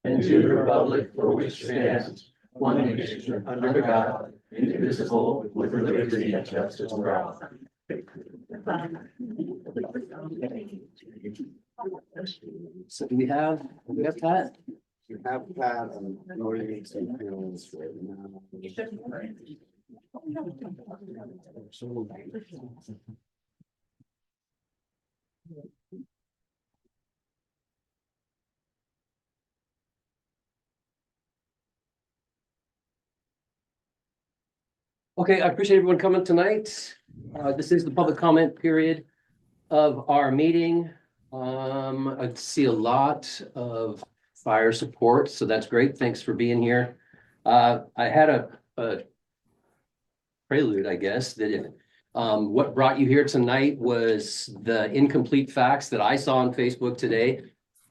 and to the republic for which stands one nation under God, indivisible, with liberty and justice for all. So do we have Pat? You have Pat and Northern some panels right now. Okay, I appreciate everyone coming tonight. This is the public comment period of our meeting. I see a lot of fire support, so that's great. Thanks for being here. I had a prelude, I guess, that what brought you here tonight was the incomplete facts that I saw on Facebook today.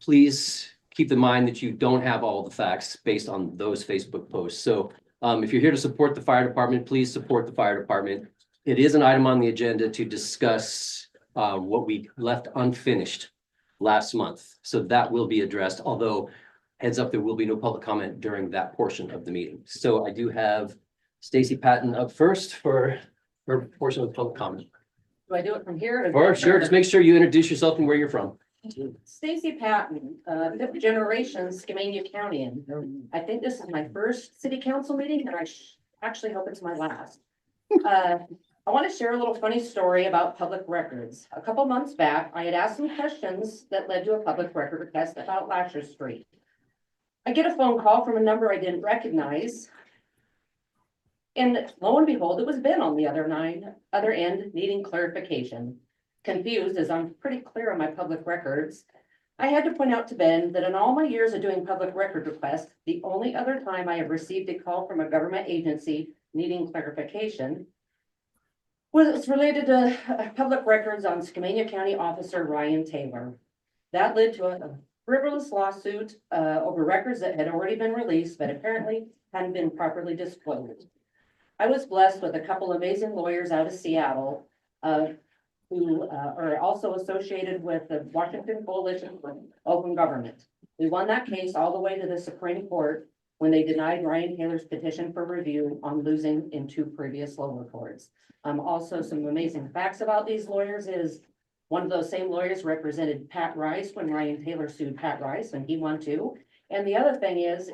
Please keep in mind that you don't have all the facts based on those Facebook posts. So if you're here to support the fire department, please support the fire department. It is an item on the agenda to discuss what we left unfinished last month. So that will be addressed, although heads up, there will be no public comment during that portion of the meeting. So I do have Stacy Patton up first for her portion of the public comment. Do I do it from here? Or sure, just make sure you introduce yourself and where you're from. Stacy Patton, fifth generation Skamania County. I think this is my first city council meeting, and I actually hope it's my last. I want to share a little funny story about public records. A couple months back, I had asked some questions that led to a public record request about Lasher Street. I get a phone call from a number I didn't recognize. And lo and behold, it was Ben on the other end needing clarification. Confused, as I'm pretty clear on my public records, I had to point out to Ben that in all my years of doing public record requests, the only other time I have received a call from a government agency needing clarification was related to public records on Skamania County Officer Ryan Taylor. That led to a frivolous lawsuit over records that had already been released, but apparently hadn't been properly disclosed. I was blessed with a couple amazing lawyers out of Seattle who are also associated with the Washington Coalition for Open Government. We won that case all the way to the Supreme Court when they denied Ryan Taylor's petition for review on losing in 2 previous lower courts. Also some amazing facts about these lawyers is one of those same lawyers represented Pat Rice when Ryan Taylor sued Pat Rice, and he won too. And the other thing is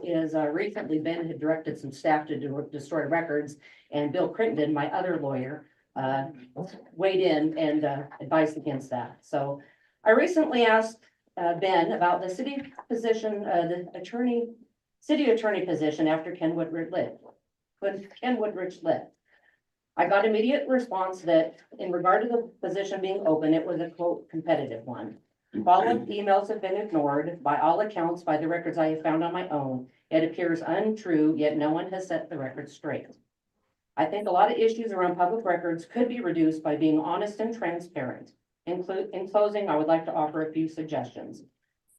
recently Ben had directed some staff to destroy records, and Bill Crittenden, my other lawyer, weighed in and advised against that. So I recently asked Ben about the city position, city attorney position after Ken Woodridge left. I got immediate response that in regard to the position being open, it was a quote competitive one. Follow-up emails have been ignored by all accounts by the records I have found on my own. It appears untrue, yet no one has set the record straight. I think a lot of issues around public records could be reduced by being honest and transparent. In closing, I would like to offer a few suggestions.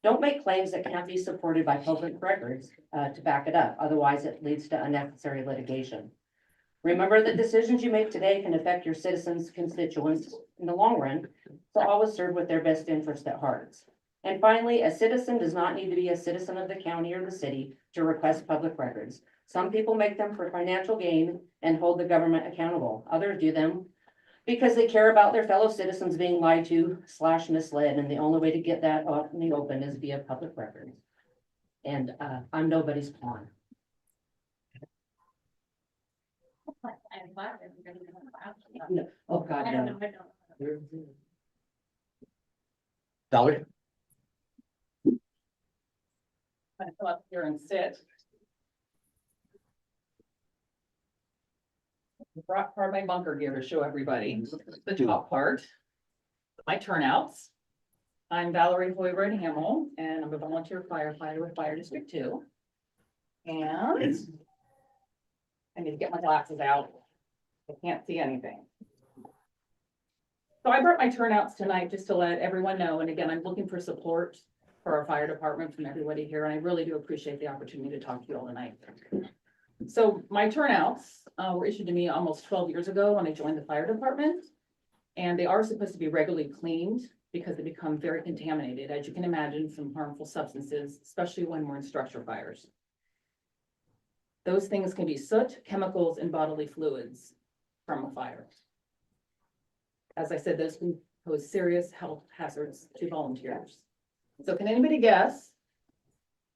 Don't make claims that can't be supported by public records to back it up. Otherwise, it leads to unnecessary litigation. Remember that decisions you make today can affect your citizens' constituents in the long run, so always serve with their best interest at heart. And finally, a citizen does not need to be a citizen of the county or the city to request public records. Some people make them for financial gain and hold the government accountable. Others do them because they care about their fellow citizens being lied to / misled, and the only way to get that out in the open is via public records. And I'm nobody's pawn. No. Oh, God, no. Valerie? I go up here and sit. Brought part of my bunker gear to show everybody the top part. My turnouts. I'm Valerie Hoyred Hamill, and I'm a volunteer firefighter with Fire District 2. And I need to get my glasses out. I can't see anything. So I brought my turnouts tonight just to let everyone know. And again, I'm looking for support for our fire department from everybody here. And I really do appreciate the opportunity to talk to you all tonight. So my turnouts were issued to me almost 12 years ago when I joined the fire department. And they are supposed to be regularly cleaned because they become very contaminated. As you can imagine, some harmful substances, especially when we're in structure fires. Those things can be soot, chemicals, and bodily fluids from a fire. As I said, those can pose serious health hazards to volunteers. So can anybody guess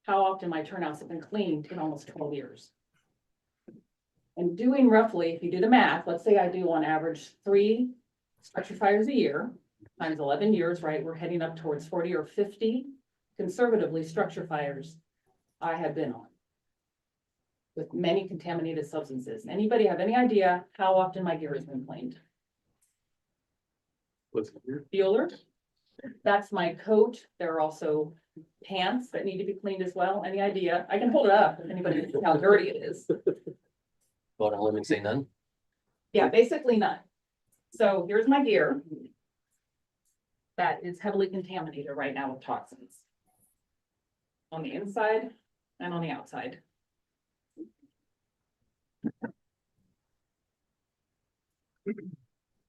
how often my turnouts have been cleaned in almost 12 years? And doing roughly, if you do the math, let's say I do on average 3 structure fires a year, times 11 years, right? We're heading up towards 40 or 50 conservatively structure fires I have been on with many contaminated substances. Anybody have any idea how often my gear has been cleaned? What's here? Bueller? That's my coat. There are also pants that need to be cleaned as well. Any idea? I can hold it up if anybody knows how dirty it is. Vote on a limb and say none. Yeah, basically none. So here's my gear that is heavily contaminated right now with toxins on the inside and on the outside.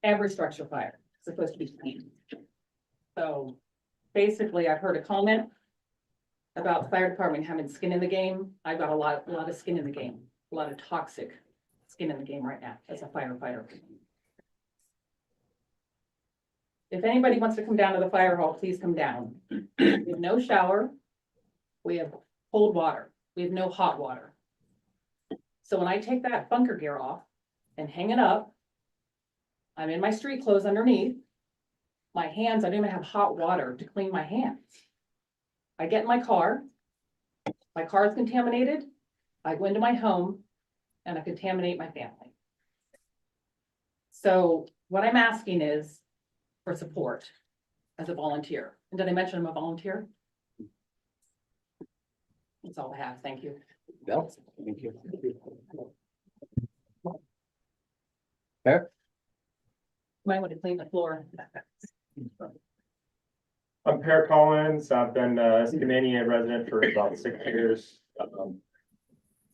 Every structure fire is supposed to be clean. So basically, I've heard a comment about the fire department having skin in the game. I've got a lot of skin in the game, a lot of toxic skin in the game right now as a firefighter. If anybody wants to come down to the fire hall, please come down. We have no shower. We have cold water. We have no hot water. So when I take that bunker gear off and hang it up, I'm in my street clothes underneath. My hands, I don't even have hot water to clean my hands. I get in my car is contaminated. I go into my home and I contaminate my family. So what I'm asking is for support as a volunteer. And did I mention I'm a volunteer? That's all I have. Thank you. Bill? Thank you. Fair? Might want to clean the floor. I'm Per Collins. I've been a Skamania resident for about 6 years.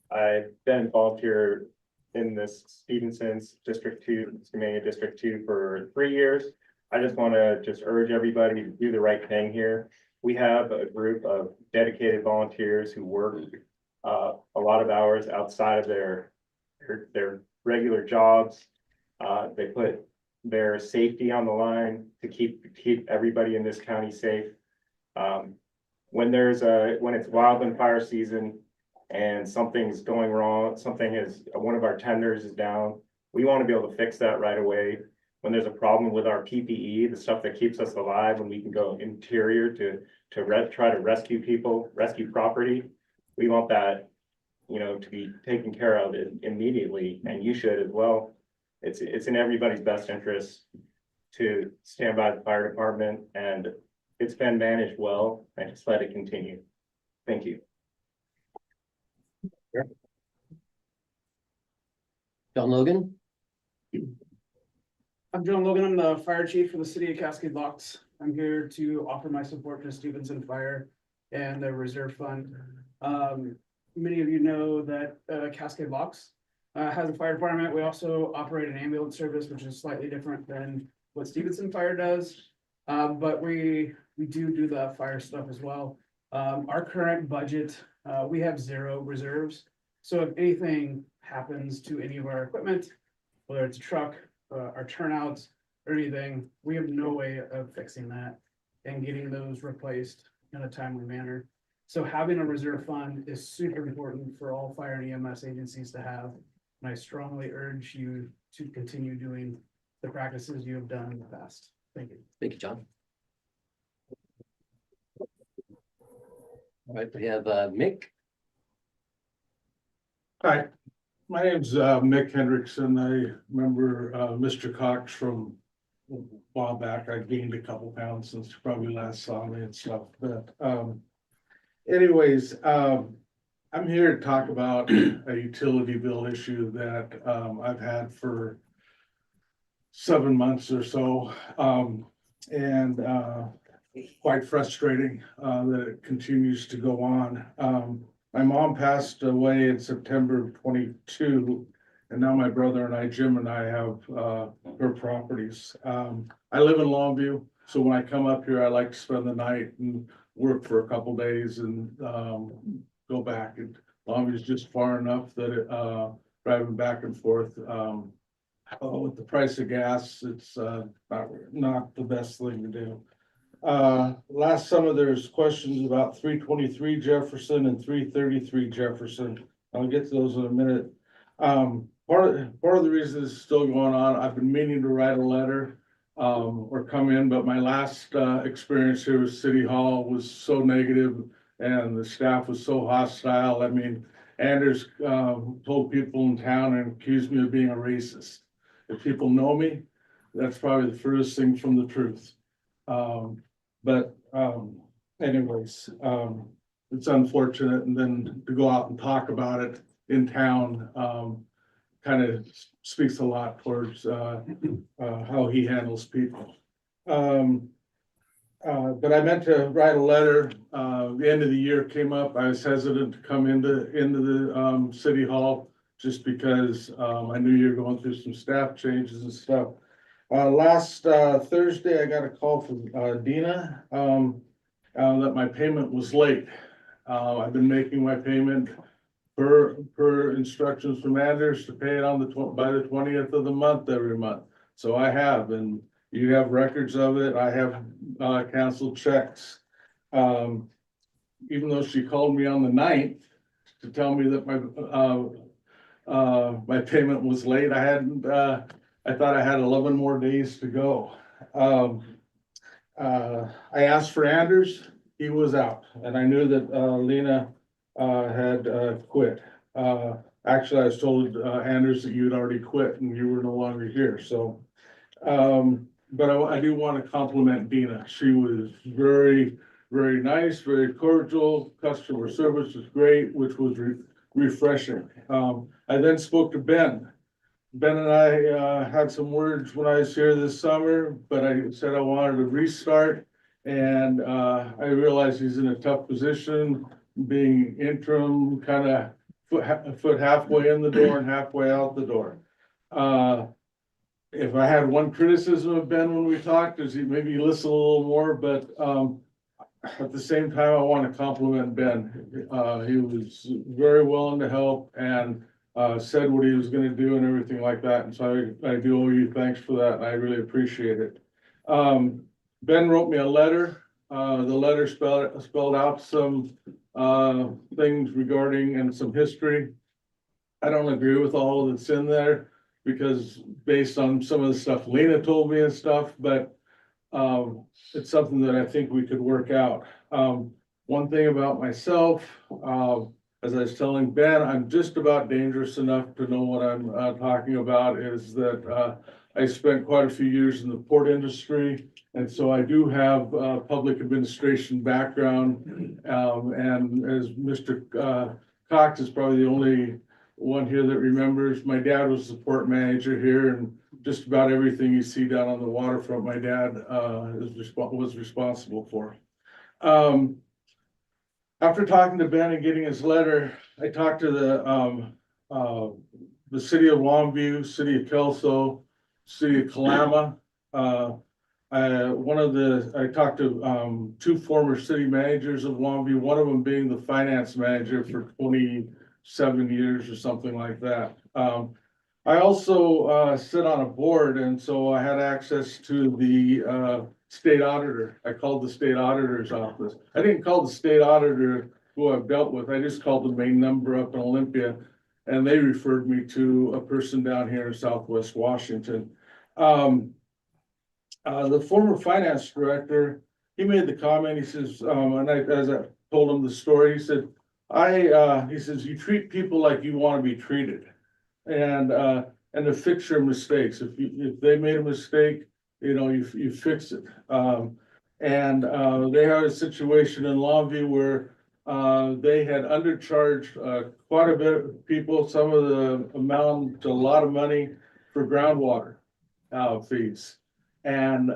I've been involved here in this Stevenson's District 2, Skamania District 2 for 3 years. I just want to urge everybody to do the right thing here. We have a group of dedicated volunteers who work a lot of hours outside of their regular jobs. They put their safety on the line to keep everybody in this county safe. When it's wildland fire season and something's going wrong, one of our tenders is down, we want to be able to fix that right away. When there's a problem with our PPE, the stuff that keeps us alive, when we can go interior to try to rescue people, rescue property, we want that, to be taken care of immediately, and you should as well. It's in everybody's best interest to stand by the fire department, and it's been managed well, and just let it continue. Thank you. John Logan? I'm John Logan. I'm the fire chief for the city of Cascade Locks. I'm here to offer my support to Stevenson Fire and the reserve fund. Many of you know that Cascade Locks has a fire department. We also operate an ambulance service, which is slightly different than what Stevenson Fire does. But we do the fire stuff as well. Our current budget, we have 0 reserves. So if anything happens to any of our equipment, whether it's a truck, our turnouts or anything, we have no way of fixing that and getting those replaced in a timely manner. So having a reserve fund is super important for all fire and EMS agencies to have. And I strongly urge you to continue doing the practices you have done in the past. Thank you. Thank you, John. All right, we have Mick. Hi, my name's Mick Hendrickson. I remember Mr. Cox from a while back. I gained a couple pounds since you probably last saw me and stuff. But anyways, I'm here to talk about a utility bill issue that I've had for 7 months or so. And quite frustrating that it continues to go on. My mom passed away in September of 22, and now my brother and I, Jim and I, have her properties. I live in Longview, So when I come up here, I like to spend the night and work for a couple days and, go back. And Long Beach is just far enough that, driving back and forth, with the price of gas, it's, not the best thing to do. Last summer, there's questions about 323 Jefferson and 333 Jefferson. I'll get to those in a minute. Part of the reason this is still going on, I've been meaning to write a letter, or come in, but my last, experience here with City Hall was so negative and the staff was so hostile. I mean, Anders, told people in town and accused me of being a racist. If people know me, that's probably the furthest thing from the truth. But anyways, it's unfortunate, and then to go out and talk about it in town, kind of speaks a lot towards, how he handles people. But I meant to write a letter, the end of the year came up, I was hesitant to come into the, city hall, just because, I knew you were going through some staff changes and stuff. Last Thursday, I got a call from Dina, that my payment was late. I've been making my payment per instructions from Anders to pay it on by the 20th of the month every month. So I have, and you have records of it. I have canceled checks. Even though she called me on the 9th to tell me that my payment was late, I thought I had 11 more days to go. I asked for Anders, he was out, and I knew that Lena had quit. Actually, I was told Anders that you'd already quit and you were no longer here. So, but I do want to compliment Dina. She was very, very nice, very cordial. Customer service was great, which was refreshing. I then spoke to Ben. Ben and I had some words when I was here this summer, but I said I wanted to restart. And I realized he's in a tough position, being interim, kind of foot halfway in the door and halfway out the door. If I had one criticism of Ben when we talked, is he maybe listen a little more, but at the same time, I want to compliment Ben. He was very willing to help and said what he was going to do and everything like that. And so I do owe you thanks for that. And I really appreciate it. Ben wrote me a letter. The letter spelled out some things regarding and some history. I don't agree with all that's in there because based on some of the stuff Lena told me and stuff, but it's something that I think we could work out. One thing about myself, as I was telling Ben, I'm just about dangerous enough to know what I'm talking about, is that I spent quite a few years in the port industry. And so I do have a public administration background. And as Mr. Cox is probably the only one here that remembers, my dad was the port manager here, and just about everything you see down on the waterfront, my dad was responsible for. After talking to Ben and getting his letter, I talked to the city of Longview, city of Kelso, city of Kalama. I talked to two former city managers of Longview, one of them being the finance manager for 27 years or something like that. I also sit on a board, and so I had access to the state auditor. I called the state auditor's office. I didn't call the state auditor who I've dealt with. I just called the main number up in Olympia, and they referred me to a person down here in Southwest Washington. The former finance director, he made the comment, he says, as I told him the story, he said, he says, you treat people like you want to be treated, and to fix your mistakes. If they made a mistake, you fix it. They had a situation in Longview where they had undercharged quite a bit of people. Some of the amount, a lot of money for groundwater fees, and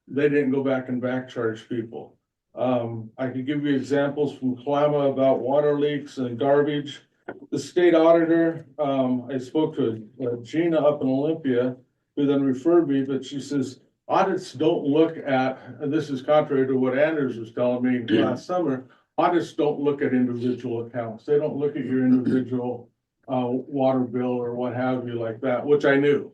they didn't go back and back charge people. I could give you examples from Kalama about water leaks and garbage. The state auditor, I spoke to Gina up in Olympia, who then referred me, but she says, audits don't look at, and this is contrary to what Anders was telling me last summer, audits don't look at individual accounts. They don't look at your individual water bill or what have you like that, which I knew.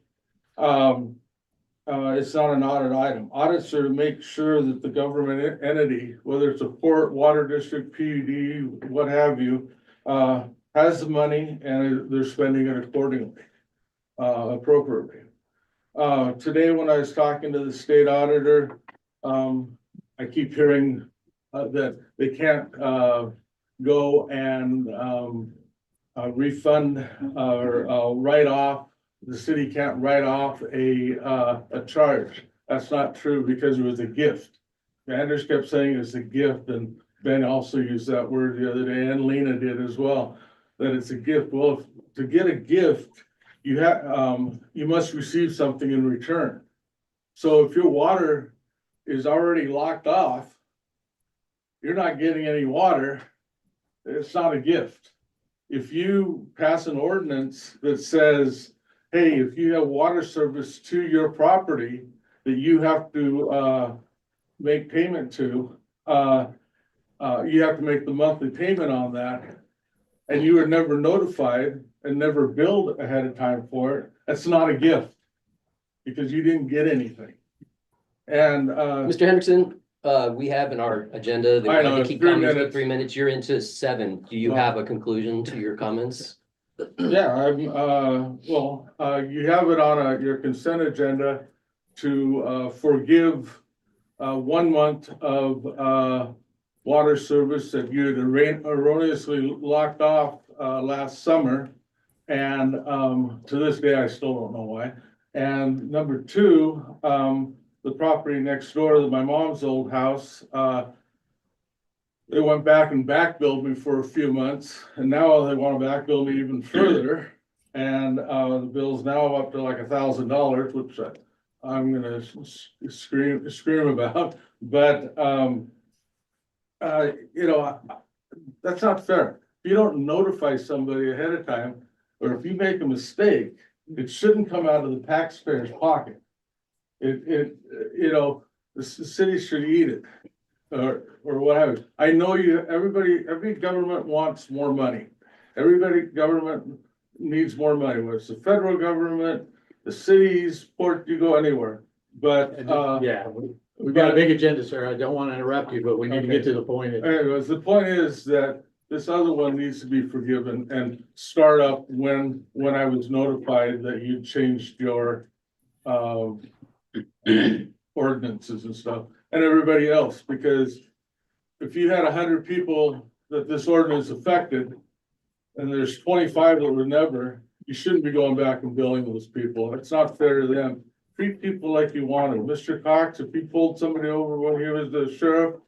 It's not an audit item. Audits are to make sure that the government entity, whether it's a port, water district, PUD, what have you, has the money and they're spending it accordingly, appropriately. Today, when I was talking to the state auditor, I keep hearing that they can't go and refund or write off. The city can't write off a charge. That's not true because it was a gift. Anders kept saying it's a gift, and Ben also used that word the other day, and Lena did as well, that it's a gift. Well, to get a gift, you must receive something in return. So if your water is already locked off, you're not getting any water, it's not a gift. If you pass an ordinance that says, hey, if you have water service to your property that you have to make payment to, you have to make the monthly payment on that, and you were never notified and never billed ahead of time for it, that's not a gift, because you didn't get anything. And Mr. Hendrickson, we have in our agenda, that I we know, like to it's keep 3 comments to minutes. 3 minutes. You're into 7. Do you have a conclusion to your comments? yeah, you have it on your consent agenda to forgive 1 month of water service that you had erroneously locked off last summer. And to this day, I still don't know why. And number 2, the property next door to my mom's old house, they went back and back billed me for a few months, and now they want to back bill me even further. And the bill's now up to like $1,000, which I'm gonna scream about. But that's not fair. If you don't notify somebody ahead of time, or if you make a mistake, it shouldn't come out of the taxpayer's pocket. The city should eat it, or whatever. I know every government wants more money. Government needs more money, whether it's the federal government, the cities, port, you go anywhere. But, Yeah, we've got a big agenda, sir. I don't want to interrupt you, but we need to get to the point. anyways, the point is that this other one needs to be forgiven and start up when I was notified that you changed your ordinances and stuff, and everybody else, because if you had 100 people that this ordinance affected, and there's 25 that were never, you shouldn't be going back and billing those people. It's not fair to them. Treat people like you want them. Mr. Cox, if he pulled somebody over when he was the sheriff,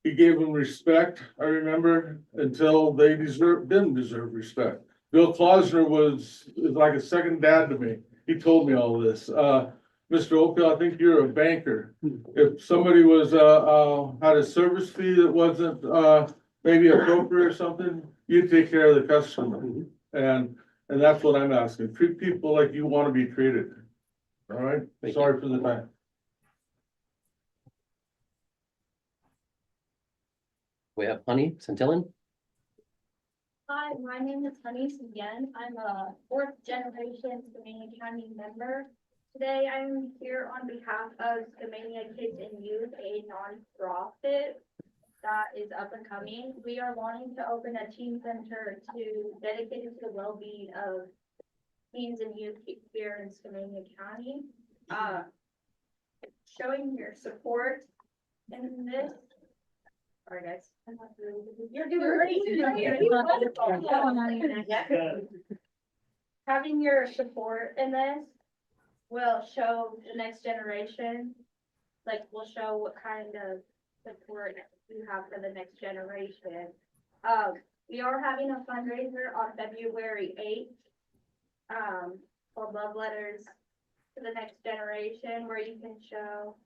he gave them respect, I remember, until they didn't deserve respect. Bill Klausner is like a second dad to me. He told me all this. Mr. Oakdale, I think you're a banker. If somebody was had a service fee that wasn't maybe appropriate or something, you take care of the customer. And that's what I'm asking. Treat people like you want to be treated. All right, sorry for the time. We have Honey Santillan. Hi, my name is Honey again. I'm a 4th generation Skamania County member. Today I'm here on behalf of Skamania Kids and Youth, a nonprofit that is up and coming. We are wanting to open a teen center dedicated to the well-being of teens and youth here in Skamania County. Showing your support in this. Sorry, guys. You're doing great. Having your support in this will show the next generation, will show what kind of support you have for the next generation. We are having a fundraiser on February 8th, called Love Letters to the Next Generation, where you can show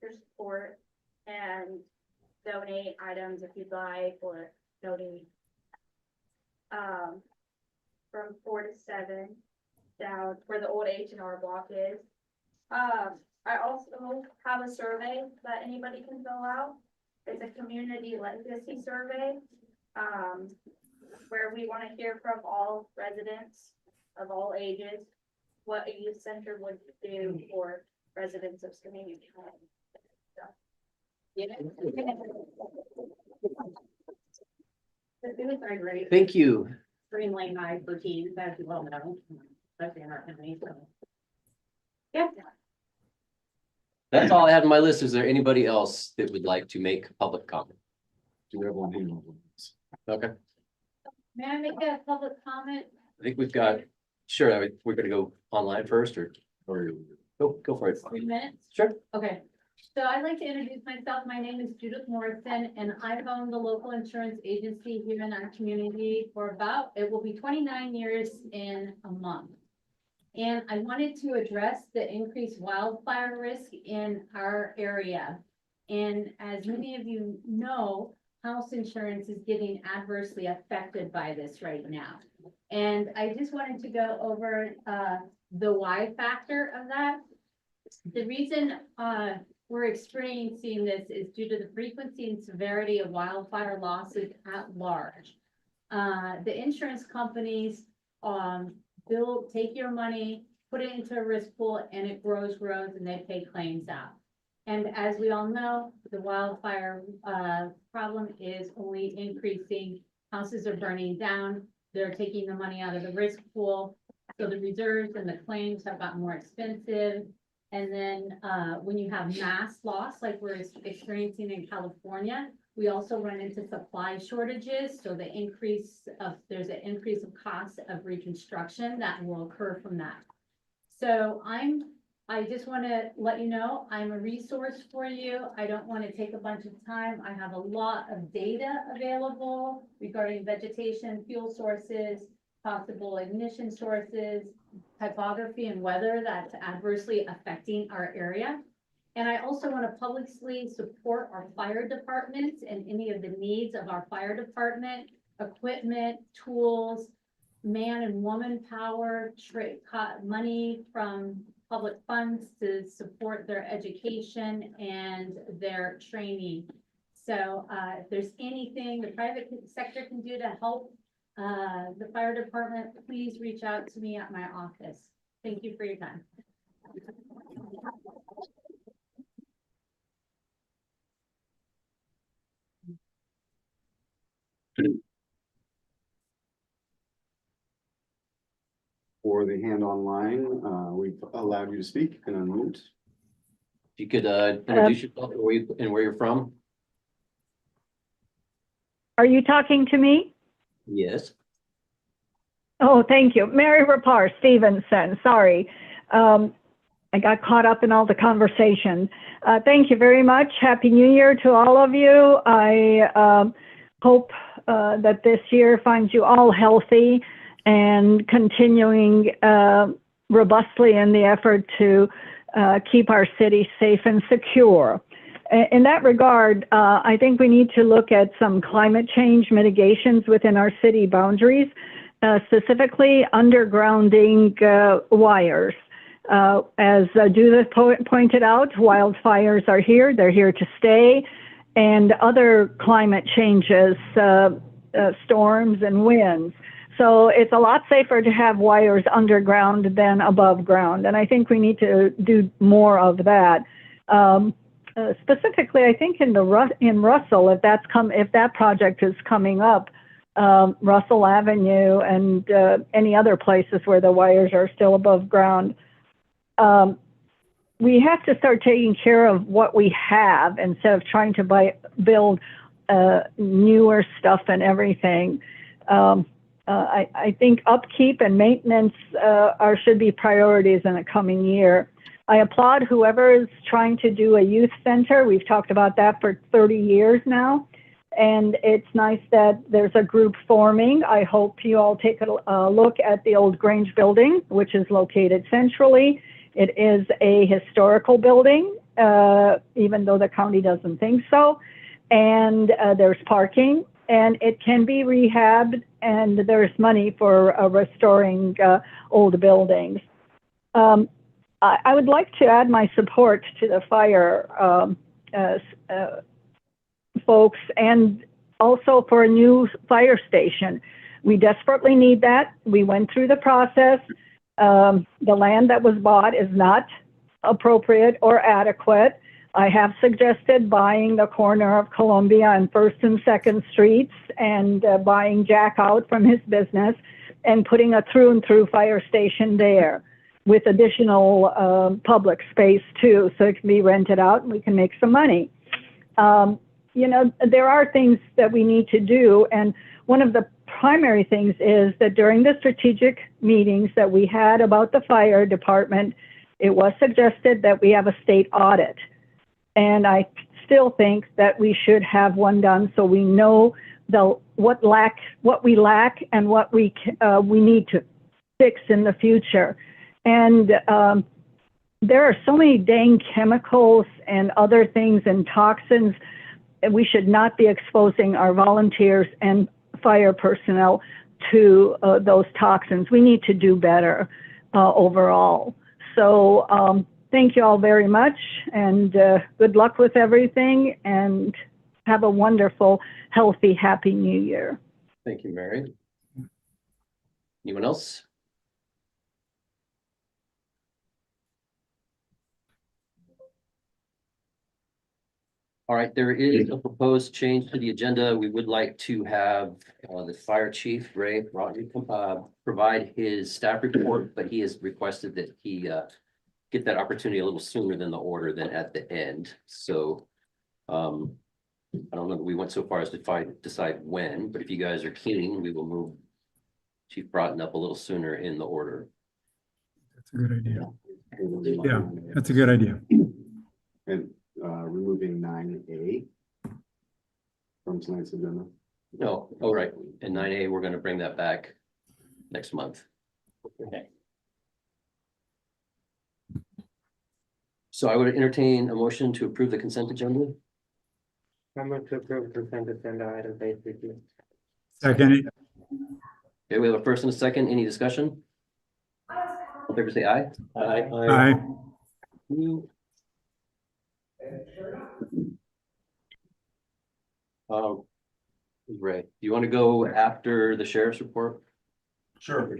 your support and donate items if you'd like, or donate from 4 to 7 down where the old H&R block is. I also have a survey that anybody can fill out. It's a community legacy survey, where we want to hear from all residents of all ages, what a youth center would do for residents of Skamania County. The students are great. Thank you. Green high expertise, as you well know, especially in our county, so. Yeah. That's all I had on my list. Is there anybody else that would like to make public comment? Do everyone here? Okay, May I make a public comment? I think we've got, sure, we're gonna go online first or go for it. 3 minutes? Sure. Okay, so I'd like to introduce myself. My name is Judith Morrison, and I've owned the local insurance agency here in our community for it will be 29 years in a month. And I wanted to address the increased wildfire risk in our area. And as many of you know, house insurance is getting adversely affected by this right now. And I just wanted to go over the why factor of that. The reason we're experiencing this is due to the frequency and severity of wildfire losses at large. The insurance companies take your money, put it into a risk pool, and it grows, and they pay claims out. And as we all know, the wildfire problem is only increasing. Houses are burning down. They're taking the money out of the risk pool. So the reserves and the claims have gotten more expensive. And then when you have mass loss, like we're experiencing in California, we also run into supply shortages. So there's an increase of cost of reconstruction that will occur from that. So I just want to let you know, I'm a resource for you. I don't want to take a bunch of time. I have a lot of data available regarding vegetation, fuel sources, possible ignition sources, typography and weather that's adversely affecting our area. And I also want to publicly support our fire departments and any of the needs of our fire department, equipment, tools, man and woman power, money from public funds to support their education and their training. So if there's anything the private sector can do to help the fire department, please reach out to me at my office. Thank you for your time. For the hand online, we've allowed you to speak and unmute. If you could introduce yourself and where you're from. Are you talking to me? Yes. Oh, thank you. Mary Rapar Stevenson. Sorry. I got caught up in all the conversation. Thank you very much. Happy New Year to all of you. I hope that this year finds you all healthy and continuing robustly in the effort to keep our city safe and secure. In that regard, I think we need to look at some climate change mitigations within our city boundaries, specifically undergrounding wires. As Judith pointed out, wildfires are here, they're here to stay, and other climate changes, storms and winds. So it's a lot safer to have wires underground than above ground, and I think we need to do more of that. Specifically, I think in Russell, if that project is coming up, Russell Avenue and any other places where the wires are still above ground, we have to start taking care of what we have instead of trying to build newer stuff and everything. I think upkeep and maintenance should be priorities in the coming year. I applaud whoever is trying to do a youth center. We've talked about that for 30 years now. And it's nice that there's a group forming. I hope you all take a look at the old Grange building, which is located centrally. It is a historical building, even though the county doesn't think so. And there's parking, and it can be rehabbed, and there's money for restoring old buildings. I would like to add my support to the fire folks and also for a new fire station. We desperately need that. We went through the process. The land that was bought is not appropriate or adequate. I have suggested buying the corner of Columbia and 1st and 2nd Streets and buying Jack out from his business and putting a through and through fire station there with additional public space too, so it can be rented out and we can make some money. You know, there are things that we need to do, and one of the primary things is that during the strategic meetings that we had about the fire department, it was suggested that we have a state audit. And I still think that we should have one done so we know what we lack and what we need to fix in the future. And there are so many dang chemicals and other things and toxins, and we should not be exposing our volunteers and fire personnel to those toxins. We need to do better overall. So thank you all very much, and good luck with everything, and have a wonderful, healthy, happy New Year. Thank you, Mary. Anyone else? All right, there is a proposed change to the agenda. We would like to have the fire chief, Ray Broughton, provide his staff report, but he has requested that he get that opportunity a little sooner than the order than at the end. So I don't know that we went so far as to decide when, but if you guys are keen, we will move Chief Broughton up a little sooner in the order. That's a good idea. Yeah, that's a good idea. And removing 9A from tonight's agenda. No, oh, right. And 9A, we're going to bring that back next month. Okay. So I would entertain a motion to approve the consent agenda. I'm going to approve consent agenda item 8. Second, Okay, we have a first and a second. Any discussion? All in favor, say aye. aye. Ray, do you want to go after the sheriff's report? Sure.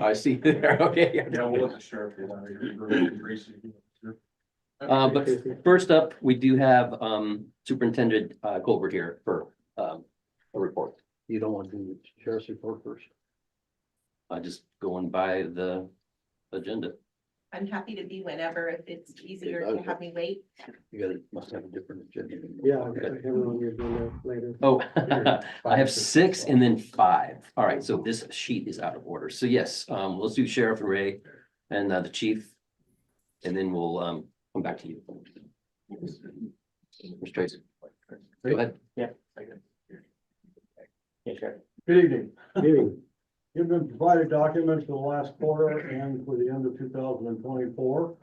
I see there, okay. Yeah, we'll let the sheriff. But first up, we do have Superintendent Colbert here for a report. You don't want to do the sheriff's report first? Just going by the agenda. I'm happy to be whenever, if it's easier to have me wait. You gotta, must have a different agenda. Yeah, I have it on your agenda later. Oh, I have 6 and then 5. All right, so this sheet is out of order. So yes, let's do Sheriff and Ray and the chief. And then we'll come back to you. Mr. Tracy. Go ahead. Yeah. Good evening. You've been provided documents for the last quarter and for the end of 2024.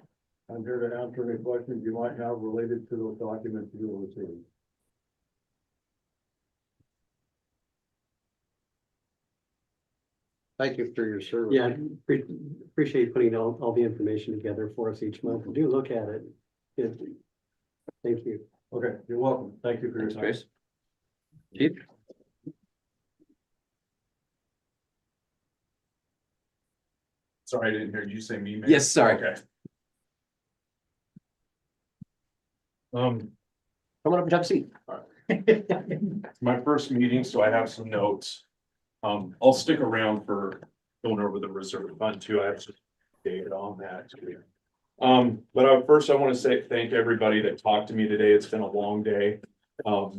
I'm here to answer any questions you might have related to those documents you will receive. Thank you for your service. Yeah, appreciate putting all the information together for us each month. Do look at it. Thank you. Okay, you're welcome. Thank you for your Thanks, time. Trace. Chief. Sorry, I didn't hear you say me. Yes, sorry. Okay. Come on up and have a seat. My first meeting, so I have some notes. I'll stick around for going over the reserve fund too. I have some data on that too. But first I want to say thank everybody that talked to me today. It's been a long day. A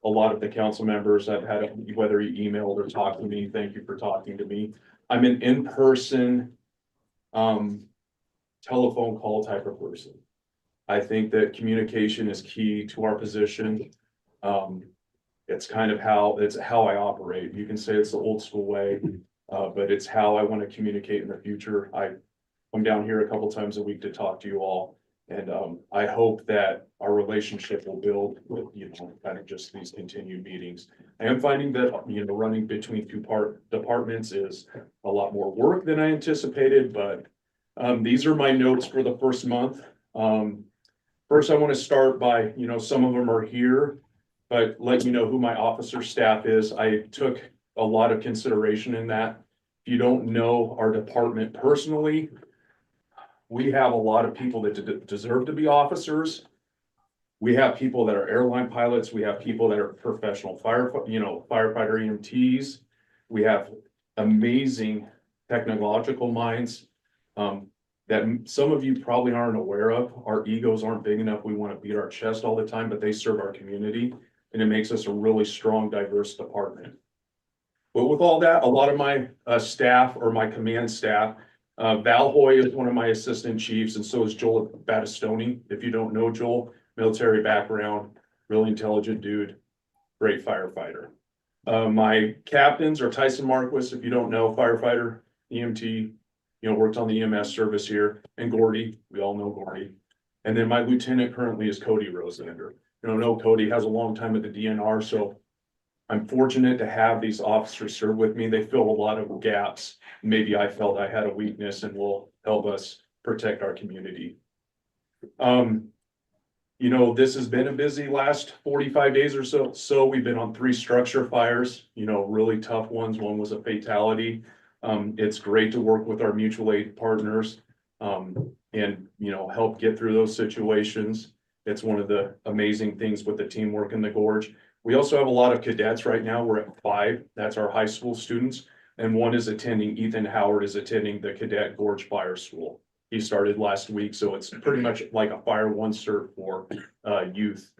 lot of the council members I've had, whether you emailed or talked to me, thank you for talking to me. I'm an in-person telephone call type of person. I think that communication is key to our position. It's kind of how I operate. You can say it's the old school way, but it's how I want to communicate in the future. I come down here a couple times a week to talk to you all. And I hope that our relationship will build with, kind of just these continued meetings. I am finding that, running between two departments is a lot more work than I anticipated, but These are my notes for the first month. First, I want to start by, some of them are here, but let you know who my officer staff is. I took a lot of consideration in that. If you don't know our department personally, we have a lot of people that deserve to be officers. We have people that are airline pilots. We have people that are professional firefighter EMTs. We have amazing technological minds that some of you probably aren't aware of. Our egos aren't big enough. We want to beat our chest all the time, but they serve our community, and it makes us a really strong, diverse department. But with all that, a lot of my staff or my command staff, Val Hoy is one of my assistant chiefs, and so is Joel Battistoni. If you don't know Joel, military background, really intelligent dude, great firefighter. My captains are Tyson Marquis, if you don't know, firefighter, EMT, worked on the EMS service here, and Gordy, we all know Gordy. And then my lieutenant currently is Cody Rosander. Cody has a long time at the DNR, so I'm fortunate to have these officers serve with me. They fill a lot of gaps. Maybe I felt I had a weakness and will help us protect our community. This has been a busy last 45 days or so. So we've been on 3 structure fires, really tough ones. One was a fatality. It's great to work with our mutual aid partners and help get through those situations. It's one of the amazing things with the teamwork in the gorge. We also have a lot of cadets right now. We're at 5. That's our high school students. And one is attending, Ethan Howard is attending the Cadet Gorge Fire School. He started last week, so it's pretty much like a Fire One cert for youth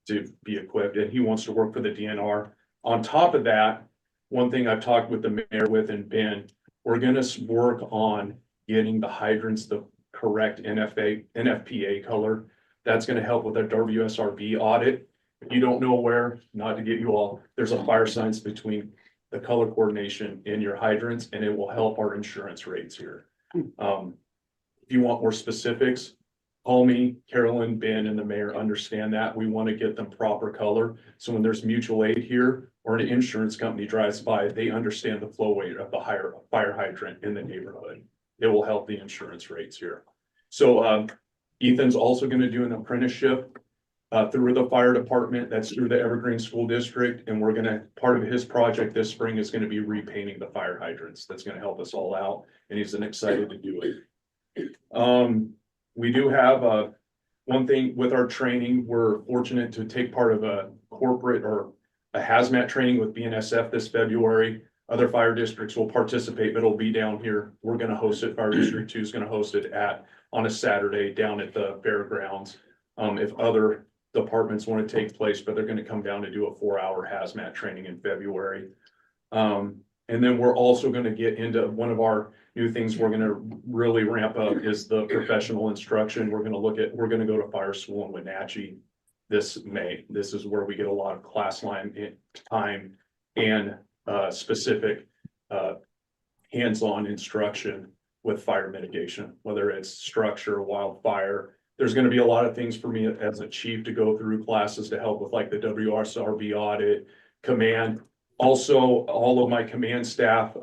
to be equipped, and he wants to work for the DNR. On top of that, one thing I've talked with the mayor and Ben, we're gonna work on getting the hydrants the correct NFPA color. That's gonna help with our WSRB audit. If you don't know where, not to get you all, there's a fire science between the color coordination in your hydrants, and it will help our insurance rates here. If you want more specifics, call me, Carolyn, Ben, and the mayor understand that. We want to get them proper color. So when there's mutual aid here or an insurance company drives by, they understand the flow rate of the higher fire hydrant in the neighborhood. It will help the insurance rates here. So Ethan's also going to do an apprenticeship through the fire department. That's through the Evergreen School District. And part of his project this spring is going to be repainting the fire hydrants. That's going to help us all out. And he's excited to do it. We do have one thing with our training. We're fortunate to take part of a corporate or a hazmat training with BNSF this February. Other fire districts will participate, but it'll be down here. We're going to host it. Fire District 2 is going to host it on a Saturday down at the fairgrounds. If other departments want to take place, but they're going to come down to do a 4-hour hazmat training in February. And then we're also going to get into one of our new things we're going to really ramp up is the professional instruction. We're going to go to fire school in Wenatchee this May. This is where we get a lot of class time and specific hands-on instruction with fire mitigation, whether it's structure, wildfire. There's going to be a lot of things for me as a chief to go through classes to help with like the WSRB audit, command. Also, all of my command staff,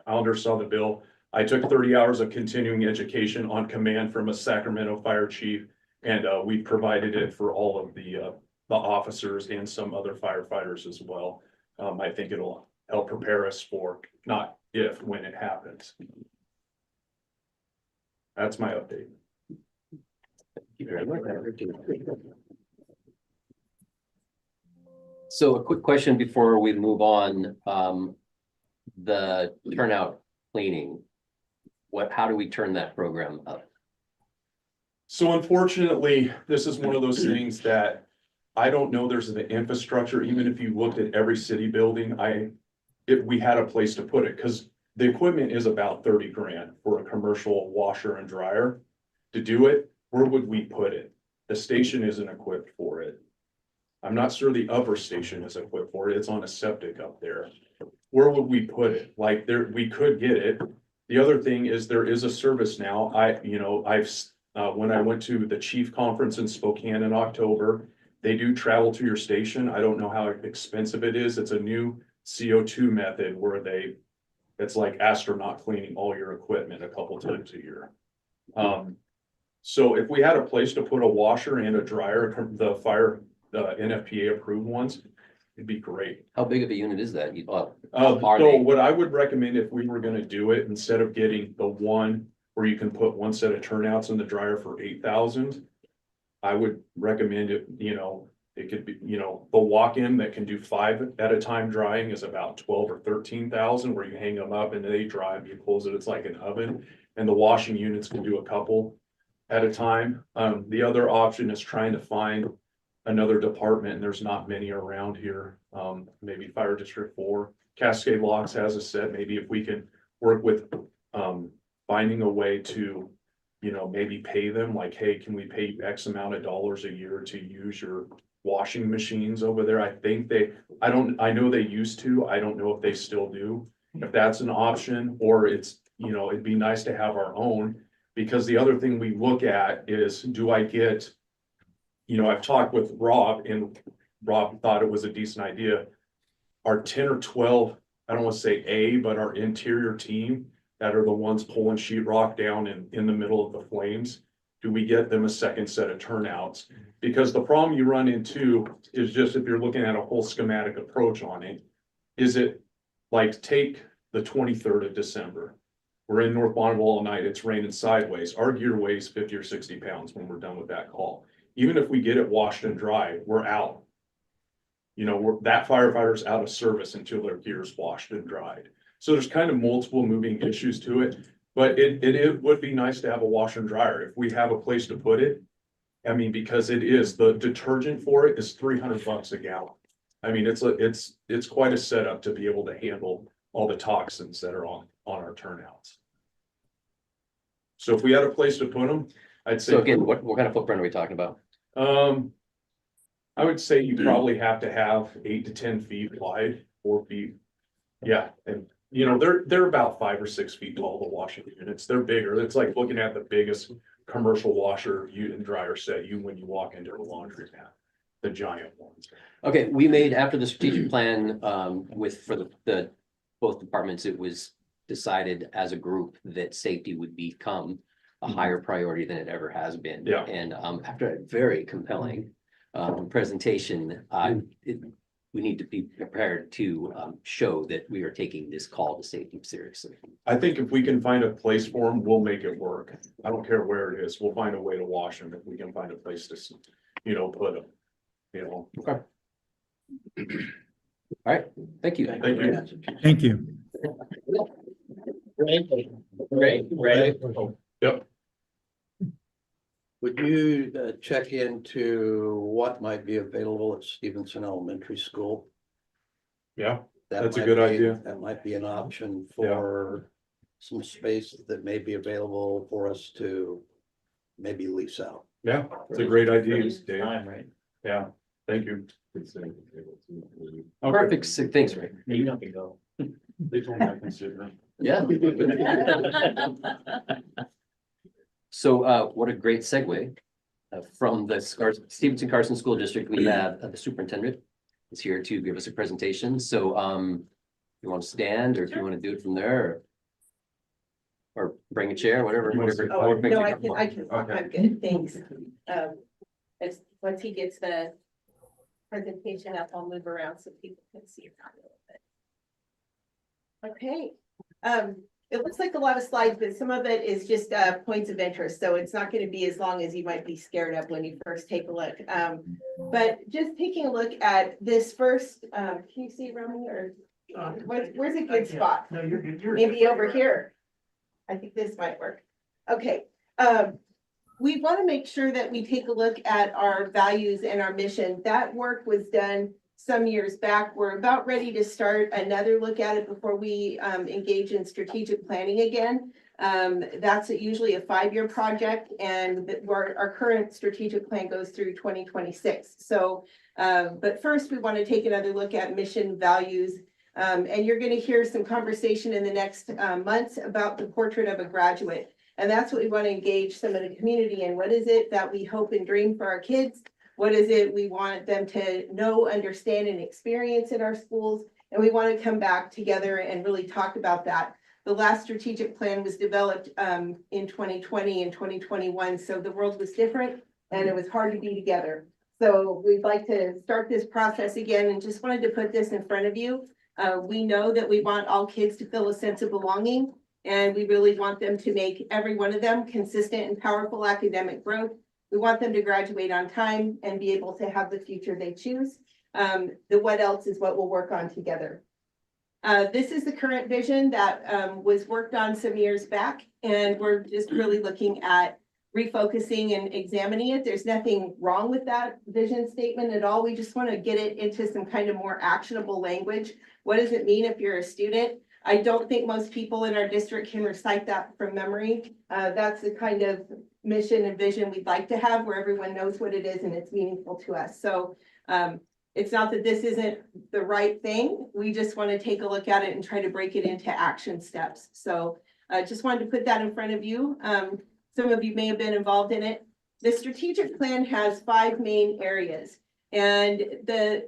Alder saw the bill. I took 30 hours of continuing education on command from a Sacramento fire chief, and we provided it for all of the officers and some other firefighters as well. I think it'll help prepare us for not if, when it happens. That's my update. So a quick question before we move on, the turnout cleaning, how do we turn that program up? So unfortunately, this is one of those things that I don't know there's the infrastructure. Even if you looked at every city building, if we had a place to put it, because the equipment is about 30 grand for a commercial washer and dryer. To do it, where would we put it? The station isn't equipped for it. I'm not sure the upper station is equipped for it. It's on a septic up there. Where would we put it? Like we could get it. The other thing is there is a service now. When I went to the chief conference in Spokane in October, they do travel to your station. I don't know how expensive it is. It's a new CO2 method where it's like astronaut cleaning all your equipment a couple times a year. So if we had a place to put a washer and a dryer, the NFPA approved ones, it'd be great. How big of a unit is that? Are So they? what I would recommend if we were gonna do it, instead of getting the one where you can put one set of turnouts in the dryer for 8,000. I would recommend it, it could be, the walk-in that can do 5 at a time drying is about 12 or 13,000, where you hang them up and they dry, you close it, it's like an oven. And the washing units can do a couple at a time. The other option is trying to find another department, and there's not many around here. Maybe Fire District 4. Cascade Locks has a set, maybe if we can work with, finding a way to, maybe pay them, like, hey, can we pay you X amount of dollars a year to use your washing machines over there? I know they used to, I don't know if they still do. If that's an option, or it's, it'd be nice to have our own, because the other thing we look at is, do I get, I've talked with Rob, and Rob thought it was a decent idea. Our 10 or 12, I don't want to say but our interior team that are the ones pulling sheetrock down in the middle of the flames, do we get them a second set of turnouts? Because the problem you run into is just, if you're looking at a whole schematic approach on it, is it like, take the 23rd of December. We're in North Bonneville all night, it's raining sideways. Our gear weighs 50 or 60 pounds when we're done with that call. Even if we get it washed and dry, we're out. That firefighter's out of service until their gear's washed and dried. So there's kind of multiple moving issues to it, but it would be nice to have a washer and dryer if we have a place to put it. I mean, because the detergent for it is $300 a gallon. I mean, it's quite a setup to be able to handle all the toxins that are on our turnouts. So if we had a place to put them, I'd say. So again, what kind of footprint are we talking about? I would say you probably have to have 8 to 10 feet wide, 4 feet. Yeah, and they're about 5 or 6 feet tall, the washing units. They're bigger. It's like looking at the biggest commercial washer and dryer set when you walk into a laundry mat, the giant ones. Okay, we made, after the strategic plan, for the both departments, it was decided as a group that safety would become a higher priority than it ever has been. Yeah. And after a very compelling presentation, we need to be prepared to show that we are taking this call to safety seriously. I think if we can find a place for them, we'll make it work. I don't care where it is. We'll find a way to wash them if we can find a place to, put them. Okay. All right, thank you. Thank you. Thank you. Great. Yep. Would you check into what might be available at Stevenson Elementary School? Yeah, That that's a might good be- idea. That might be an option for some space that may be available for us to maybe lease out. Yeah, it's a great idea, Dave. Right. Yeah, thank you. Perfect, thanks, Ray. You don't go. They told me I consider. Yeah. So what a great segue. From the Stevenson Carson School District, we have the superintendent is here to give us a presentation. So you want to stand, or if you want to do it from there, or bring a chair, whatever. Oh, makes no, you I comfortable. can, I'm good, thanks. It's, once he gets the presentation up, I'll move around so people can see it a little bit. Okay, it looks like a lot of slides, but some of it is just points of interest, so it's not going to be as long as you might be scared of when you first take a look. But just taking a look at this first, can you see around me, or where's a good spot? No, you're good. Maybe over here. I think this might work. Okay. We want to make sure that we take a look at our values and our mission. That work was done some years back. We're about ready to start another look at it before we engage in strategic planning again. That's usually a 5-year project, and our current strategic plan goes through 2026. So, but first we want to take another look at mission, values, and you're going to hear some conversation in the next months about the portrait of a graduate. And that's what we want to engage some of the community in. What is it that we hope and dream for our kids? What is it we want them to know, understand, and experience in our schools? And we want to come back together and really talk about that. The last strategic plan was developed in 2020 and 2021, so the world was different and it was hard to be together. So we'd like to start this process again and just wanted to put this in front of you. We know that we want all kids to feel a sense of belonging, and we really want them to make every one of them consistent and powerful academic growth. We want them to graduate on time and be able to have the future they choose. The what else is what we'll work on together. This is the current vision that was worked on some years back, and we're just really looking at refocusing and examining it. There's nothing wrong with that vision statement at all. We just want to get it into some kind of more actionable language. What does it mean if you're a student? I don't think most people in our district can recite that from memory. That's the kind of mission and vision we'd like to have, where everyone knows what it is and it's meaningful to us. So it's not that this isn't the right thing. We just want to take a look at it and try to break it into action steps. So I just wanted to put that in front of you. Some of you may have been involved in it. The strategic plan has 5 main areas. And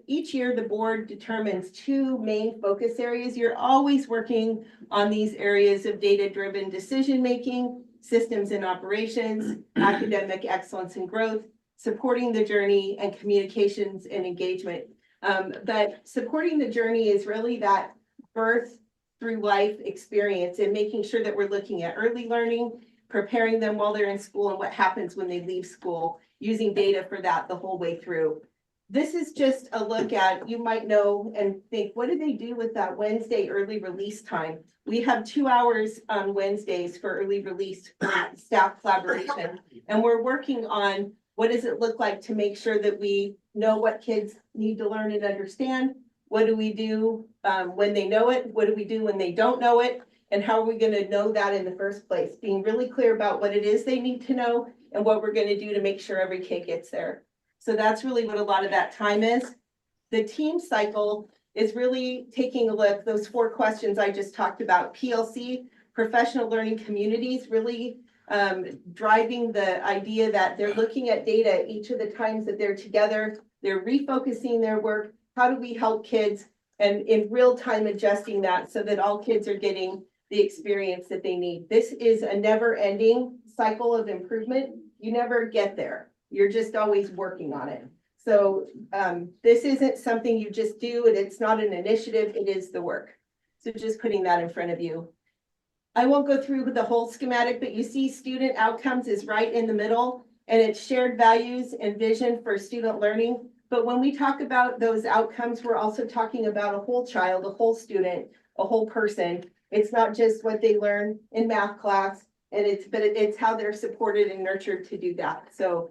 each year the board determines 2 main focus areas. You're always working on these areas of data-driven decision-making, systems and operations, academic excellence and growth, supporting the journey, and communications and engagement. But supporting the journey is really that birth through life experience and making sure that we're looking at early learning, preparing them while they're in school, and what happens when they leave school, using data for that the whole way through. This is just a look at, you might know and think, what do they do with that Wednesday early release time? We have 2 hours on Wednesdays for early release for staff collaboration. And we're working on what does it look like to make sure that we know what kids need to learn and understand. What do we do when they know it? What do we do when they don't know it? And how are we going to know that in the first place? Being really clear about what it is they need to know and what we're going to do to make sure every kid gets there. So that's really what a lot of that time is. The team cycle is really taking a look, those 4 questions I just talked about, PLC, professional learning communities, really driving the idea that they're looking at data each of the times that they're together, they're refocusing their work. How do we help kids, and in real time adjusting that so that all kids are getting the experience that they need. This is a never ending cycle of improvement. You never get there. You're just always working on it. So this isn't something you just do, and it's not an initiative, it is the work. So just putting that in front of you. I won't go through the whole schematic, but you see student outcomes is right in the middle, and it's shared values and vision for student learning. But when we talk about those outcomes, we're also talking about a whole child, a whole student, a whole person. It's not just what they learn in math class, and it's how they're supported and nurtured to do that. So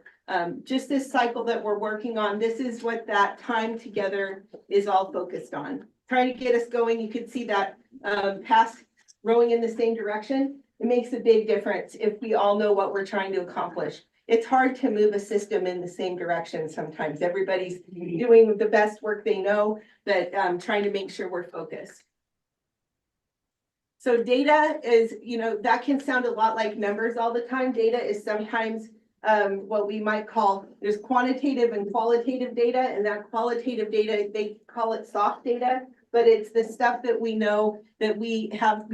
just this cycle that we're working on, this is what that time together is all focused on. Trying to get us going. You could see that past rowing in the same direction. It makes a big difference if we all know what we're trying to accomplish. It's hard to move a system in the same direction sometimes. Everybody's doing the best work they know, but trying to make sure we're focused. So data is, that can sound a lot like numbers all the time. Data is sometimes what we might call, there's quantitative and qualitative data, and that qualitative data, they call it soft data, but it's the stuff that we know that we have,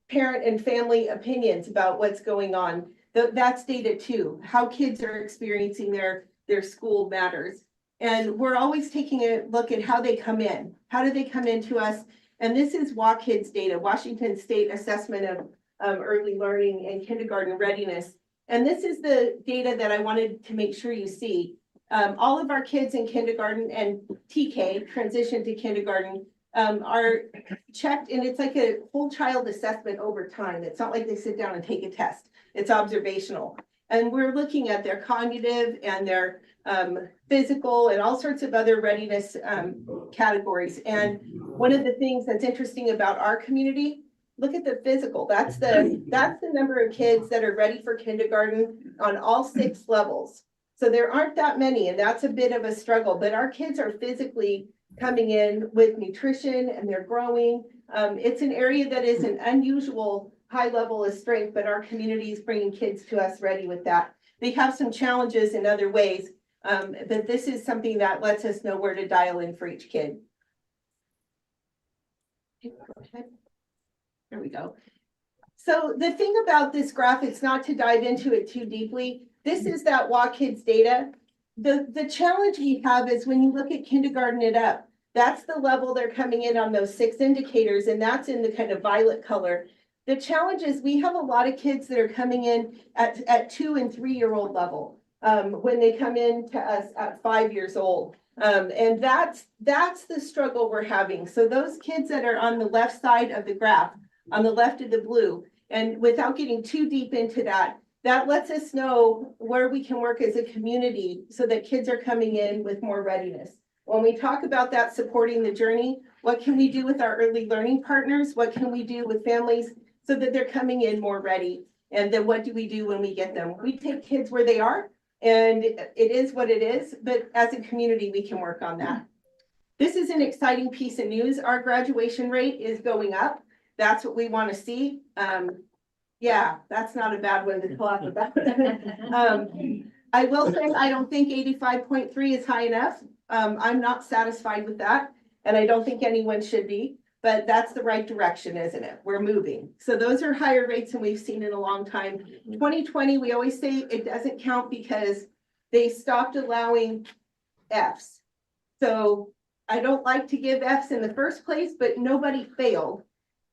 parent and family opinions about what's going on. That's data too. How kids are experiencing their school matters. And we're always taking a look at how they come in. How do they come into us? And this is WaKids data, Washington State Assessment of Early Learning and Kindergarten Readiness. And this is the data that I wanted to make sure you see. All of our kids in kindergarten and TK, transition to kindergarten, are checked, and it's like a whole child assessment over time. It's not like they sit down and take a test. It's observational. And we're looking at their cognitive and their physical and all sorts of other readiness categories. And one of the things that's interesting about our community, look at the physical. That's the number of kids that are ready for kindergarten on all 6 levels. So there aren't that many, and that's a bit of a struggle, but our kids are physically coming in with nutrition and they're growing. It's an area that is an unusual high level of strength, but our community is bringing kids to us ready with that. They have some challenges in other ways, but this is something that lets us know where to dial in for each kid. There we go. So the thing about this graph, it's not to dive into it too deeply. This is that WA Kids data. The challenge we have is when you look at kindergarten and up, that's the level they're coming in on those 6 indicators, and that's in the kind of violet color. The challenge is we have a lot of kids that are coming in at 2 and 3-year-old level when they come in to us at 5 years old. And that's the struggle we're having. So those kids that are on the left side of the graph, on the left of the blue, and without getting too deep into that, that lets us know where we can work as a community so that kids are coming in with more readiness. When we talk about that supporting the journey, what can we do with our early learning partners? What can we do with families so that they're coming in more ready? And then what do we do when we get them? We take kids where they are, and it is what it is, but as a community, we can work on that. This is an exciting piece of news. Our graduation rate is going up. That's what we want to see. Yeah, that's not a bad one to talk about. I will say, I don't think 85.3 is high enough. I'm not satisfied with that, and I don't think anyone should be, but that's the right direction, isn't it? We're moving. So those are higher rates than we've seen in a long time. 2020, we always say it doesn't count because they stopped allowing Fs. So I don't like to give Fs in the first place, but nobody failed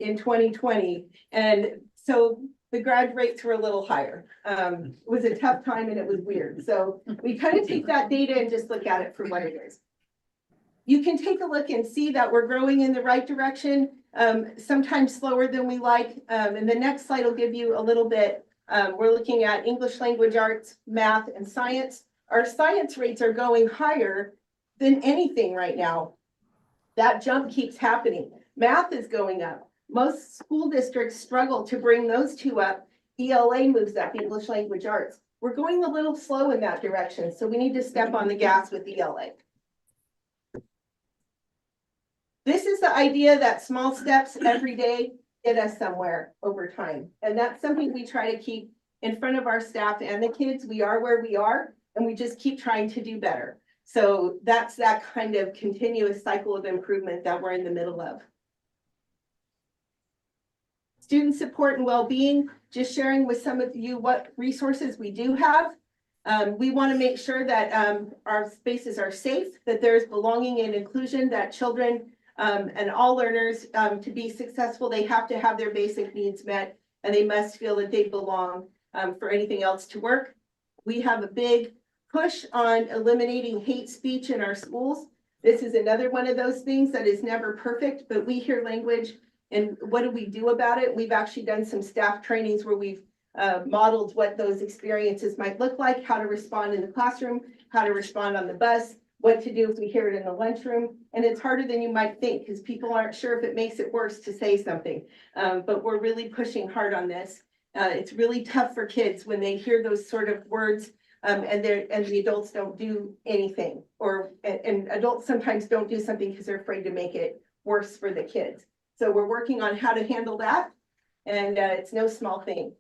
in 2020. And so the grad rates were a little higher. It was a tough time and it was weird. So we kind of take that data and just look at it for what it is. You can take a look and see that we're growing in the right direction, sometimes slower than we like. And the next slide will give you a little bit. We're looking at English language arts, math, and science. Our science rates are going higher than anything right now. That jump keeps happening. Math is going up. Most school districts struggle to bring those two up. ELA moves up, English language arts. We're going a little slow in that direction, so we need to step on the gas with ELA. This is the idea that small steps every day get us somewhere over time. And that's something we try to keep in front of our staff and the kids. We are where we are, and we just keep trying to do better. So that's that kind of continuous cycle of improvement that we're in the middle of. Student support and well-being, just sharing with some of you what resources we do have. We want to make sure that our spaces are safe, that there's belonging and inclusion, that children and all learners to be successful, they have to have their basic needs met, and they must feel that they belong for anything else to work. We have a big push on eliminating hate speech in our schools. This is another one of those things that is never perfect, but we hear language. And what do we do about it? We've actually done some staff trainings where we've modeled what those experiences might look like, how to respond in the classroom, how to respond on the bus, what to do if we hear it in the lunchroom. And it's harder than you might think because people aren't sure if it makes it worse to say something. But we're really pushing hard on this. It's really tough for kids when they hear those sort of words and the adults don't do anything, and adults sometimes don't do something because they're afraid to make it worse for the kids. So we're working on how to handle that, and it's no small thing.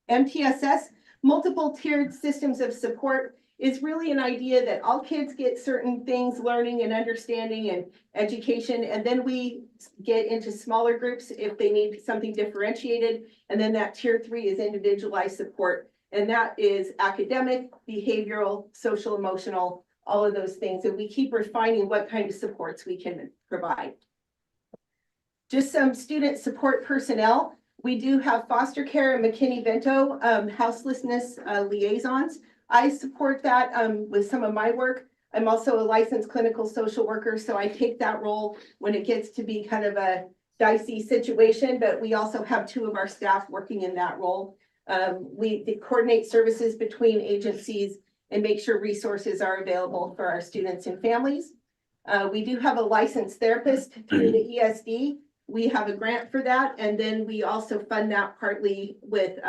MTSS, multiple tiered systems of support, is really an idea that all kids get certain things, learning and understanding and education, and then we get into smaller groups if they need something differentiated, and then that tier 3 is individualized support, and that is academic, behavioral, social, emotional, all of those things, and we keep refining what kind of supports we can provide. Just some student support personnel. We do have foster care and McKinney-Vento houselessness liaisons. I support that with some of my work. I'm also a licensed clinical social worker, so I take that role when it gets to be kind of a dicey situation, but we also have 2 of our staff working in that role. We coordinate services between agencies and make sure resources are available for our students and families. We do have a licensed therapist through the ESD. We have a grant for that, and then we also fund that partly with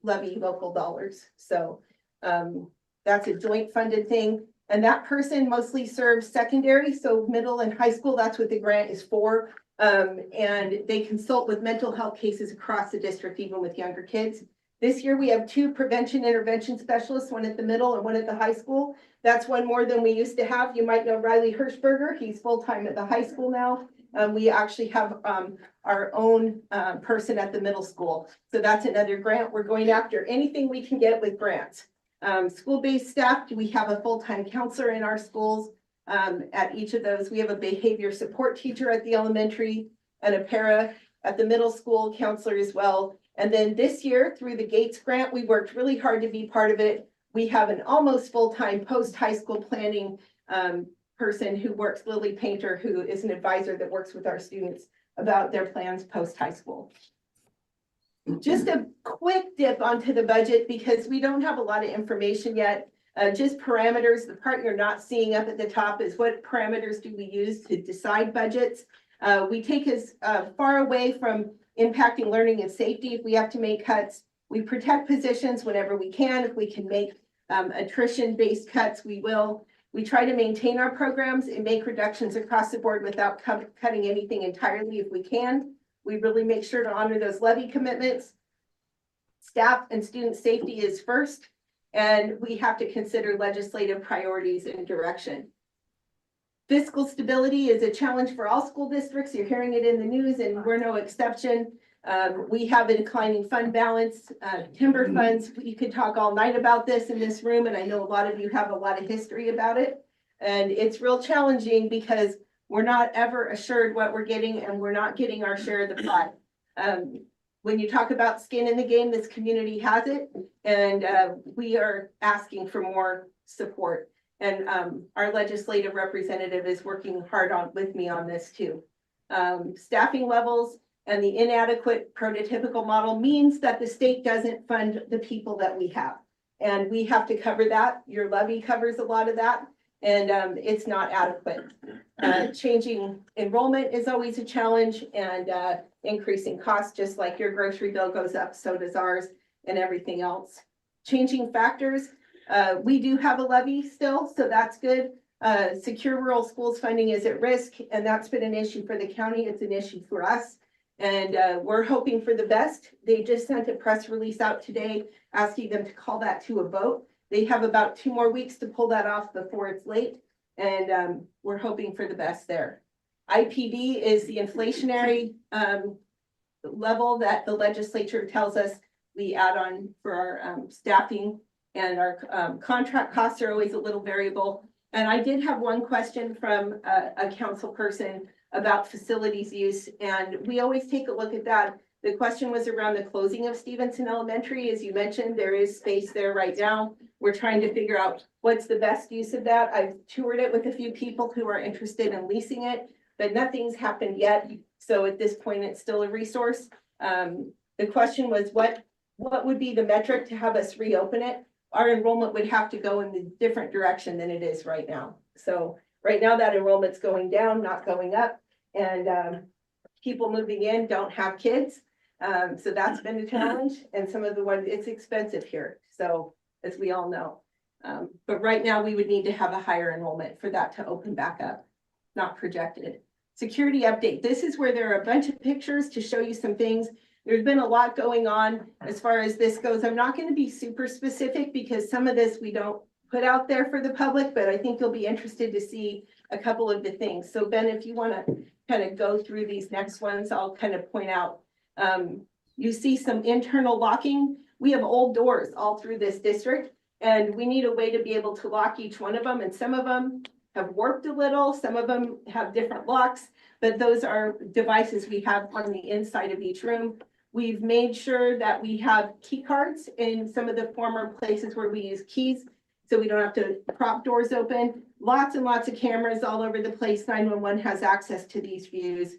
levy local dollars. So that's a joint funded thing. And that person mostly serves secondary, so middle and high school, that's what the grant is for. And they consult with mental health cases across the district, even with younger kids. This year we have 2 prevention intervention specialists, one at the middle and one at the high school. That's one more than we used to have. You might know Riley Hirschberger. He's full-time at the high school now. We actually have, our own, person at the middle school. So that's another grant. We're going after anything we can get with grants. School-based staff, we have a full-time counselor in our schools. At each of those, we have a behavior support teacher at the elementary and a para at the middle school, counselor as well. And then this year, through the Gates grant, we worked really hard to be part of it. We have an almost full-time post-high school planning person who works, Lily Painter, who is an advisor that works with our students about their plans post-high school. Just a quick dip onto the budget because we don't have a lot of information yet. Just parameters. The part you're not seeing up at the top is what parameters do we use to decide budgets. We take as far away from impacting learning and safety if we have to make cuts. We protect positions whenever we can. If we can make attrition-based cuts, we will. We try to maintain our programs and make reductions across the board without cutting anything entirely if we can. We really make sure to honor those levy commitments. Staff and student safety is first, and we have to consider legislative priorities and direction. Fiscal stability is a challenge for all school districts. You're hearing it in the news, and we're no exception. We have a declining fund balance, timber funds. You could talk all night about this in this room, and I know a lot of you have a lot of history about it. And it's real challenging because we're not ever assured what we're getting, and we're not getting our share of the pie. When you talk about skin in the game, this community has it, and we are asking for more support. And our legislative representative is working hard with me on this too. Staffing levels and the inadequate prototypical model means that the state doesn't fund the people that we have. And we have to cover that. Your levy covers a lot of that, and it's not adequate. Changing enrollment is always a challenge, and increasing costs, just like your grocery bill goes up, so does ours, and everything else. Changing factors. We do have a levy still, so that's good. Secure rural schools funding is at risk, and that's been an issue for the county. It's an issue for us. And we're hoping for the best. They just sent a press release out today asking them to call that to a vote. They have about 2 more weeks to pull that off before it's late. And we're hoping for the best there. IPD is the inflationary level that the legislature tells us we add on for our staffing, and our contract costs are always a little variable. And I did have one question from a council person about facilities use, and we always take a look at that. The question was around the closing of Stevenson Elementary. As you mentioned, there is space there right now. We're trying to figure out what's the best use of that. I've toured it with a few people who are interested in leasing it, but nothing's happened yet. So at this point, it's still a resource. The question was what would be the metric to have us reopen it? Our enrollment would have to go in the different direction than it is right now. So right now that enrollment's going down, not going up, and people moving in don't have kids. So that's been a challenge, and some of the ones, it's expensive here. So as we all know, but right now we would need to have a higher enrollment for that to open back up, not projected. Security update. This is where there are a bunch of pictures to show you some things. There's been a lot going on as far as this goes. I'm not going to be super specific because some of this we don't put out there for the public, but I think you'll be interested to see a couple of the things. So Ben, if you want to kind of go through these next ones, I'll kind of point out. You see some internal locking. We have old doors all through this district, and we need a way to be able to lock each one of them. And some of them have warped a little, some of them have different locks, but those are devices we have on the inside of each room. We've made sure that we have key cards in some of the former places where we use keys, so we don't have to prop doors open. Lots and lots of cameras all over the place. 911 has access to these views.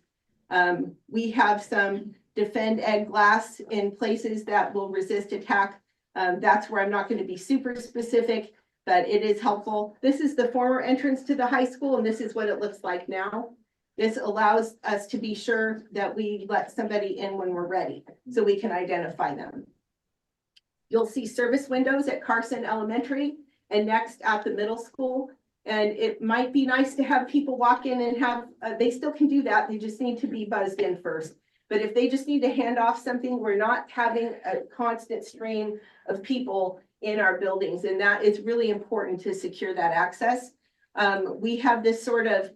We have some defend egg glass in places that will resist attack. That's where I'm not going to be super specific, but it is helpful. This is the former entrance to the high school, and this is what it looks like now. This allows us to be sure that we let somebody in when we're ready, so we can identify them. You'll see service windows at Carson Elementary and next at the middle school. And it might be nice to have people walk in and have, they still can do that. They just need to be buzzed in first. But if they just need to hand off something, we're not having a constant stream of people in our buildings. And that is really important to secure that access. We have this sort of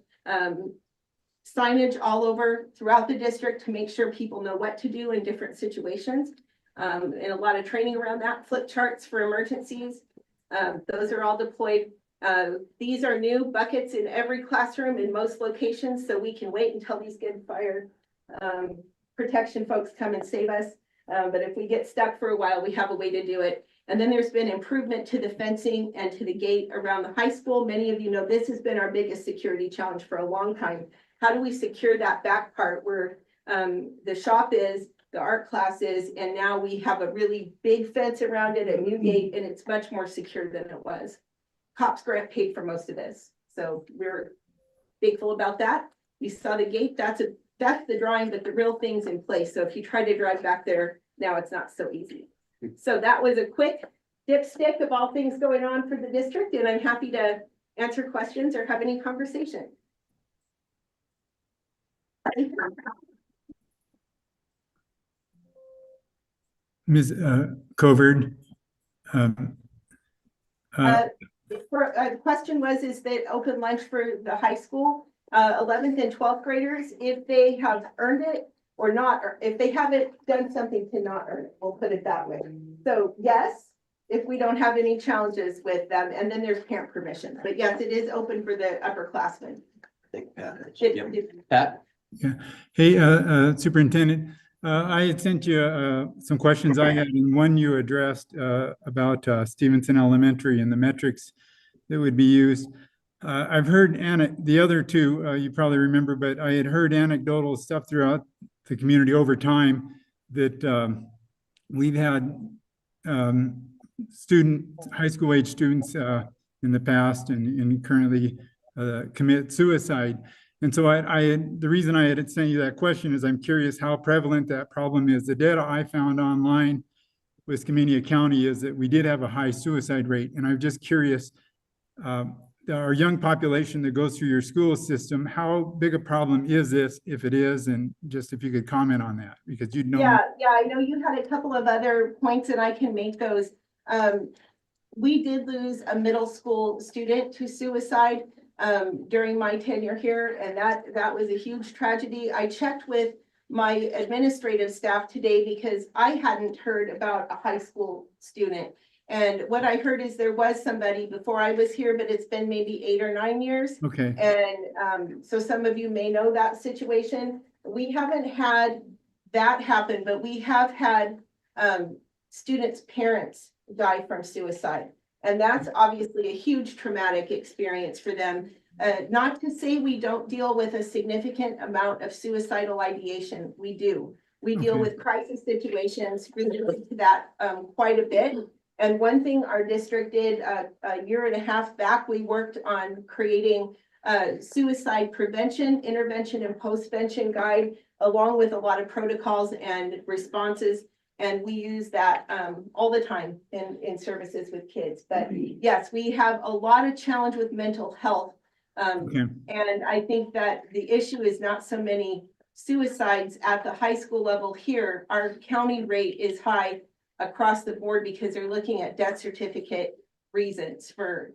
signage all over throughout the district to make sure people know what to do in different situations. And a lot of training around that, flip charts for emergencies. Those are all deployed. These are new buckets in every classroom in most locations, so we can wait until these good fire protection folks come and save us. But if we get stuck for a while, we have a way to do it. And then there's been improvement to the fencing and to the gate around the high school. Many of you know this has been our biggest security challenge for a long time. How do we secure that back part where the shop is, the art class is, and now we have a really big fence around it, a new gate, and it's much more secure than it was. Cops grant paid for most of this, so we're thankful about that. You saw the gate, that's the drawing, but the real thing's in place. So if you try to drive back there, now it's not so easy. So that was a quick dipstick of all things going on for the district, and I'm happy to answer questions or have any conversation. Ms. Covert. The question was, is that open lunch for the high school, 11th and 12th graders, if they have earned it or not, or if they haven't done something to not earn it, we'll put it that way. So yes, if we don't have any challenges with them, and then there's parent permission, but yes, it is open for the upperclassmen. Pat? Yeah. Hey, Superintendent, I had sent you some questions I had, and one you addressed about Stevenson Elementary and the metrics that would be used. I've heard the other two, you probably remember, but I had heard anecdotal stuff throughout the community over time that we've had high school age students in the past and currently commit suicide. And so the reason I had sent you that question is I'm curious how prevalent that problem is. The data I found online with Skamania County is that we did have a high suicide rate. And I'm just curious, our young population that goes through your school system, how big a problem is this, if it is, and just if you could comment on that, because you'd know. Yeah, I know you had a couple of other points and I can make those. We did lose a middle school student to suicide during my tenure here, and that was a huge tragedy. I checked with my administrative staff today because I hadn't heard about a high school student. And what I heard is there was somebody before I was here, but it's been maybe 8 or 9 years. Okay. And so some of you may know that situation. We haven't had that happen, but we have had students' parents die from suicide. And that's obviously a huge traumatic experience for them. Not to say we don't deal with a significant amount of suicidal ideation. We do. We deal with crisis situations related to that quite a bit. And one thing our district did a year and a half back, we worked on creating a suicide prevention, intervention, and postvention guide, along with a lot of protocols and responses. And we use that all the time in services with kids. But yes, we have a lot of challenge with mental health. And I think that the issue is not so many suicides at the high school level here. Our county rate is high across the board because they're looking at death certificate reasons for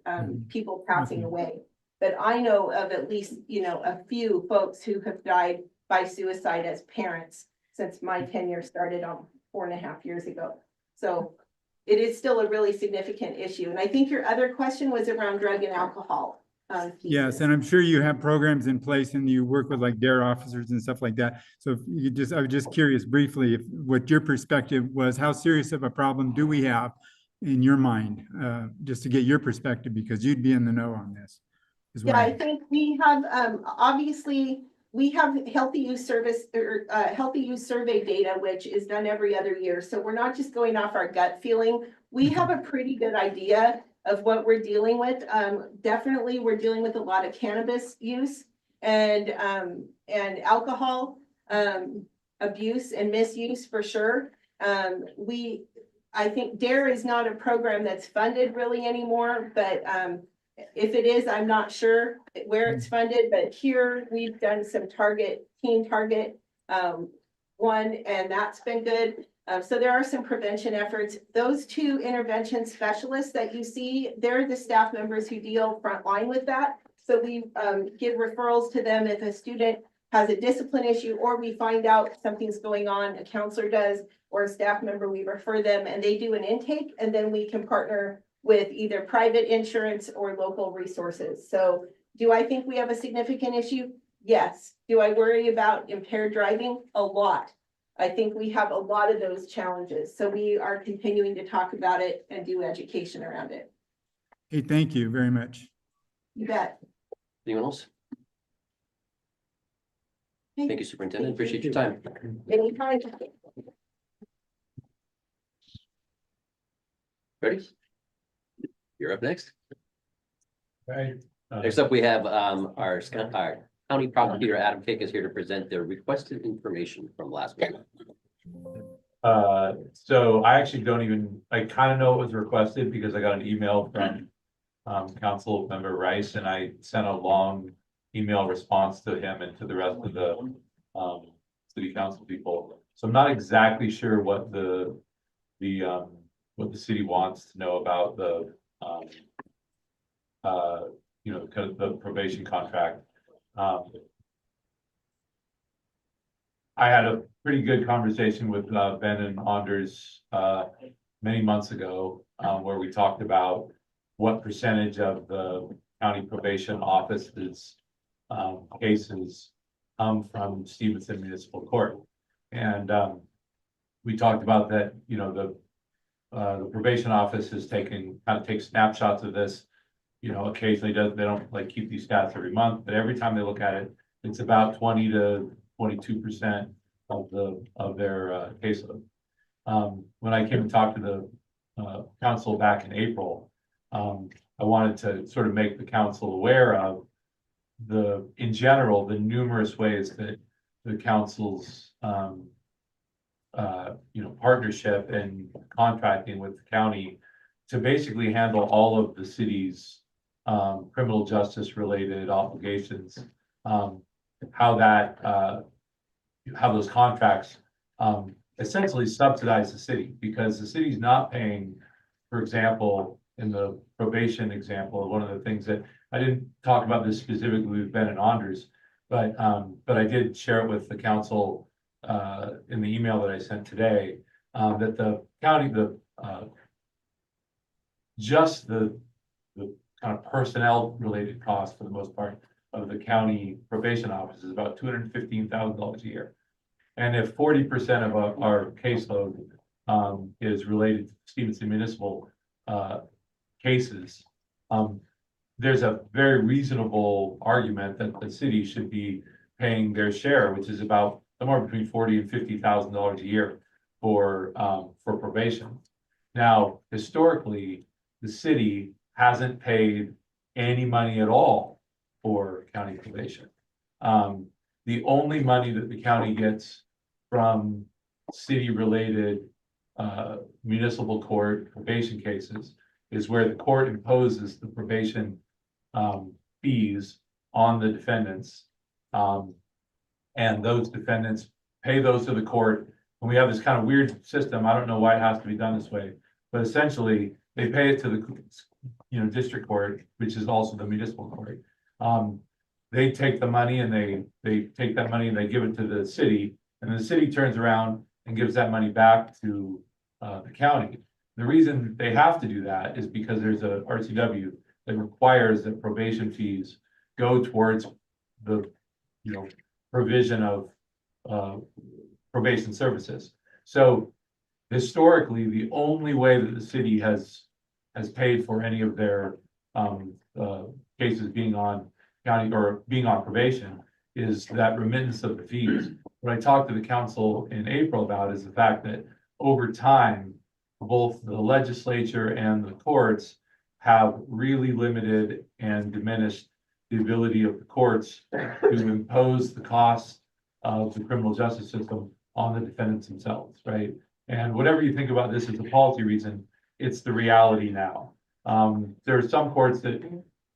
people passing away. But I know of at least, a few folks who have died by suicide as parents since my tenure started on 4.5 years ago. So it is still a really significant issue. And I think your other question was around drug and alcohol. Yes, and I'm sure you have programs in place and you work with like DARE officers and stuff like that. So if you I was just curious briefly what your perspective was, how serious of a problem do we have in your mind? Just to get your perspective, because you'd be in the know on this. Yeah, I think we have, obviously, we have healthy use service or healthy use survey data, which is done every other year. So we're not just going off our gut feeling. We have a pretty good idea of what we're dealing with. Definitely, we're dealing with a lot of cannabis use and alcohol abuse and misuse for sure. I think DARE is not a program that's funded really anymore, but if it is, I'm not sure where it's funded, but here we've done some teen target one, and that's been good. So there are some prevention efforts. Those 2 intervention specialists that you see, they're the staff members who deal frontline with that. So we give referrals to them if a student has a discipline issue, or we find out something's going on, a counselor does, or a staff member, we refer them and they do an intake, and then we can partner with either private insurance or local resources. So do I think we have a significant issue? Yes. Do I worry about impaired driving? A lot. I think we have a lot of those challenges. So we are continuing to talk about it and do education around it. Hey, thank you very much. You bet. Anyone else? Thank you, Superintendent. Appreciate your time. Anytime. Ready? You're up next. Right. Next up, we have our county prosecutor, Adam Kick, is here to present the requested information from last week. So I actually I kind of know what was requested because I got an email from Council Member Rice, and I sent a long email response to him and to the rest of the city council people. So I'm not exactly sure what the city wants to know about the kind of the probation contract. I had a pretty good conversation with Ben and Anders many months ago, where we talked about what percentage of the county probation office's cases come from Stevenson Municipal Court. And we talked about that, the probation office is kind of take snapshots of this, occasionally they don't like keep these stats every month, but every time they look at it, it's about 20 to 22% of their caseload. When I came and talked to the council back in April, I wanted to sort of make the council aware of in general, the numerous ways that the council's partnership and contracting with the county to basically handle all of the city's criminal justice related obligations, how those contracts essentially subsidize the city, because the city's not paying, for example, in the probation example, one of the things that I didn't talk about this specifically with Ben and Anders, but I did share it with the council in the email that I sent today, that the county, just the kind of personnel related costs for the most part of the county probation office is about $215,000 a year. And if 40% of our caseload is related to Stevenson Municipal cases, there's a very reasonable argument that the city should be paying their share, which is about somewhere between $40,000 and $50,000 a year for probation. Now, historically, the city hasn't paid any money at all for county probation. The only money that the county gets from city-related municipal court probation cases is where the court imposes the probation fees on the defendants. And those defendants pay those to the court. And we have this kind of weird system. I don't know why it has to be done this way, but essentially they pay it to the district court, which is also the municipal court. They take the money and they take that money and they give it to the city, and the city turns around and gives that money back to the county. The reason they have to do that is because there's a RCW that requires that probation fees go towards the provision of probation services. So historically, the only way that the city has paid for any of their cases being on county or being on probation is that remittance of the fees. What I talked to the council in April about is the fact that over time, both the legislature and the courts have really limited and diminished the ability of the courts to impose the costs of the criminal justice system on the defendants themselves, right? And whatever you think about this as a policy reason, it's the reality now. There are some courts that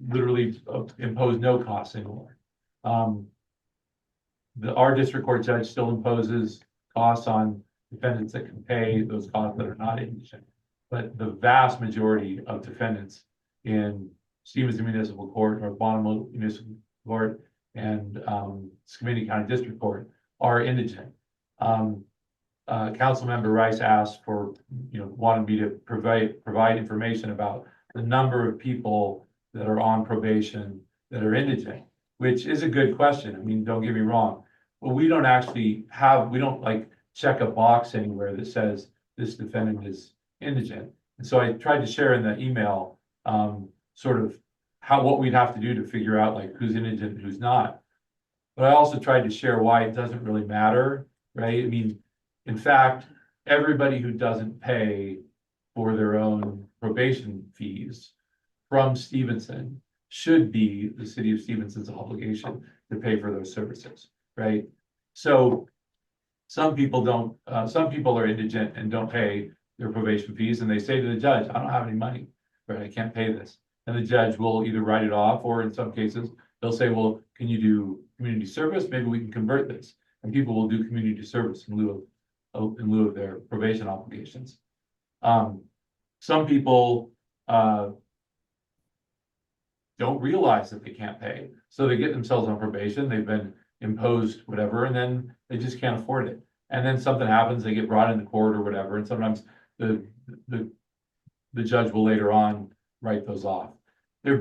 literally impose no costs anymore. Our district court judge still imposes costs on defendants that can pay those costs that are not indigent. But the vast majority of defendants in Stevenson Municipal Court or Baltimore Municipal Court and Skamania County District Court are indigent. Councilmember Rice asked for, wanted me to provide information about the number of people that are on probation that are indigent, which is a good question. I mean, don't get me wrong. But we don't actually we don't like check a box anywhere that says this defendant is indigent. And so I tried to share in the email, sort of what we'd have to do to figure out like who's indigent and who's not. But I also tried to share why it doesn't really matter, right? I mean, in fact, everybody who doesn't pay for their own probation fees from Stevenson should be the city of Stevenson's obligation to pay for those services, right? So some people are indigent and don't pay their probation fees, and they say to the judge, I don't have any money, right? I can't pay this. And the judge will either write it off, or in some cases, they'll say, well, can you do community service? Maybe we can convert this. And people will do community service in lieu of their probation obligations. Some people don't realize that they can't pay. So they get themselves on probation, they've been imposed whatever, and then they just can't afford it. And then something happens, they get brought into court or whatever, and sometimes the judge will later on write those off. The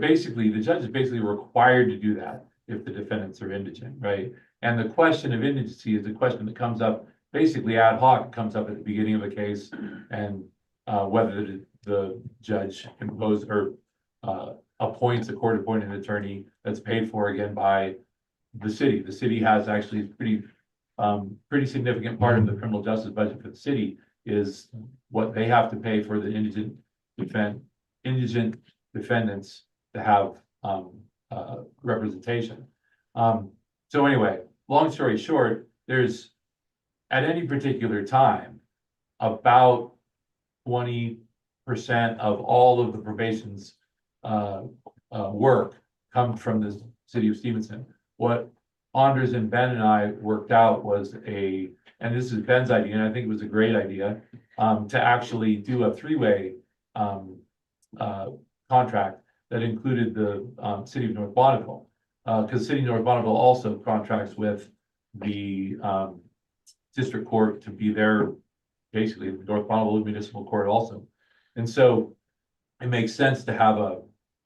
judge is basically required to do that if the defendants are indigent, right? And the question of indigency is a question that comes up basically ad hoc. It comes up at the beginning of a case, and whether the judge imposes or appoints a court-appointed attorney that's paid for again by the city. The city has actually pretty significant part of the criminal justice budget for the city is what they have to pay for the indigent defendants to have representation. So anyway, long story short, there's at any particular time about 20% of all of the probation's work come from the city of Stevenson. What Anders and Ben and I worked out was and this is Ben's idea, and I think it was a great idea, to actually do a three-way contract that included the city of North Bonneville. Because city of North Bonneville also contracts with the district court to be their, basically the North Bonneville Municipal Court also. And so it makes sense to have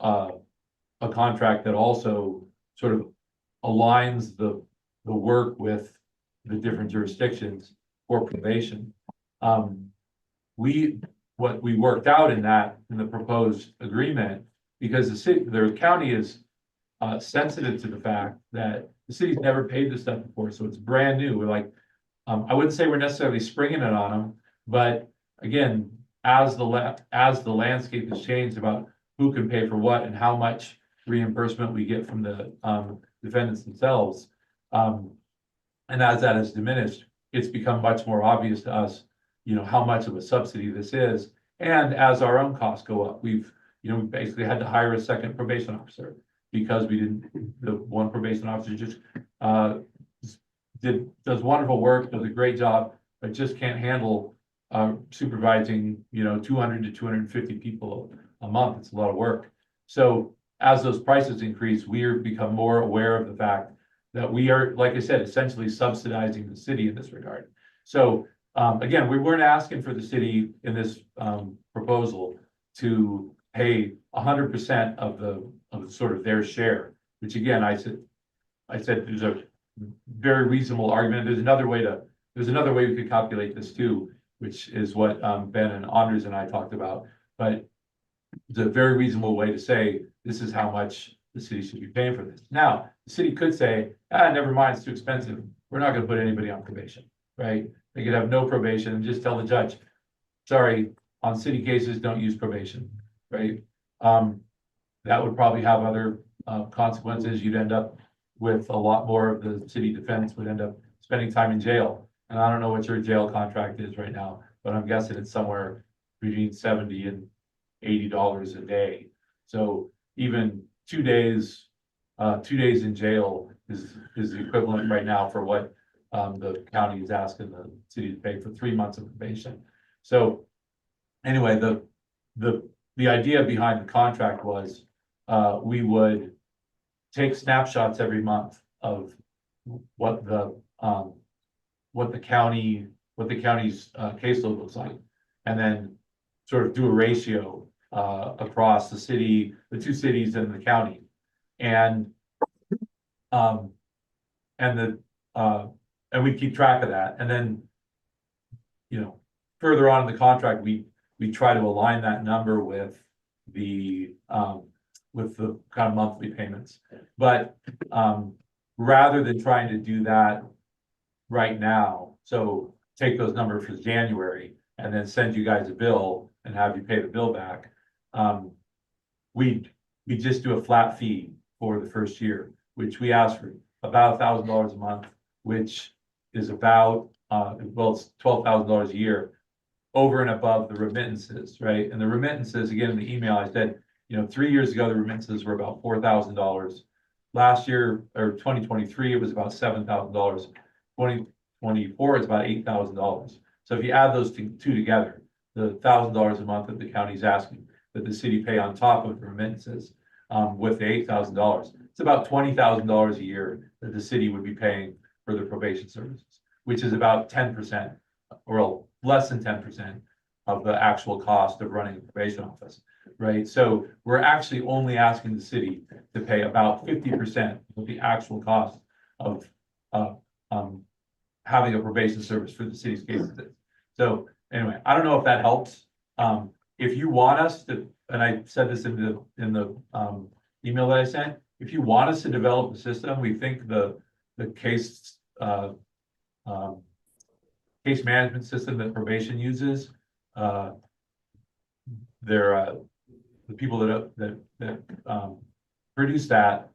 a contract that also sort of aligns the work with the different jurisdictions for probation. What we worked out in the proposed agreement, because the county is sensitive to the fact that the city's never paid this stuff before, so it's brand new. We're like, I wouldn't say we're necessarily springing it on them, but again, as the landscape has changed about who can pay for what and how much reimbursement we get from the defendants themselves, and as that has diminished, it's become much more obvious to us, how much of a subsidy this is. And as our own costs go up, we basically had to hire a second probation officer because the one probation officer just does wonderful work, does a great job, but just can't handle supervising, 200 to 250 people a month. It's a lot of work. So as those prices increase, we've become more aware of the fact that we are, like I said, essentially subsidizing the city in this regard. So again, we weren't asking for the city in this proposal to pay 100% of sort of their share, which again, I said there's a very reasonable argument. There's another way we could calculate this too, which is what Ben and Anders and I talked about. But it's a very reasonable way to say this is how much the city should be paying for this. Now, the city could say, never mind, it's too expensive. We're not going to put anybody on probation, right? They could have no probation and just tell the judge, sorry, on city cases, don't use probation, right? That would probably have other consequences. You'd end up with a lot more of the city defense would end up spending time in jail. And I don't know what your jail contract is right now, but I'm guessing it's somewhere between $70 and $80 a day. So even 2 days in jail is the equivalent right now for what the county is asking the city to pay for 3 months of probation. So anyway, the idea behind the contract was we would take snapshots every month what the, what the county's caseload looks like. And then sort of do a ratio across the city, the two cities and the county. And and we keep track of that. And then, you know, further on in the contract, we try to align that number with the kind of monthly payments. But rather than trying to do that right now, so take those numbers for January and then send you guys a bill and have you pay the bill back. We just do a flat fee for the first year, which we ask for about $1,000 a month, which is about, well, it's $12,000 a year over and above the remittances, right? And the remittances, again, in the email, I said, you know, 3 years ago, the remittances were about $4,000. Last year, or 2023, it was about $7,000. 2024 is about $8,000. So if you add those two together, the $1,000 a month that the county's asking, that the city pay on top of the remittances, with the $8,000, it's about $20,000 a year that the city would be paying for the probation services, which is about 10%, or less than 10% of the actual cost of running a probation office, right? So we're actually only asking the city to pay about 50% of the actual cost of having a probation service for the city's cases. So anyway, I don't know if that helps. If you want us to, and I said this in the email that I sent, if you want us to develop a system, we think the case management system that probation uses, the people that produce that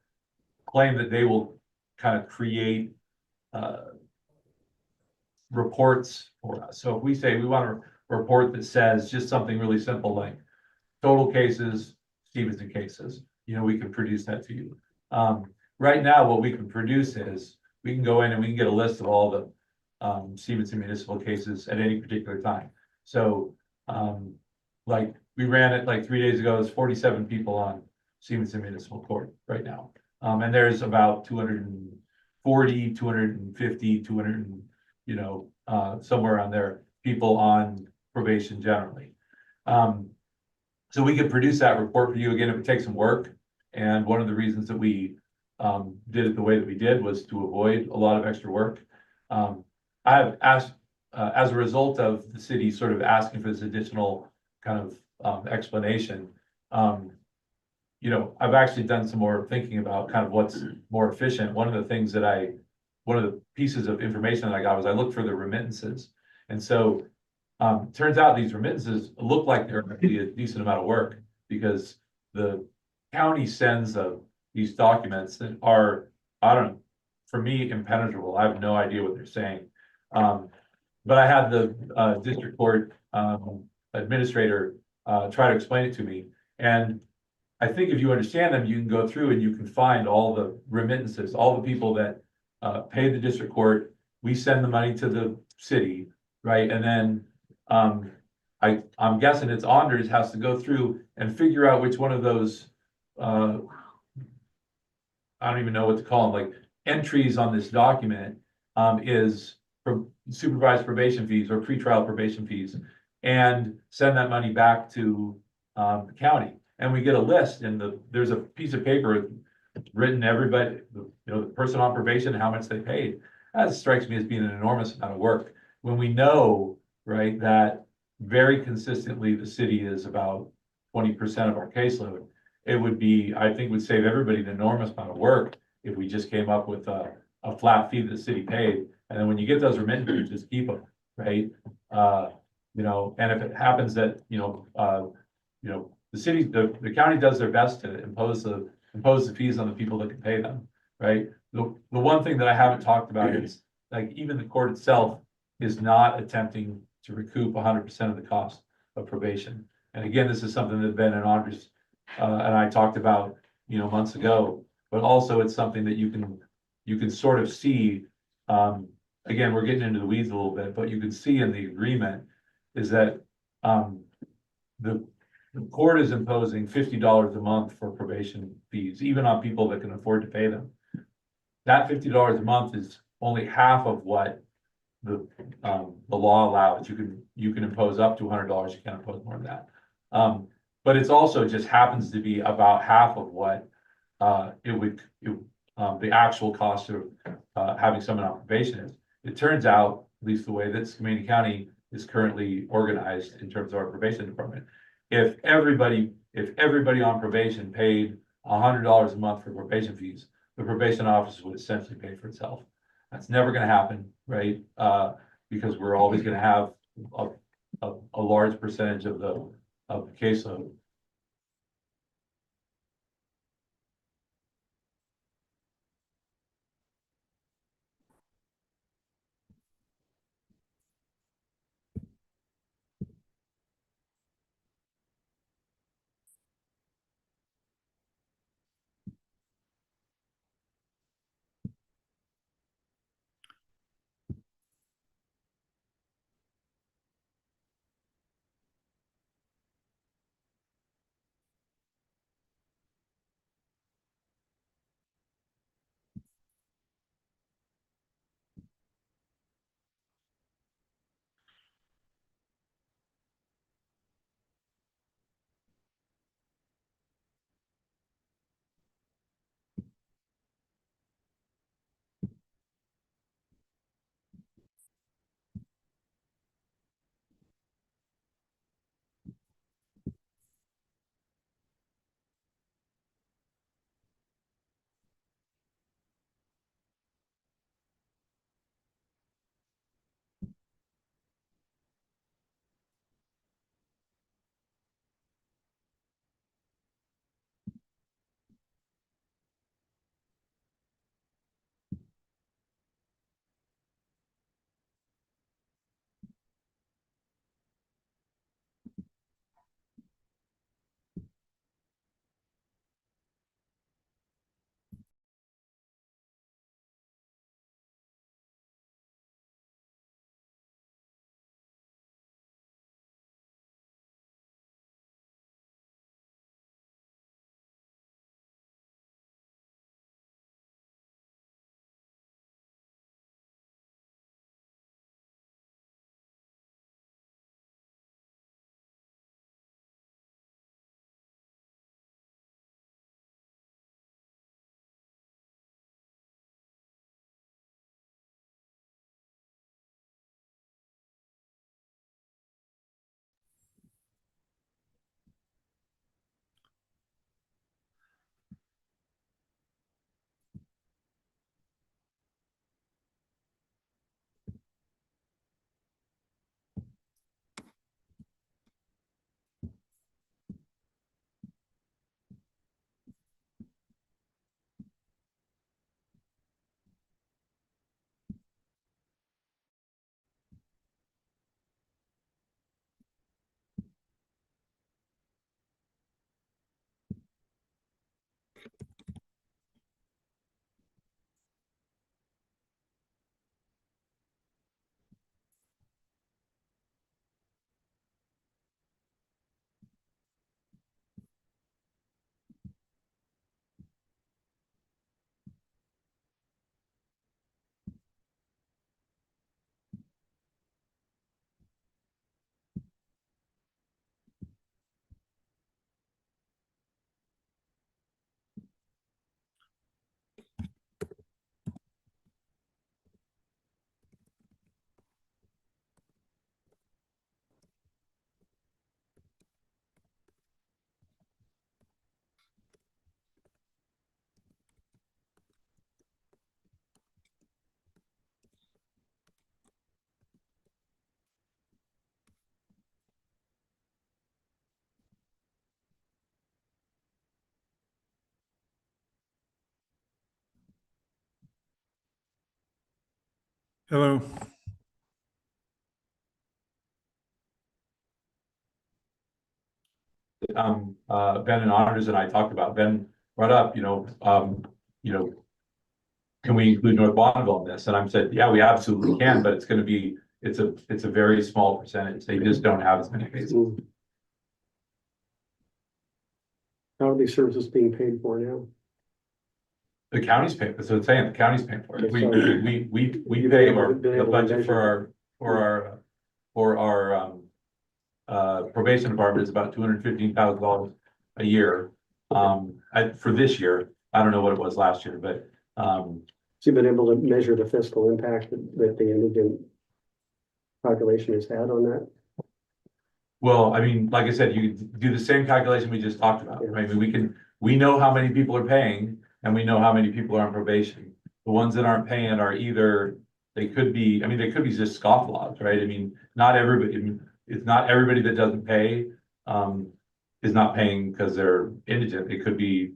claim that they will kind of create reports for us. So if we say we want a report that says just something really simple like total cases, Stevenson cases, you know, we can produce that to you. Right now, what we can produce is we can go in and we can get a list of all the Stevenson municipal cases at any particular time. So like we ran it like 3 days ago, there's 47 people on Stevenson Municipal Court right now. And there's about 240, 250, 200, you know, somewhere around there, people on probation generally. So we could produce that report for you. Again, it would take some work. And one of the reasons that we did it the way that we did was to avoid a lot of extra work. I have asked, as a result of the city sort of asking for this additional kind of explanation, you know, I've actually done some more thinking about kind of what's more efficient. One of the pieces of information that I got was I looked for the remittances. And so turns out these remittances look like they're actually a decent amount of work because the county sends these documents that are, I don't know, for me, impenetrable. I have no idea what they're saying. But I had the district court administrator try to explain it to me. And I think if you understand them, you can go through and you can find all the remittances, all the people that pay the district court. We send the money to the city, right? And then I'm guessing it's Anders has to go through and figure out which one of those, I don't even know what to call them, like entries on this document is for supervised probation fees or pretrial probation fees, and send that money back to the county. And we get a list, and there's a piece of paper written everybody, you know, the person on probation, how much they paid. That strikes me as being an enormous amount of work. When we know, right, that very consistently the city is about 20% of our caseload, it would be, I think would save everybody an enormous amount of work if we just came up with a flat fee that the city paid. And then when you get those remittances, just keep them, right? You know, and if it happens that, the city, the county does their best to impose the fees on the people that can pay them, right? The one thing that I haven't talked about is like even the court itself is not attempting to recoup 100% of the cost of probation. And again, this is something that Ben and Andres and I talked about, you know, months ago, but also it's something that you can sort of see. Again, we're getting into the weeds a little bit, but you can see in the agreement is that the court is imposing $50 a month for probation fees, even on people that can afford to pay them. that $50 a month is only half of what the law allows. You can impose up to $100, you can't impose more than that. But it's also just happens to be about half of what the actual cost of having someone on probation is. It turns out, at least the way that Skamania County is currently organized in terms of our probation department, if everybody on probation paid $100 a month for probation fees, the probation office would essentially pay for itself. That's never going to happen, right? Because we're always going to have a large percentage of the caseload. Hello. Ben and Anders and I talked about, Ben brought up, can we include North Bonneville in this? And I said, yeah, we absolutely can, but it's a very small percentage. They just don't have as many cases. How are these services being paid for now? The county's paying, so it's saying the county's paying for it. Okay, so- We You've pay been able the to budget measure for our probation department is about $215,000 a year. For this year, I don't know what it was last year, but, So you've been able to measure the fiscal impact that the indigent population has had on that? well, I mean, like I said, you do the same calculation we just talked about, right? I mean, we know how many people are paying and we know how many people are on probation. The ones that aren't paying are either, they could be just scofflaws, right? I mean, not everybody, I mean, it's not everybody that doesn't pay, is not paying because they're indigent. It could be,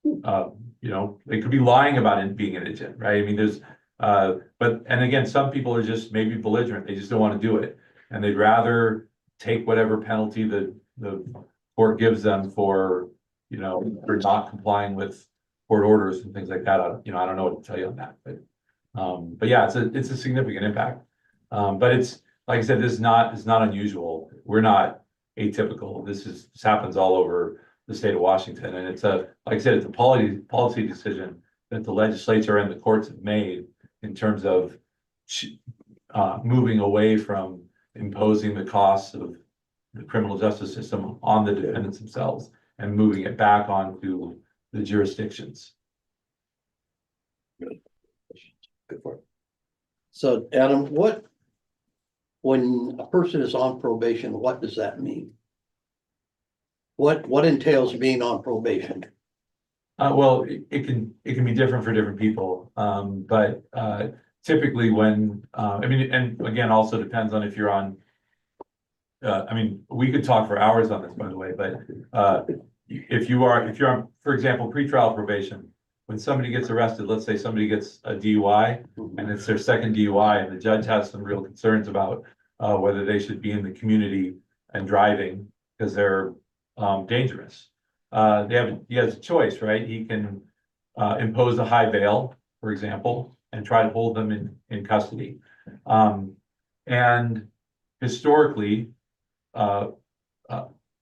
they could be lying about it being indigent, right? I mean, and again, some people are just maybe belligerent. They just don't want to do it. And they'd rather take whatever penalty the court gives them for not complying with court orders and things like that. I don't know what to tell you on that, but yeah, it's a significant impact. But it's, like I said, it's not unusual. We're not atypical. This happens all over the state of Washington. And like I said, it's a policy decision that the legislature and the courts have made in terms of moving away from imposing the costs of the criminal justice system on the defendants themselves and moving it back onto the jurisdictions. Good for it. So Adam, when a person is on probation, what does that mean? What entails being on probation? Well, it can be different for different people. But typically when, and again, also depends on if you're on, we could talk for hours on this, by the way, but if you're on, for example, pretrial probation, when somebody gets arrested, let's say somebody gets a DUI and it's their second DUI and the judge has some real concerns about whether they should be in the community and driving because they're dangerous. He has a choice, right? He can impose a high bail, for example, and try to hold them in custody. And historically,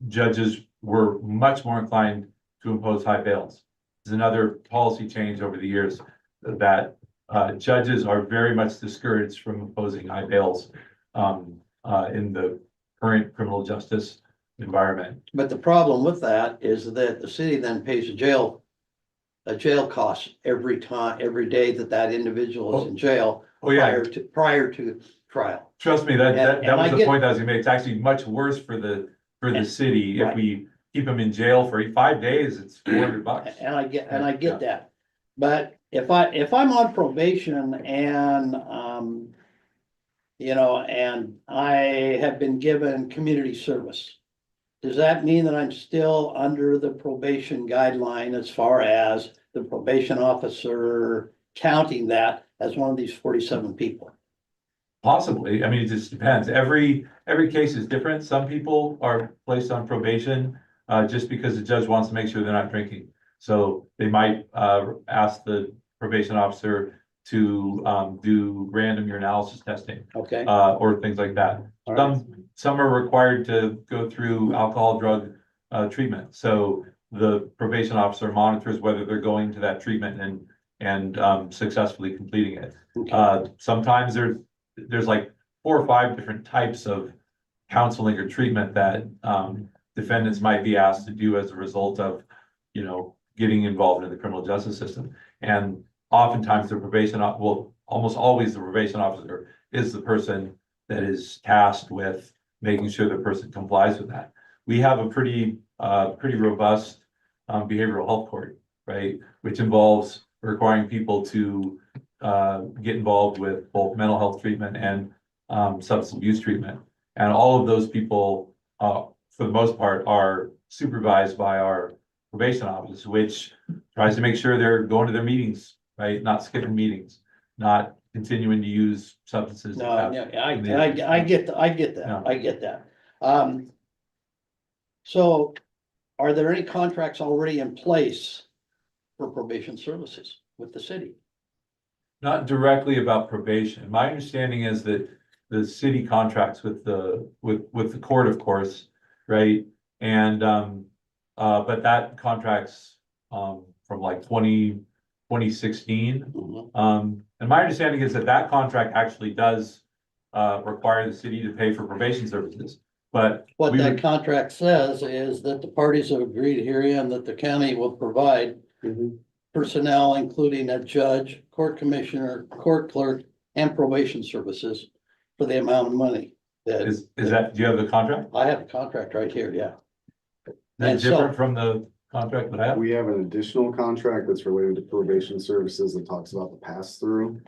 judges were much more inclined to impose high bails. There's another policy change over the years that judges are very much discouraged from imposing high bails in the current criminal justice environment. But the problem with that is that the city then pays a jail cost every day that individual is in jail. Oh, yeah. Prior to trial. Trust me, that was the point I was gonna make. It's actually much worse for the city if we keep them in jail for 5 days. It's $400. And I get that. But if I'm on probation and and I have been given community service, does that mean that I'm still under the probation guideline as far as the probation officer counting that as one of these 47 people? Possibly. I mean, it just depends. Every case is different. Some people are placed on probation just because the judge wants to make sure they're not drinking. So they might ask the probation officer to do random urinalysis testing. Okay. Or things like that. Some are required to go through alcohol drug treatment. So the probation officer monitors whether they're going to that treatment and successfully completing it. Okay. Sometimes there's like 4 or 5 different types of counseling or treatment that defendants might be asked to do as a result of, getting involved in the criminal justice system. And oftentimes almost always the probation officer is the person that is tasked with making sure the person complies with that. We have a pretty robust behavioral health court, right? Which involves requiring people to get involved with both mental health treatment and substance abuse treatment. And all of those people, for the most part, are supervised by our probation office, which tries to make sure they're going to their meetings, right? Not skipping meetings, not continuing to use substances. No, I get that. So are there any contracts already in place for probation services with the city? Not directly about probation. My understanding is that the city contracts with the court, of course, right? And but that contracts from like 20 2016. Mhm. And my understanding is that that contract actually does require the city to pay for probation services. But What we that would- contract says is that the parties have agreed herein that the county will provide personnel, including a judge, court commissioner, court clerk, and probation services for the amount of money that. is that, do you have the contract? I have a contract right here, yeah. That's And so- different from the contract that I have? We have an additional contract that's related to probation services that talks about the pass-through.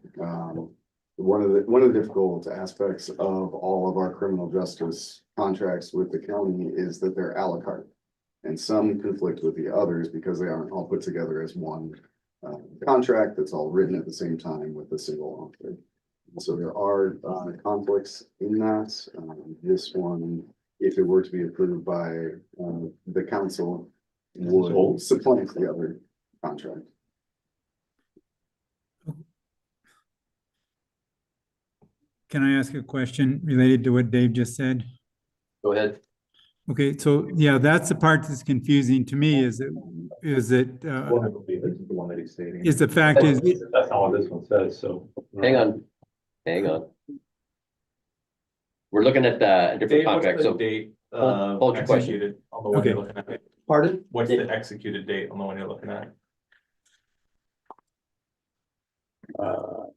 One of the difficult aspects of all of our criminal justice contracts with the county is that they're a la carte. And some conflict with the others because they aren't all put together as one contract that's all written at the same time with a single author. So there are conflicts in that. This one, if it were to be approved by the council, would supplant the other contract. Can I ask a question related to what Dave just said? Go ahead. Okay, so yeah, that's the part that's confusing to me is the fact is, That's not what this one says, so. Hang on. We're looking at a different contract, so Date, hold your question. executed on the one you're looking at? Pardon? What's the executed date on the one you're looking at? Uh,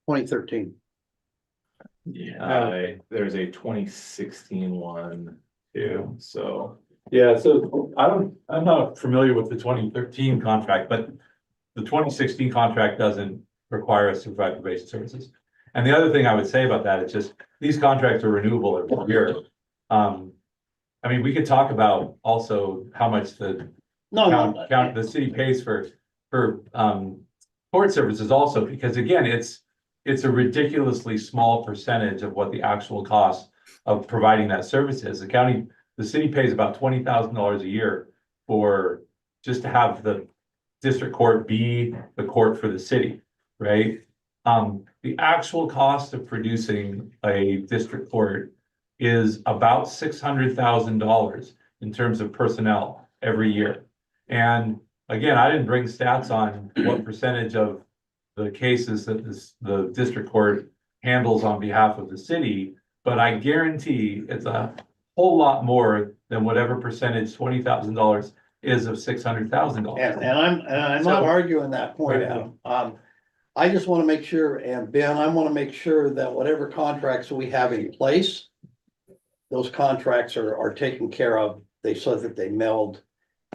2013. There's a 2016 one too, so. Yeah, so I'm not familiar with the 2013 contract, but the 2016 contract doesn't require us to provide probation services. And the other thing I would say about that is just, these contracts are renewable every year. I mean, we could talk about also how much the the city pays for court services also, because again, it's a ridiculously small percentage of what the actual cost of providing that service is. The city pays about $20,000 a year for just to have the district court be the court for the city, right? The actual cost of producing a district court is about $600,000 in terms of personnel every year. And again, I didn't bring stats on what percentage of the cases that the district court handles on behalf of the city, but I guarantee it's a whole lot more than whatever percentage $20,000 is of $600,000. And I'm not arguing that point, Adam. I just want to make sure, and Ben, I want to make sure that whatever contracts we have in place, those contracts are taken care of, so that they meld,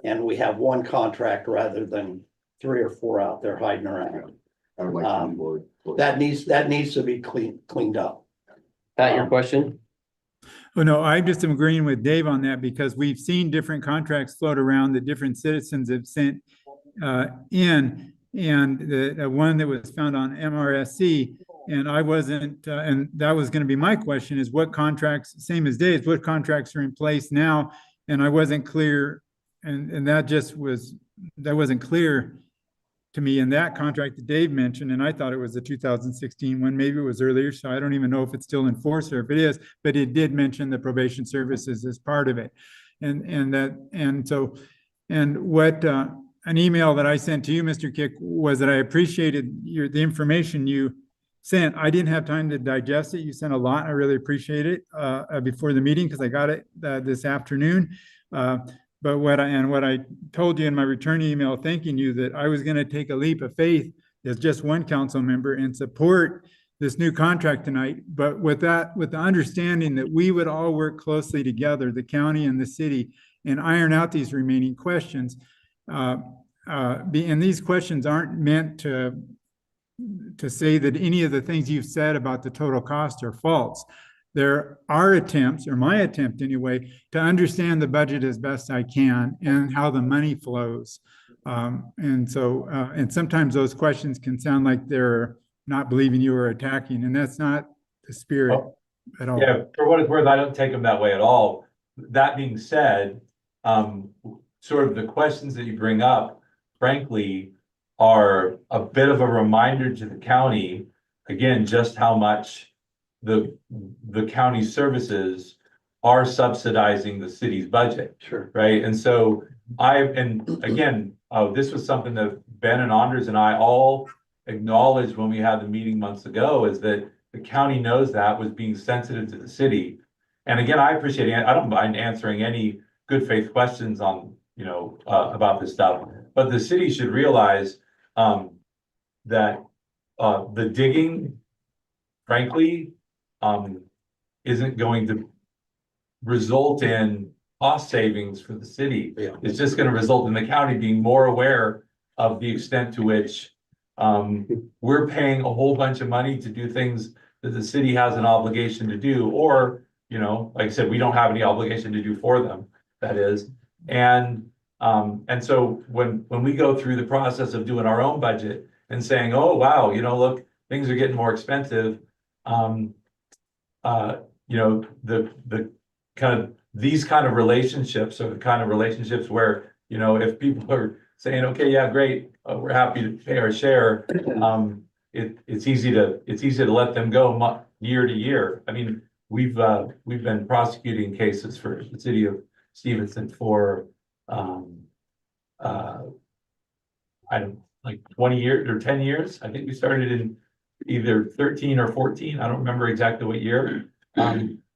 and we have one contract rather than 3 or 4 out there hiding around. I would like to be on board. That needs to be cleaned up. Pat, your question? oh no, I just am agreeing with Dave on that because we've seen different contracts float around that different citizens have sent in. And the one that was found on MRSC, and I wasn't, and that was going to be my question is what contracts, same as Dave's, what contracts are in place now? And I wasn't clear, and that wasn't clear to me in that contract that Dave mentioned, and I thought it was the 2016 one, maybe it was earlier, so I don't even know if it's still in force or if it is, but it did mention the probation services as part of it. And what an email that I sent to you, Mr. Kick, was that I appreciated the information you sent. I didn't have time to digest it. You sent a lot. I really appreciate it before the meeting because I got it this afternoon. But what I told you in my return email, thanking you that I was going to take a leap of faith as just one council member and support this new contract tonight. But with the understanding that we would all work closely together, the county and the city, and iron out these remaining questions. And these questions aren't meant to say that any of the things you've said about the total cost are false. There are attempts, or my attempt anyway, to understand the budget as best I can and how the money flows. And sometimes those questions can sound like they're not believing you or attacking, and that's not the spirit at all. Yeah, for what it's worth, I don't take them that way at all. That being said, sort of the questions that you bring up, frankly, are a bit of a reminder to the county, again, just how much the county services are subsidizing the city's budget. Sure. Right, and so and again, this was something that Ben and Anders and I all acknowledged when we had the meeting months ago, is that the county knows that, was being sensitive to the city. And again, I appreciate it. I don't mind answering any good faith questions on, about this stuff, but the city should realize, that, the digging, frankly, isn't going to result in cost savings for the city. Yeah. It's just gonna result in the county being more aware of the extent to which we're paying a whole bunch of money to do things that the city has an obligation to do, or, like I said, we don't have any obligation to do for them, that is. And so when we go through the process of doing our own budget and saying, oh, wow, look, things are getting more expensive. The kind of, these kind of relationships are the kind of relationships where, if people are saying, okay, yeah, great, we're happy to pay our share. It's easy to let them go year to year. I mean, we've been prosecuting cases for the city of Stevenson for, like 20 years or 10 years. I think we started in either 13 or 14. I don't remember exactly what year.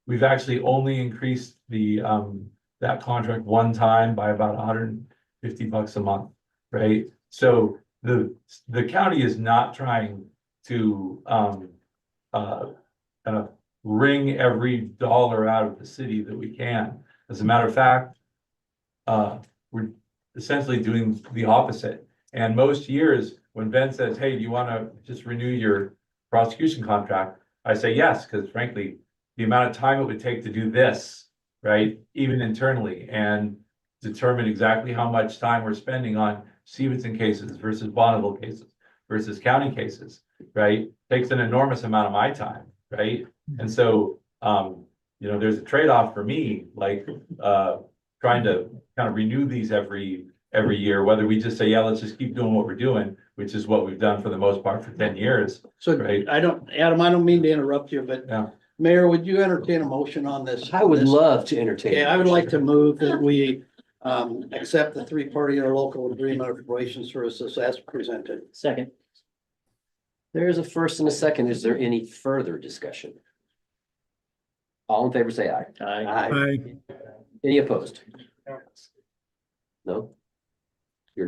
We've actually only increased that contract one time by about $150 a month, right? So the county is not trying to kind of wring every dollar out of the city that we can. As a matter of fact, we're essentially doing the opposite. And most years, when Ben says, hey, do you want to just renew your prosecution contract? I say yes, because frankly, the amount of time it would take to do this, right, even internally, and determine exactly how much time we're spending on Stevenson cases versus Bonneville cases versus county cases, right, takes an enormous amount of my time, right? And so, there's a trade-off for me, like trying to kind of renew these every year, whether we just say, yeah, let's just keep doing what we're doing, which is what we've done for the most part for 10 years. So right? Adam, I don't mean to interrupt you, but Yeah. Mayor, would you entertain a motion on this? I would love to entertain. Okay, I would like to move that we accept the three-party interlocal agreement of probation services as presented. Second. There's a first and a second. Is there any further discussion? All in favor, say aye. Aye. Any opposed? No?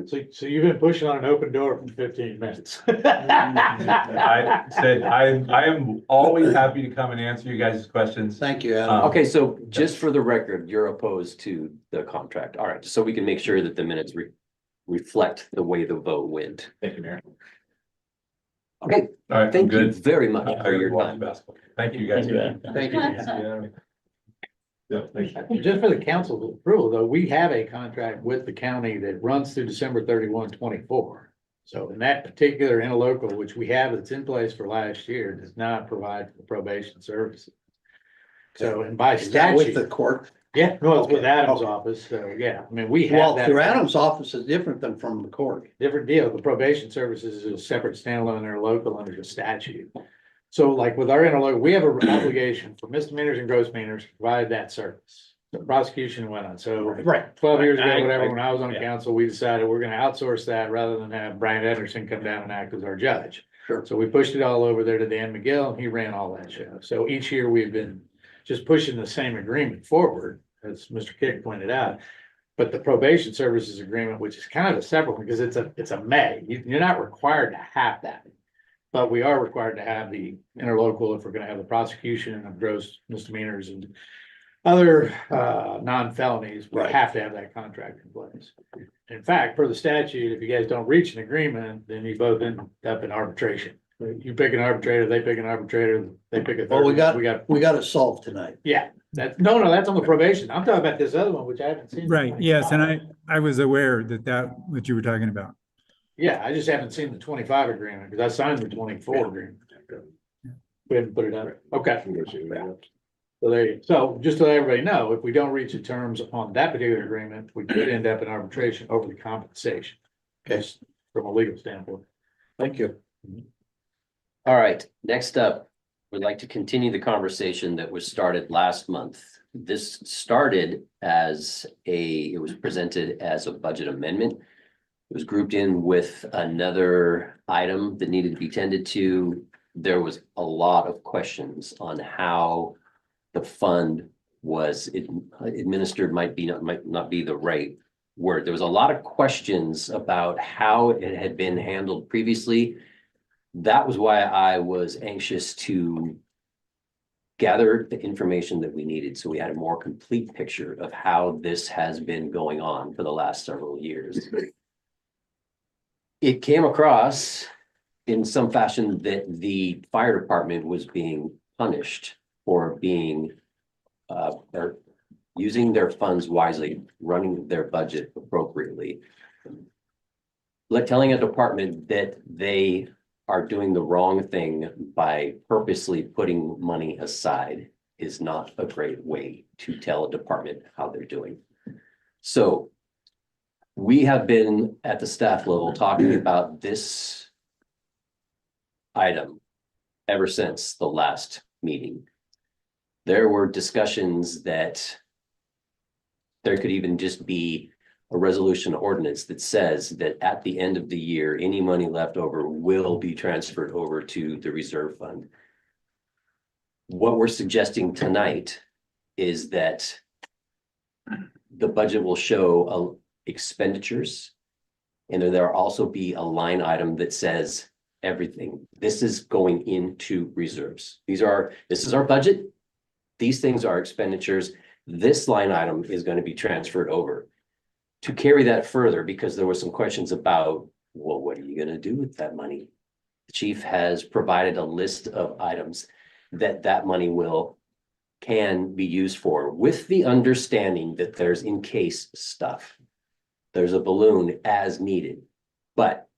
So you've been pushing on an open door for 15 minutes. I said, I am always happy to come and answer you guys' questions. Thank you, Adam. Okay, so just for the record, you're opposed to the contract. All right, so we can make sure that the minutes reflect the way the vote went. Thank you, Mayor. Okay, All right, thank you good. very much for your time. Thank you, guys. Thank you. Yeah, thank you. Just for the council's approval, though, we have a contract with the county that runs through December 31, 24. So in that particular interlocal, which we have, that's in place for last year, does not provide for probation services. So, and by Is that with the statute, court? yeah, no, it's with Okay, Adam's okay. office, so yeah, I mean, we have Well, that. through Adam's office is different than from the court. Different deal. The probation services is a separate standalone interlocal under the statute. So like with our interlocal, we have an obligation for misdemeanors and gross misdemeanors to provide that service. The prosecution went on. So Right. 12 years ago, whatever, when I was on council, we decided we're gonna outsource that rather than have Brian Ederson come down and act as our judge. Sure. So we pushed it all over there to Dan McGill and he ran all that show. So each year we've been just pushing the same agreement forward, as Mr. Kick pointed out. But the probation services agreement, which is kind of a separate one, because it's a may, you're not required to have that. But we are required to have the interlocal if we're gonna have the prosecution of gross misdemeanors and other non-felonies, we Right. have to have that contract in place. In fact, per the statute, if you guys don't reach an agreement, then you both end up in arbitration. You pick an arbitrator, they pick an arbitrator, they pick a Well, third. we got it solved tonight. Yeah, that's on the probation. I'm talking about this other one, which I haven't seen. Right, yes, and I was aware that what you were talking about. Yeah, I just haven't seen the 25 agreement because I signed the 24 agreement. We haven't put it out. Okay. So there you, so just to let everybody know, if we don't reach the terms on that particular agreement, we could end up in arbitration over the compensation. Okay. From a legal standpoint. Thank you. All right, next up, would like to continue the conversation that was started last month. This started as it was presented as a budget amendment. It was grouped in with another item that needed to be tended to. There was a lot of questions on how the fund was administered, might not be the right word. There was a lot of questions about how it had been handled previously. That was why I was anxious to gather the information that we needed, so we had a more complete picture of how this has been going on for the last several years. It came across in some fashion that the fire department was being punished for being or using their funds wisely, running their budget appropriately. Like telling a department that they are doing the wrong thing by purposely putting money aside is not a great way to tell a department how they're doing. So we have been at the staff level talking about this item ever since the last meeting. There were discussions that there could even just be a resolution ordinance that says that at the end of the year, any money left over will be transferred over to the reserve fund. What we're suggesting tonight is that the budget will show expenditures, and there'll also be a line item that says everything. This is going into reserves. This is our budget. These things are expenditures. This line item is going to be transferred over. To carry that further, because there were some questions about, well, what are you going to do with that money? The chief has provided a list of items that money can be used for, with the understanding that there's in case stuff. There's a balloon as needed. But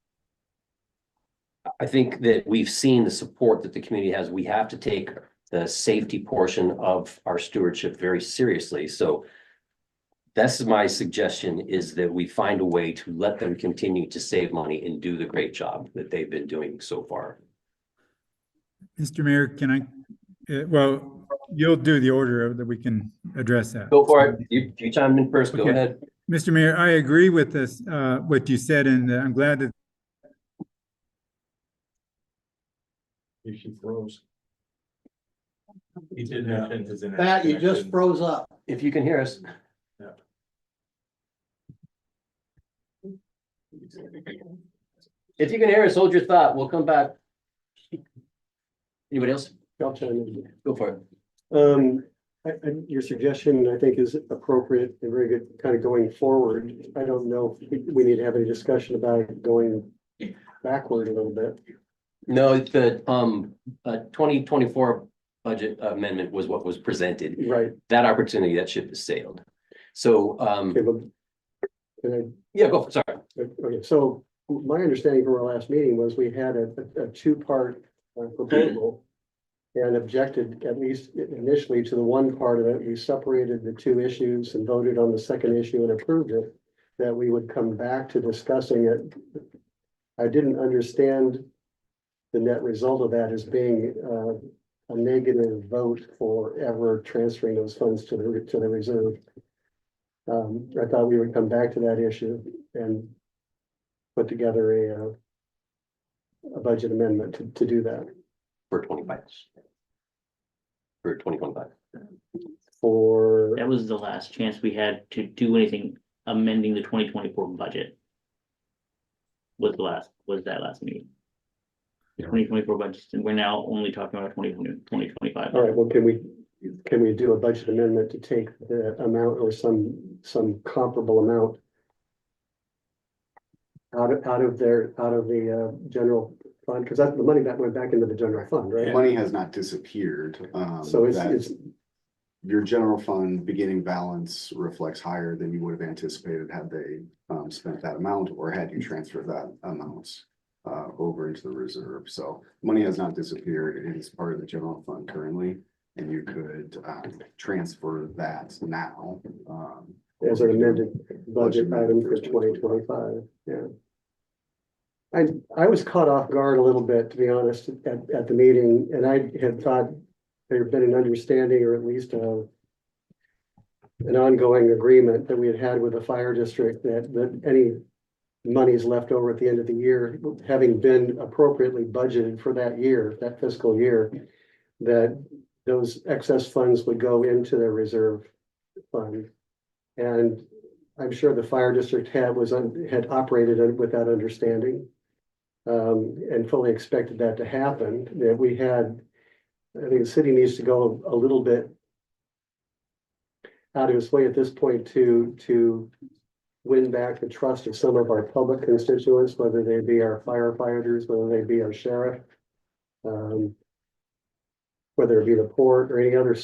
I think that we've seen the support that the community has. We have to take the safety portion of our stewardship very seriously. So that's my suggestion, is that we find a way to let them continue to save money and do the great job that they've been doing so far. Mr. Mayor, can I, well, you'll do the order that we can address that. Go for it. You chime in first. Go ahead. Mr. Mayor, I agree with this, what you said, and I'm glad that She froze. He did mention his internet. Pat, you just froze up. If you can hear us. Yeah. If you can hear us, hold your thought. We'll come back. Anybody else? I'll chime in. Go for it. Your suggestion, I think, is appropriate and very good, kind of going forward. I don't know if we need to have any discussion about going backward a little bit. No, the 2024 budget amendment was what was presented. Right. That opportunity, that ship has sailed. So Okay, but can I? yeah, go. Sorry. Okay, so my understanding from our last meeting was we had a two-part proposal and objected, at least initially, to the one part of it. We separated the two issues and voted on the second issue and approved it, that we would come back to discussing it. I didn't understand the net result of that as being a negative vote for ever transferring those funds to the reserve. I thought we would come back to that issue and put together a budget amendment to do that. For 25. For 2025. For, That was the last chance we had to do anything amending the 2024 budget. Was that last meeting? The 2024 budget, and we're now only talking about 2025. all right, well, can we do a budget amendment to take the amount or some comparable amount out of the general fund? Because that's the money that went back into the general fund, right? Money has not disappeared. So that it's your general fund beginning balance reflects higher than you would have anticipated had they spent that amount, or had you transferred that amount over into the reserve. So money has not disappeared. It is part of the general fund currently, and you could transfer that now. as an amended budget item for 2025, yeah. I was caught off guard a little bit, to be honest, at the meeting, and I had thought there had been an understanding or at least an ongoing agreement that we had had with the fire district that any monies left over at the end of the year, having been appropriately budgeted for that year, that fiscal year, that those excess funds would go into their reserve fund. And I'm sure the fire district had operated with that understanding. And fully expected that to happen, that we had, I think the city needs to go a little bit out of its way at this point to win back the trust of some of our public constituents, whether they be our firefighters, whether they be our sheriff, whether it be the port or any other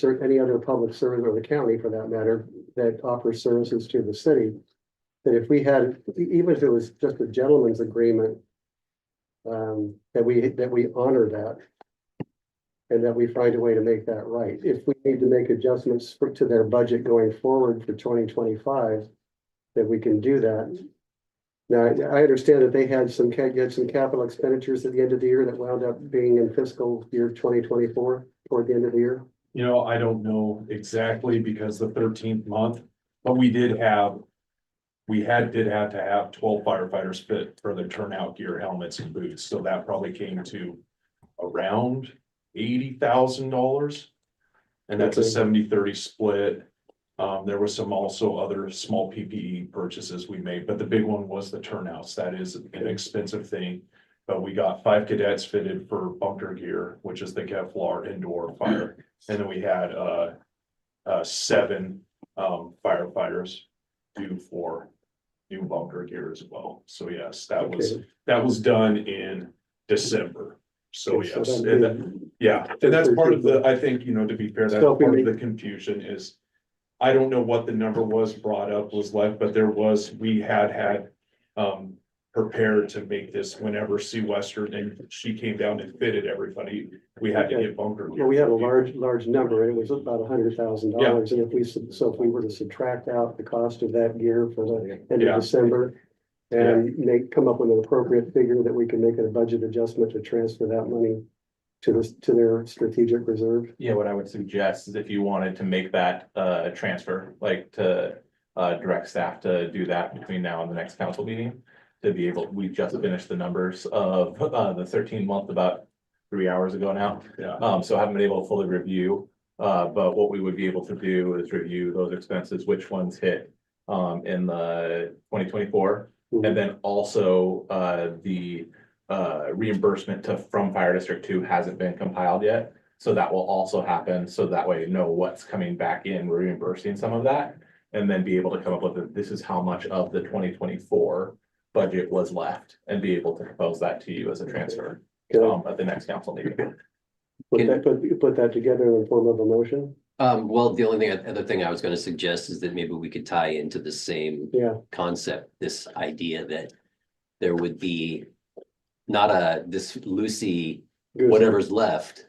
public service, or the county for that matter, that offers services to the city. That if we had, even if it was just a gentleman's agreement, that we honor that. And that we find a way to make that right. If we need to make adjustments to their budget going forward for 2025, that we can do that. Now, I understand that they had some capital expenditures at the end of the year that wound up being in fiscal year 2024 toward the end of the year. You know, I don't know exactly because the 13th month, but we did have to have 12 firefighters fit for the turnout gear, helmets and boots. So that probably came to around $80,000. And that's a 70-30 split. There was some also other small PPE purchases we made, but the big one was the turnouts. That is an expensive thing. But we got 5 cadets fitted for bunker gear, which is the Kevlar indoor fire. And then we had 7 firefighters due for new bunker gear as well. So yes, that was done in December. So yes, and that's part of the, I think, you know, to be fair, that's part of the confusion is, I don't know what the number was brought up was left, but we had prepared to make this whenever Sue Western and she came down and fitted everybody, we had to get bunker gear. Well, we had a large number, and it was about $100,000. And if we were to subtract out the cost of that gear for the end of December and come up with an appropriate figure that we can make a budget adjustment to transfer that money to their strategic reserve. Yeah, what I would suggest is if you wanted to make that transfer, like to direct staff to do that between now and the next council meeting. To be able, we just finished the numbers of the 13 month about 3 hours ago now. So I haven't been able to fully review. But what we would be able to do is review those expenses, which ones hit in the 2024. And then also the reimbursement from Fire District 2 hasn't been compiled yet. So that will also happen. So that way you know what's coming back in, reimbursing some of that. And then be able to come up with this is how much of the 2024 budget was left and be able to propose that to you as a transfer at the next council meeting. Put that together in the form of a motion. Well, the only other thing I was going to suggest is that maybe we could tie into the same concept, this idea that there would be not this loosey, whatever's left.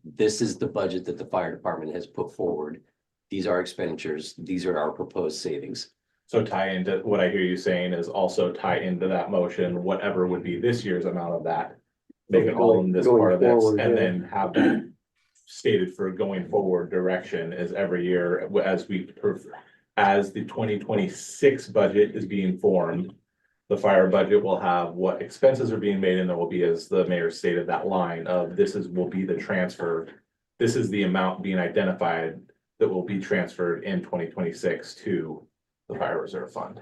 This is the budget that the fire department has put forward. These are expenditures. These are our proposed savings. So tie into what I hear you saying is also tie into that motion, whatever would be this year's amount of that. Make it all in this part of this and then have that stated for going forward direction is every year as the 2026 budget is being formed. The fire budget will have what expenses are being made and there will be, as the mayor stated, that line of will be the transfer. This is the amount being identified that will be transferred in 2026 to the fire reserve fund.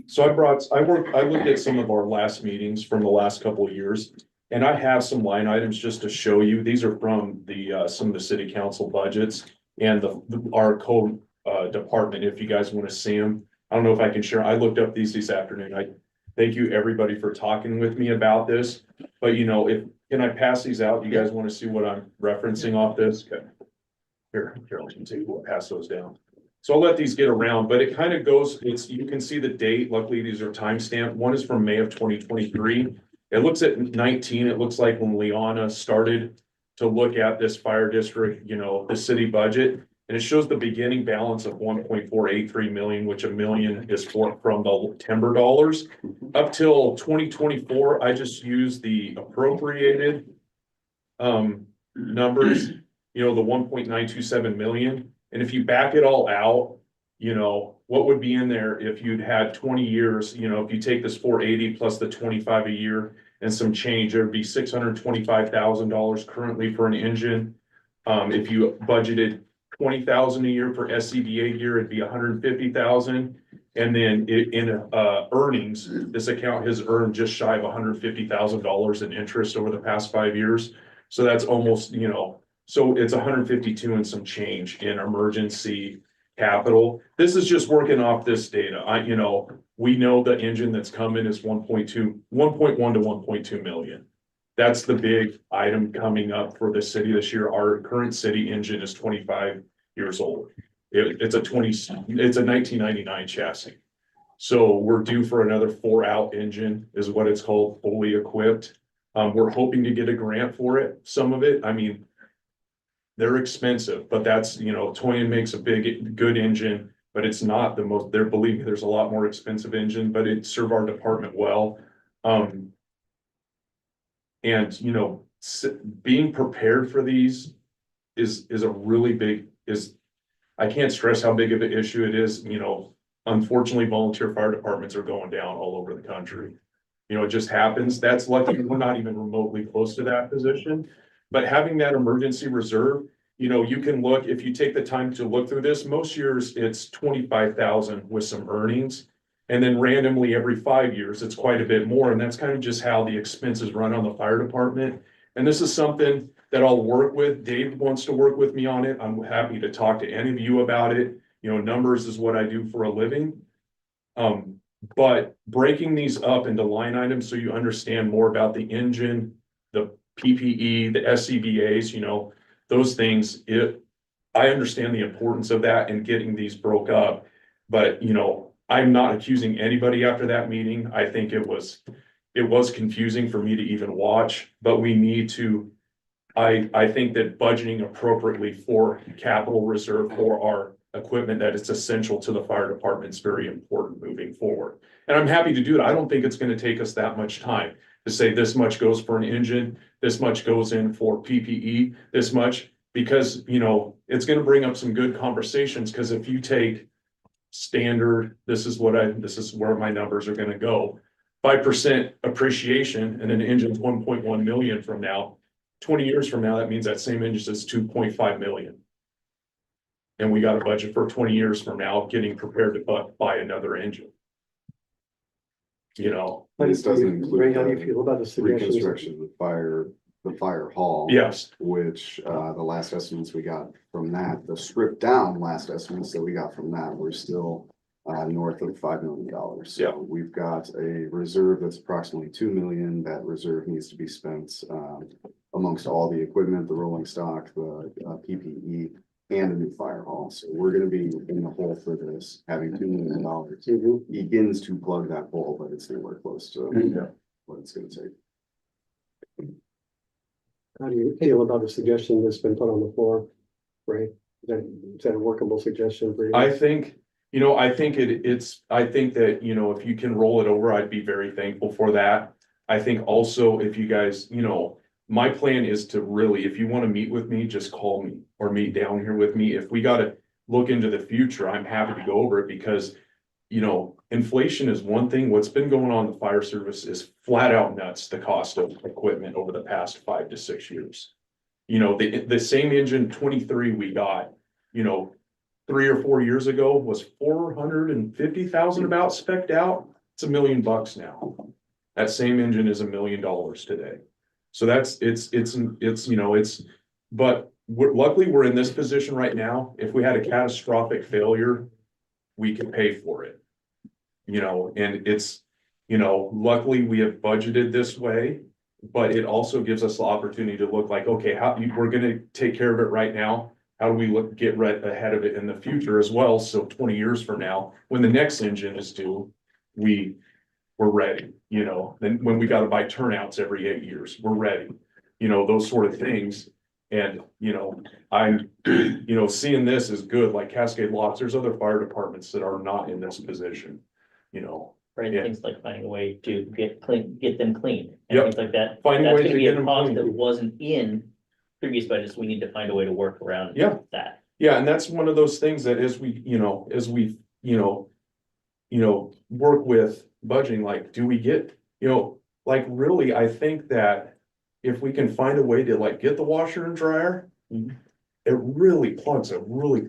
So I looked at some of our last meetings from the last couple of years. And I have some line items just to show you. These are from some of the city council budgets and our code department, if you guys want to see them. I don't know if I can share. I looked up these afternoon. I thank you everybody for talking with me about this. But you know, can I pass these out? You guys want to see what I'm referencing off this? Okay. Here, we'll pass those down. So I'll let these get around, but it kind of goes, you can see the date. Luckily, these are timestamped. One is from May of 2023. It looks at 19. It looks like when Liana started to look at this fire district, you know, the city budget. And it shows the beginning balance of 1.483 million, which $1 million is from the timber dollars. Up till 2024, I just used the appropriated numbers, the 1.927 million. And if you back it all out, what would be in there if you'd had 20 years, if you take this 480 plus the 25 a year and some change, there'd be $625,000 currently for an engine. If you budgeted 20,000 a year for SCBA gear, it'd be 150,000. And then in earnings, this account has earned just shy of $150,000 in interest over the past 5 years. So that's almost, so it's 152 and some change in emergency capital. This is just working off this data. We know the engine that's coming is 1.1 to 1.2 million. That's the big item coming up for the city this year. Our current city engine is 25 years old. It's a 1999 chassis. So we're due for another 4-out engine is what it's called, fully equipped. We're hoping to get a grant for it. Some of it, they're expensive, but that's, Toyin makes a good engine, but it's not the most, believe me, there's a lot more expensive engine, but it served our department well. And, being prepared for these is a really big, I can't stress how big of an issue it is. Unfortunately, volunteer fire departments are going down all over the country. It just happens. That's lucky. We're not even remotely close to that position. But having that emergency reserve, you can look, if you take the time to look through this, most years it's 25,000 with some earnings. And then randomly every 5 years, it's quite a bit more. And that's kind of just how the expenses run on the fire department. And this is something that I'll work with. Dave wants to work with me on it. I'm happy to talk to any of you about it. Numbers is what I do for a living. But breaking these up into line items so you understand more about the engine, the PPE, the SCBAs, those things, I understand the importance of that and getting these broke up. But, I'm not accusing anybody after that meeting. I think it was confusing for me to even watch, but we need to, I think that budgeting appropriately for capital reserve for our equipment that it's essential to the fire department is very important moving forward. And I'm happy to do it. I don't think it's going to take us that much time to say this much goes for an engine, this much goes in for PPE, this much, because, it's going to bring up some good conversations. Because if you take standard, this is where my numbers are going to go. 5% appreciation and an engine's 1.1 million from now, 20 years from now, that means that same engine is 2.5 million. And we got a budget for 20 years from now, getting prepared to buy another engine. But This doesn't include Ray, how do you feel about the suggestions? reconstruction of the fire hall. Yes. Which, the last estimates we got from that, the stripped down last estimates that we got from that, were still north of $5 million. So Yeah. we've got a reserve that's approximately 2 million. That reserve needs to be spent amongst all the equipment, the rolling stock, the PPE, and a new fire hall. So we're gonna be in the hole for this, having $2 million begins to plug that hole, but it's nowhere close to what it's gonna take. How do you feel about the suggestion that's been put on the floor, Ray? Is that a workable suggestion for you? I think I think that, if you can roll it over, I'd be very thankful for that. I think also if you guys, my plan is to really, if you want to meet with me, just call me or meet down here with me. If we got to look into the future, I'm happy to go over it because, inflation is one thing. What's been going on in the fire service is flat out nuts, the cost of equipment over the past 5 to 6 years. The same engine 23 we got, 3 or 4 years ago was 450,000 about spec'd out. It's $1 million now. That same engine is $1 million today. So but luckily we're in this position right now. If we had a catastrophic failure, we can pay for it. And it's, luckily we have budgeted this way, but it also gives us the opportunity to look like, okay, we're going to take care of it right now. How do we get right ahead of it in the future as well? So 20 years from now, when the next engine is due, we're ready, then when we got to buy turnouts every 8 years, we're ready, those sort of things. And, I'm, seeing this is good, like Cascade Locks, there's other fire departments that are not in this position, Right, Yeah. things like finding a way to get them clean, and Yep. things like that. Finding That's ways gonna to be get a them cost clean. that wasn't in previous budgets, we need to find a way to work around Yeah. that. Yeah, and that's one of those things that as we, work with budgeting, like, do we get, like, really, I think that if we can find a way to like get the washer and dryer, Mhm. it really plugs a really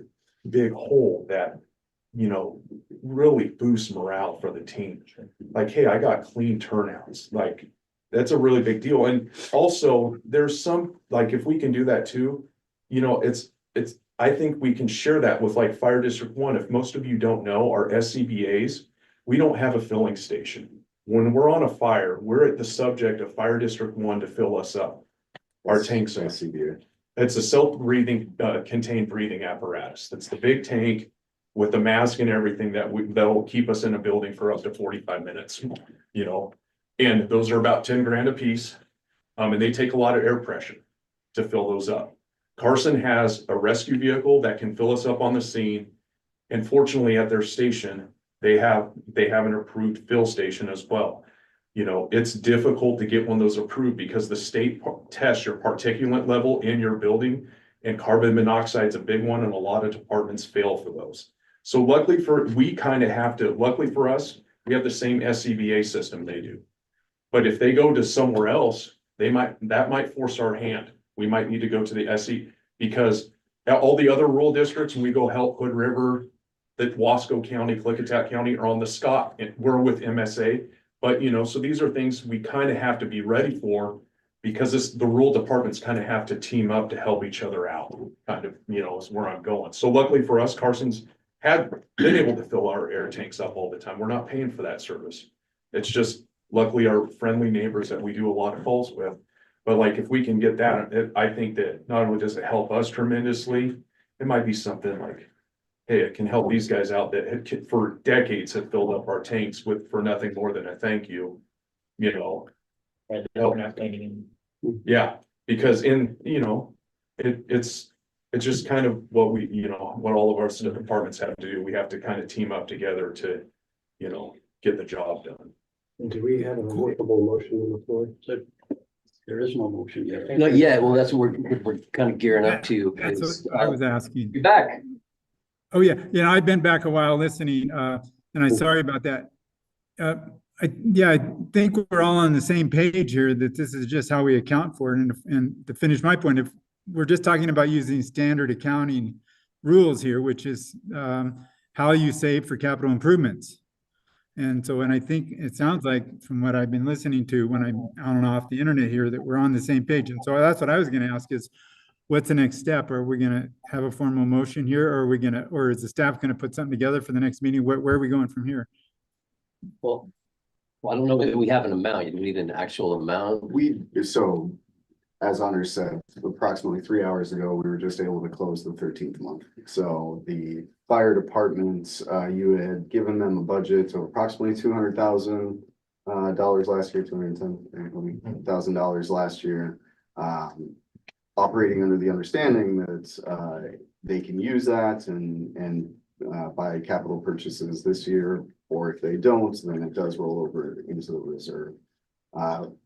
big hole that, really boosts morale for the team. Like, hey, I got clean turnouts, like, that's a really big deal. And also, there's some, like, if we can do that too, I think we can share that with like Fire District 1. If most of you don't know, our SCBA's, we don't have a filling station. When we're on a fire, we're at the subject of Fire District 1 to fill us up. Our tanks are. It's a self-breathing, contained breathing apparatus. That's the big tank with the mask and everything that'll keep us in a building for up to 45 minutes, And those are about 10 grand a piece. And they take a lot of air pressure to fill those up. Carson has a rescue vehicle that can fill us up on the scene. And fortunately at their station, they have an approved fill station as well. It's difficult to get one of those approved because the state tests your particulate level in your building, and carbon monoxide is a big one, and a lot of departments fail for those. So luckily for us, we have the same SCBA system they do. But if they go to somewhere else, that might force our hand. We might need to go to the SC, because all the other rural districts, when we go help Hood River, that Wasco County, Clickitat County are on the Scott, and we're with MSA. But, so these are things we kind of have to be ready for, because the rural departments kind of have to team up to help each other out, kind of, is where I'm going. So luckily for us, Carson's had been able to fill our air tanks up all the time. We're not paying for that service. It's just luckily our friendly neighbors that we do a lot of calls with. But like, if we can get that, I think that not only does it help us tremendously, it might be something like, hey, it can help these guys out that for decades have filled up our tanks for nothing more than a thank you, Right, we're not cleaning. Yeah, because it's just kind of what what all of our departments have to do. We have to kind of team up together to, get the job done. Do we have a workable motion on the floor? There is no motion yet. Not yet, well, that's what we're kind of gearing up to. That's what I was asking. You're back. Oh, yeah. I've been back a while listening, and I'm sorry about that. I think we're all on the same page here, that this is just how we account for it. And to finish my point, if we're just talking about using standard accounting rules here, which is how you save for capital improvements. And so, and I think it sounds like from what I've been listening to when I'm on and off the internet here, that we're on the same page. And so that's what I was going to ask is, what's the next step? Are we going to have a formal motion here, or is the staff going to put something together for the next meeting? Where are we going from here? Well, I don't know that we have an amount. You need an actual amount. So, as Honor said, approximately 3 hours ago, we were just able to close the 13th month. So the fire department, you had given them a budget of approximately $200,000 last year, $210,000 last year. Operating under the understanding that they can use that and buy capital purchases this year, or if they don't, then it does roll over into the reserve.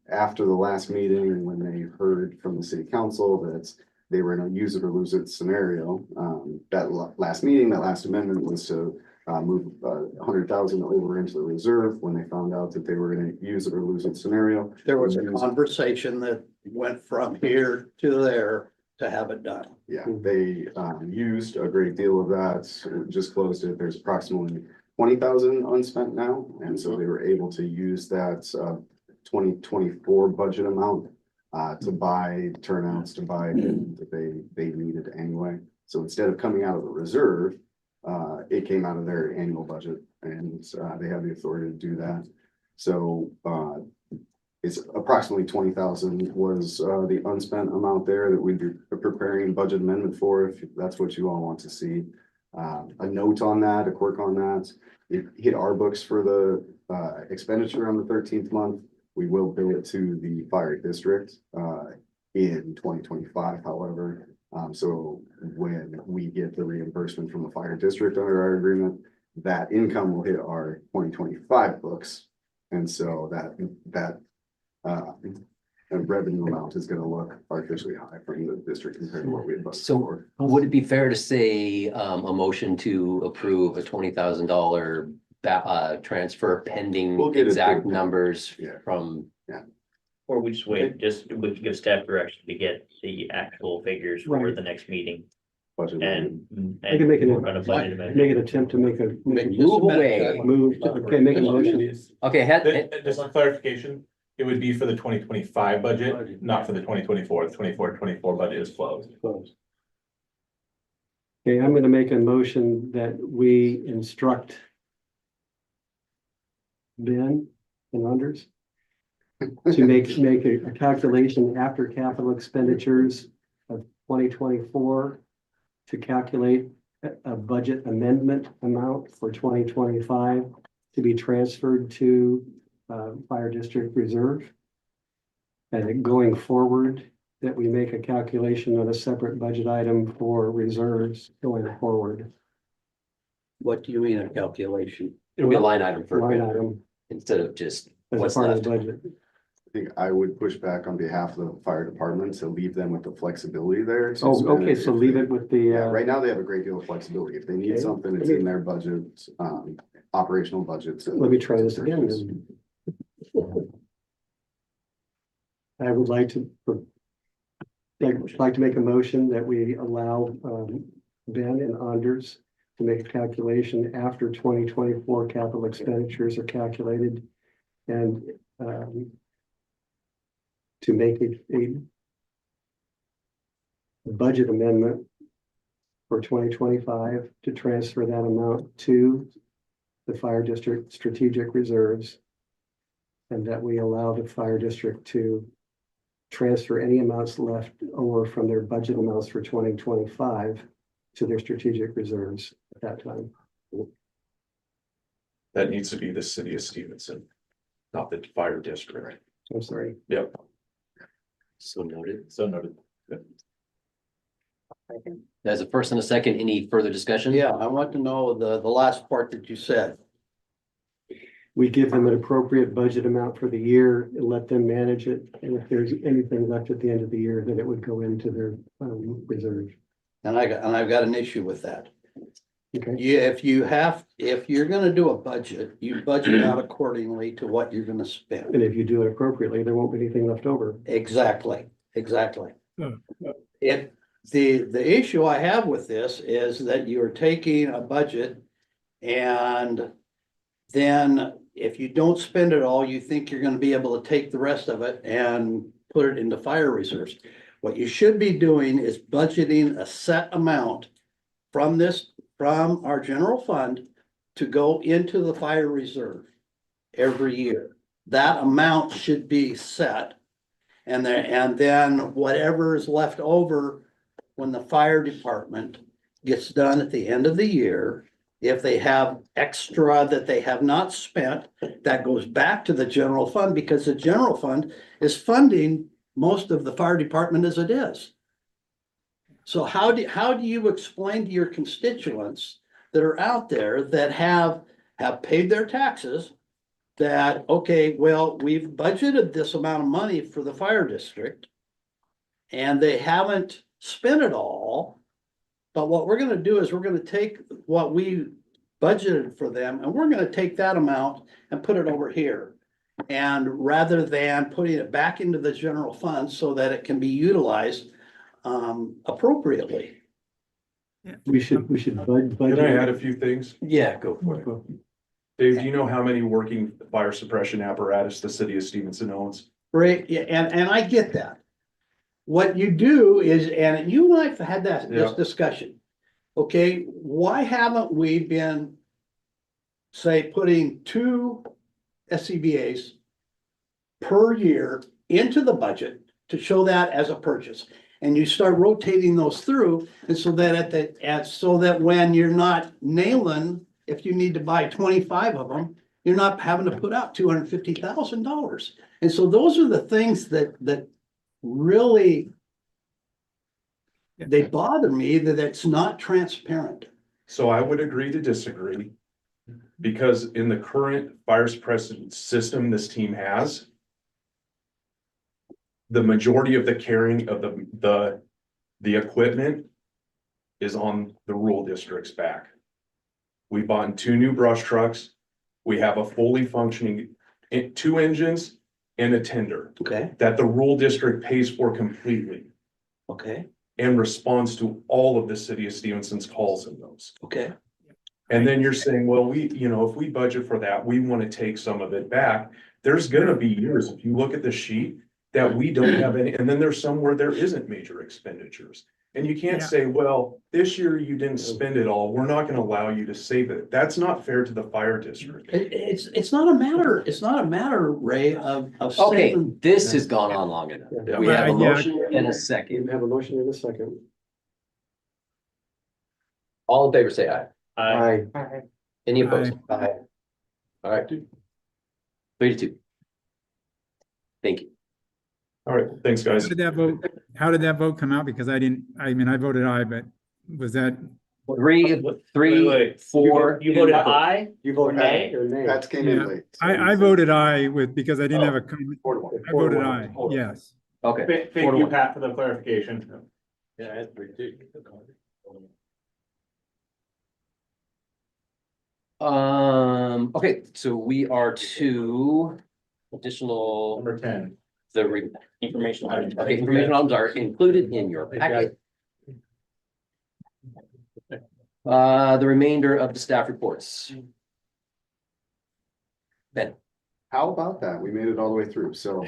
After the last meeting, when they heard from the city council that they were in a use it or lose it scenario, that last amendment was to move 100,000 over into the reserve. When they found out that they were going to use it or lose it scenario, There was a conversation that went from here to there to have it done. Yeah, they used a great deal of that. Just closed it. There's approximately 20,000 unspent now, and so they were able to use that 2024 budget amount to buy turnouts, to buy that they needed anyway. So instead of coming out of the reserve, it came out of their annual budget, and they have the authority to do that. So it's approximately 20,000 was the unspent amount there that we'd be preparing a budget amendment for, if that's what you all want to see. A note on that, a quirk on that, it hit our books for the expenditure on the 13th month. We will bill it to the fire district in 2025, however. So when we get the reimbursement from the fire district under our agreement, that income will hit our 2025 books. And so that revenue amount is gonna look artificially high from the district compared to what we had budgeted So for. would it be fair to say, a motion to approve a $20,000 transfer pending We'll get it exact figured. numbers Yeah. from? Or we just wait, we can give staff direction to get the actual figures for Right. the next meeting Budget. I can make an, we're gonna budget amendment. make an attempt to make a Move away. move, okay, make a motion. Okay, Just a clarification, it would be for the 2025 budget, not for the 2024. The 24 budget is closed. Okay, I'm gonna make a motion that we instruct Ben and Anders to make a calculation after capital expenditures of 2024 to calculate a budget amendment amount for 2025 to be transferred to fire district reserve. And then going forward, that we make a calculation on a separate budget item for reserves going forward. What do you mean a calculation? It'll be a line item for Line item instead of just as a what's part of left. the budget. I think I would push back on behalf of the fire department to leave them with the flexibility there. to Oh, spend okay, so leave it with the, Yeah, right now they have a great deal of flexibility. If they need Okay. something, it's in their budget, operational budgets. let me try this again then. I would like to, make a motion that we allow, Ben and Anders to make a calculation after 2024 capital expenditures are calculated and, to make a budget amendment for 2025 to transfer that amount to the fire district strategic reserves. And that we allow the fire district to transfer any amounts left over from their budget amounts for 2025 to their strategic reserves at that time. That needs to be the city of Stevenson, not the fire district. I'm sorry. Yep. So noted. So noted. As a first and a second, any further discussion? Yeah, I want to know the last part that you said. We give them an appropriate budget amount for the year and let them manage it. And if there's anything left at the end of the year, then it would go into their reserve. And I've got an issue with that. Okay, Yeah, if you're gonna do a budget, you budget out accordingly to what you're gonna spend. and if you do it appropriately, there won't be anything left over. Exactly. Yeah. The issue I have with this is that you're taking a budget and then if you don't spend it all, you think you're gonna be able to take the rest of it and put it into fire reserves. What you should be doing is budgeting a set amount from our general fund to go into the fire reserve every year. That amount should be set. And then whatever is left over when the fire department gets done at the end of the year, if they have extra that they have not spent, that goes back to the general fund because the general fund is funding most of the fire department as it is. So how do you explain to your constituents that are out there that have paid their taxes that, okay, well, we've budgeted this amount of money for the fire district and they haven't spent it all. But what we're gonna do is we're gonna take what we budgeted for them and we're gonna take that amount and put it over here. And rather than putting it back into the general fund so that it can be utilized appropriately. We should budget. Can I add a few things? Yeah, go for it. Dave, do you know how many working fire suppression apparatus the city of Stevenson owns? Right, yeah, and I get that. What you do is, and you and I have had this Yeah. discussion. Okay, why haven't we been, say, putting 2 SCBA's per year into the budget to show that as a purchase? And you start rotating those through, and so that so that when you're not nailing, if you need to buy 25 of them, you're not having to put out $250,000. And so those are the things that really, they bother me that it's not transparent. So I would agree to disagree. Because in the current fire suppression system this team has, the majority of the carrying of the equipment is on the rural district's back. We bought 2 new brush trucks. We have a fully functioning 2 engines and a tender Okay, that the rural district pays for completely okay, and responds to all of the city of Stevenson's calls in those. okay. And then you're saying, well, if we budget for that, we want to take some of it back. There's gonna be years, if you look at the sheet, that we don't have any, and then there's some where there isn't major expenditures. And you can't Yeah. say, well, this year you didn't spend it all, we're not gonna allow you to save it. That's not fair to the fire district. It's not a matter, Ray, of Okay, saving. this has gone on long enough. Yeah. We have a Yeah. motion and a You second. have a motion in a second. All in favor, say aye. Aye. Any opposed? Aye. All right. 3-2. Thank you. All right, thanks, guys. How did that vote come out? Because I voted aye, but was that, 3, Wait. 4. You voted aye? You vote Or nay? aye or nay. Pat came in Yeah. late. so I voted aye because I didn't have a comment. 4-1. I voted aye, yes. Okay. Thank you, Pat, for the clarification. Yeah, that's pretty good. Okay, so we are to additional, Number 10. Information. okay, information items are included in your packet. The remainder of the staff reports. Ben. How about that? We made it all the way through, so,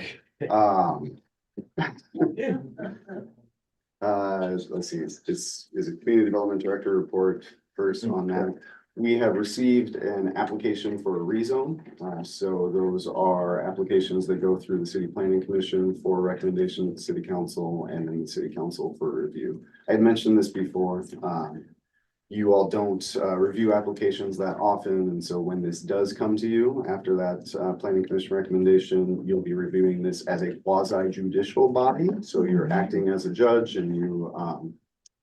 let's see, is it Community Development Director report first on that? We have received an application for a rezone. So those are applications that go through the City Planning Commission for recommendation to the City Council and then the City Council for review. I had mentioned this before. You all don't review applications that often, and so when this does come to you after that Planning Commission recommendation, you'll be reviewing this as a quasi judicial body. So you're acting as a judge and you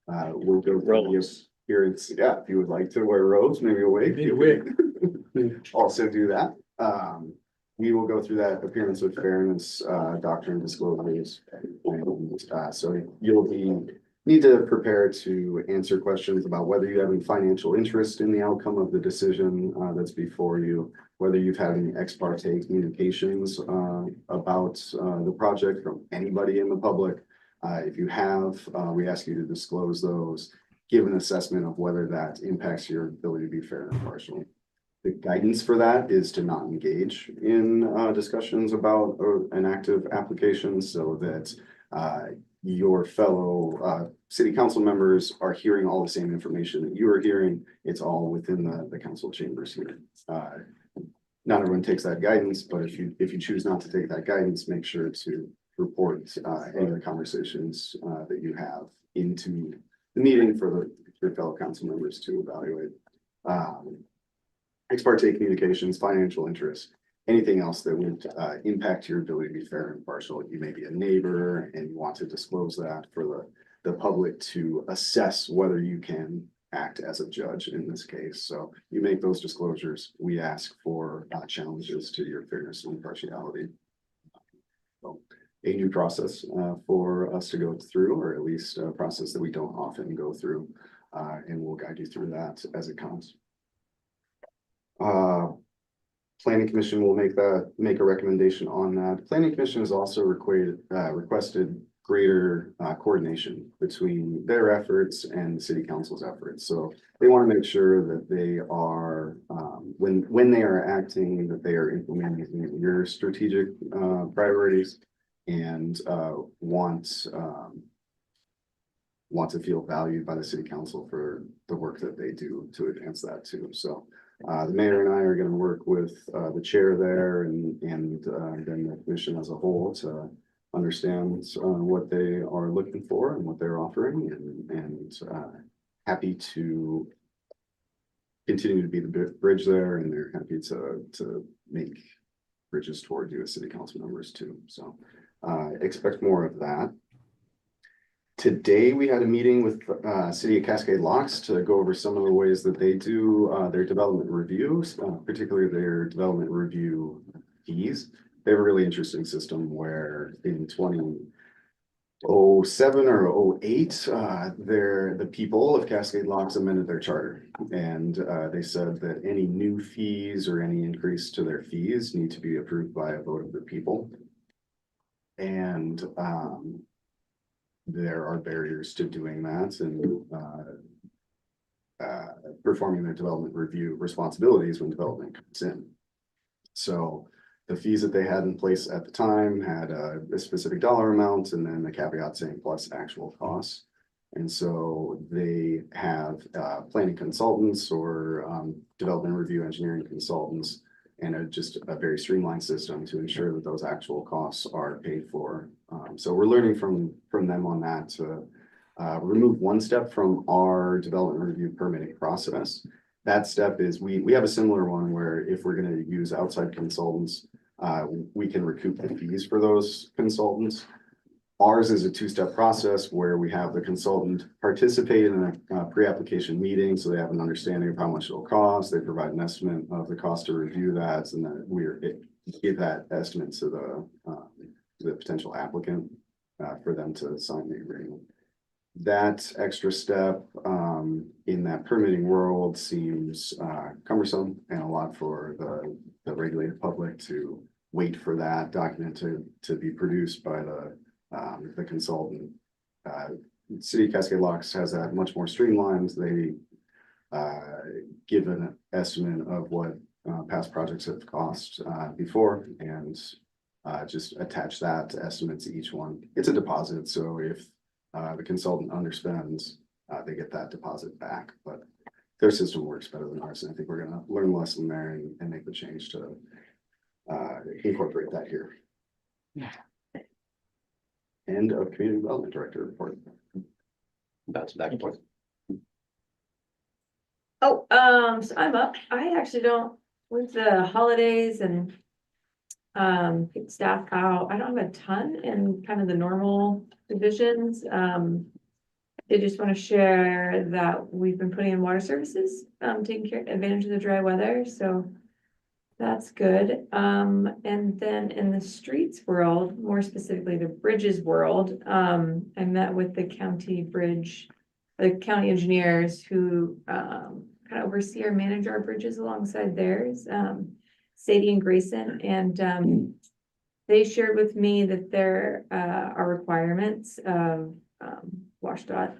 will go through the appearance. Yeah, if you would like to wear robes, maybe a wig. Also do that. We will go through that appearance of fairness, doctrine, disclosures. And so you'll need to prepare to answer questions about whether you have any financial interest in the outcome of the decision that's before you, whether you've had any ex parte communications about the project from anybody in the public. If you have, we ask you to disclose those, give an assessment of whether that impacts your ability to be fair and impartial. The guidance for that is to not engage in discussions about an active application so that your fellow city council members are hearing all the same information that you are hearing. It's all within the council chambers here. Not everyone takes that guidance, but if you choose not to take that guidance, make sure to report any of the conversations that you have into the meeting for your fellow council members to evaluate. Ex parte communications, financial interest, anything else that would impact your ability to be fair and impartial. You may be a neighbor and you want to disclose that for the public to assess whether you can act as a judge in this case. So you make those disclosures. We ask for challenges to your fairness and impartiality. So a new process for us to go through, or at least a process that we don't often go through, and we'll guide you through that as it comes. Planning Commission will make a recommendation on that. Planning Commission has also requested greater coordination between their efforts and the City Council's efforts. So they want to make sure that they are, when they are acting, that they are implementing your strategic priorities and want to feel valued by the City Council for the work that they do to advance that too. So the mayor and I are going to work with the chair there and then the commission as a whole to understand what they are looking for and what they're offering, and happy to continue to be the bridge there, and they're happy to make bridges toward you as city council members too. So expect more of that. Today, we had a meeting with City of Cascade Locks to go over some of the ways that they do their development reviews, particularly their development review fees. They have a really interesting system where in 2007 or 08, the people of Cascade Locks amended their charter. And they said that any new fees or any increase to their fees need to be approved by a vote of the people. And there are barriers to doing that and performing their development review responsibilities when development comes in. So the fees that they had in place at the time had a specific dollar amount and then the caveat saying plus actual costs. And so they have planning consultants or development review engineering consultants and just a very streamlined system to ensure that those actual costs are paid for. So we're learning from them on that to remove one step from our development review permitting process. That step is we have a similar one where if we're going to use outside consultants, we can recoup the fees for those consultants. Ours is a two-step process where we have the consultant participate in a pre-application meeting, so they have an understanding of how much it'll cost. They provide an estimate of the cost to review that, and then we give that estimate to the potential applicant for them to sign the agreement. That extra step in that permitting world seems cumbersome and a lot for the regulated public to wait for that document to be produced by the consultant. City of Cascade Locks has that much more streamlined. They give an estimate of what past projects have cost before and just attach that estimate to each one. It's a deposit, so if the consultant underspends, they get that deposit back, but their system works better than ours. And I think we're gonna learn a lesson there and make the change to incorporate that here. End of community development director report. Bounce back and forth. Oh, so I'm up. I actually don't, with the holidays and pick staff out, I don't have a ton in kind of the normal divisions. I just want to share that we've been putting in water services, taking advantage of the dry weather, so that's good. And then in the streets world, more specifically the bridges world, I met with the county engineers who kind of oversee or manage our bridges alongside theirs, Sadie and Grayson, and they shared with me that there are requirements of WashDOT,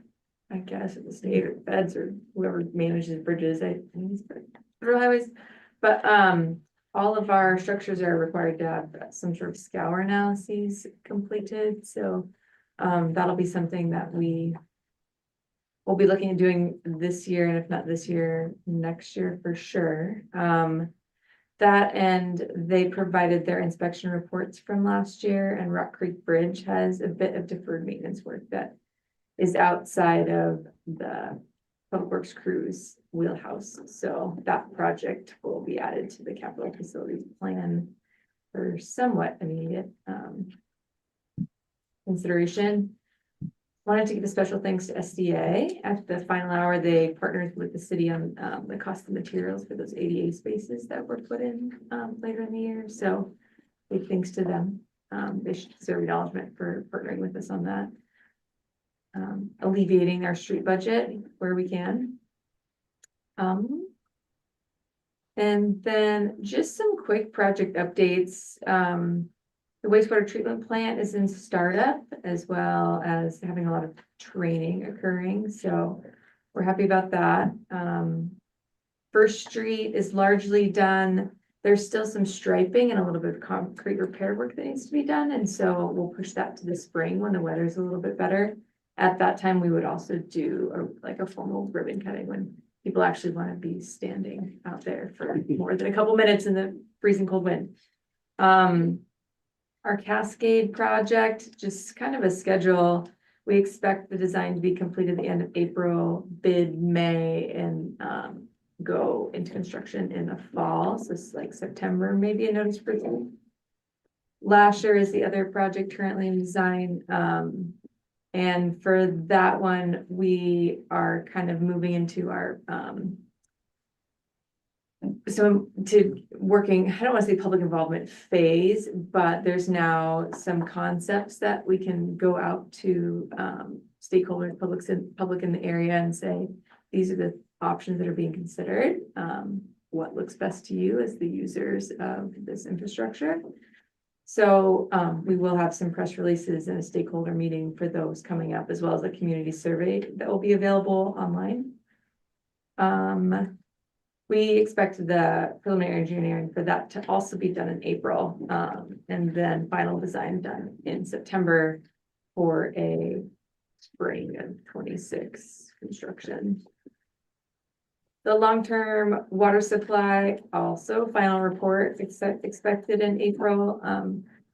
I guess, at the state or feds or whoever manages bridges. I think it's federal highways, but all of our structures are required to have some sort of scour analyses completed. So that'll be something that we will be looking at doing this year, and if not this year, next year for sure. That and they provided their inspection reports from last year, and Rock Creek Bridge has a bit of deferred maintenance work that is outside of the Public Works crews wheelhouse. So that project will be added to the capital facilities plan for somewhat immediate consideration. Wanted to give a special thanks to SDA. At the final hour, they partnered with the city on the cost of materials for those ADA spaces that were put in later in the year. So big thanks to them. They should deserve acknowledgement for partnering with us on that. Alleviating our street budget where we can. And then just some quick project updates. The wastewater treatment plant is in startup, as well as having a lot of training occurring. So we're happy about that. First Street is largely done. There's still some striping and a little bit of concrete repair work that needs to be done. And so we'll push that to the spring when the weather's a little bit better. At that time, we would also do a formal ribbon cutting when people actually want to be standing out there for more than a couple minutes in the freezing cold wind. Our Cascade project, just kind of a schedule. We expect the design to be completed at the end of April, bid May, and go into construction in the fall. So it's like September, maybe a notice for Lasher is the other project currently in design. And for that one, we are kind of moving into our, so to working, I don't want to say public involvement phase, but there's now some concepts that we can go out to stakeholders, public in the area and say, these are the options that are being considered. What looks best to you as the users of this infrastructure? So we will have some press releases and a stakeholder meeting for those coming up, as well as a community survey that will be available online. We expect the preliminary engineering for that to also be done in April, and then final design done in September for a spring of 26 construction. The long-term water supply, also final report expected in April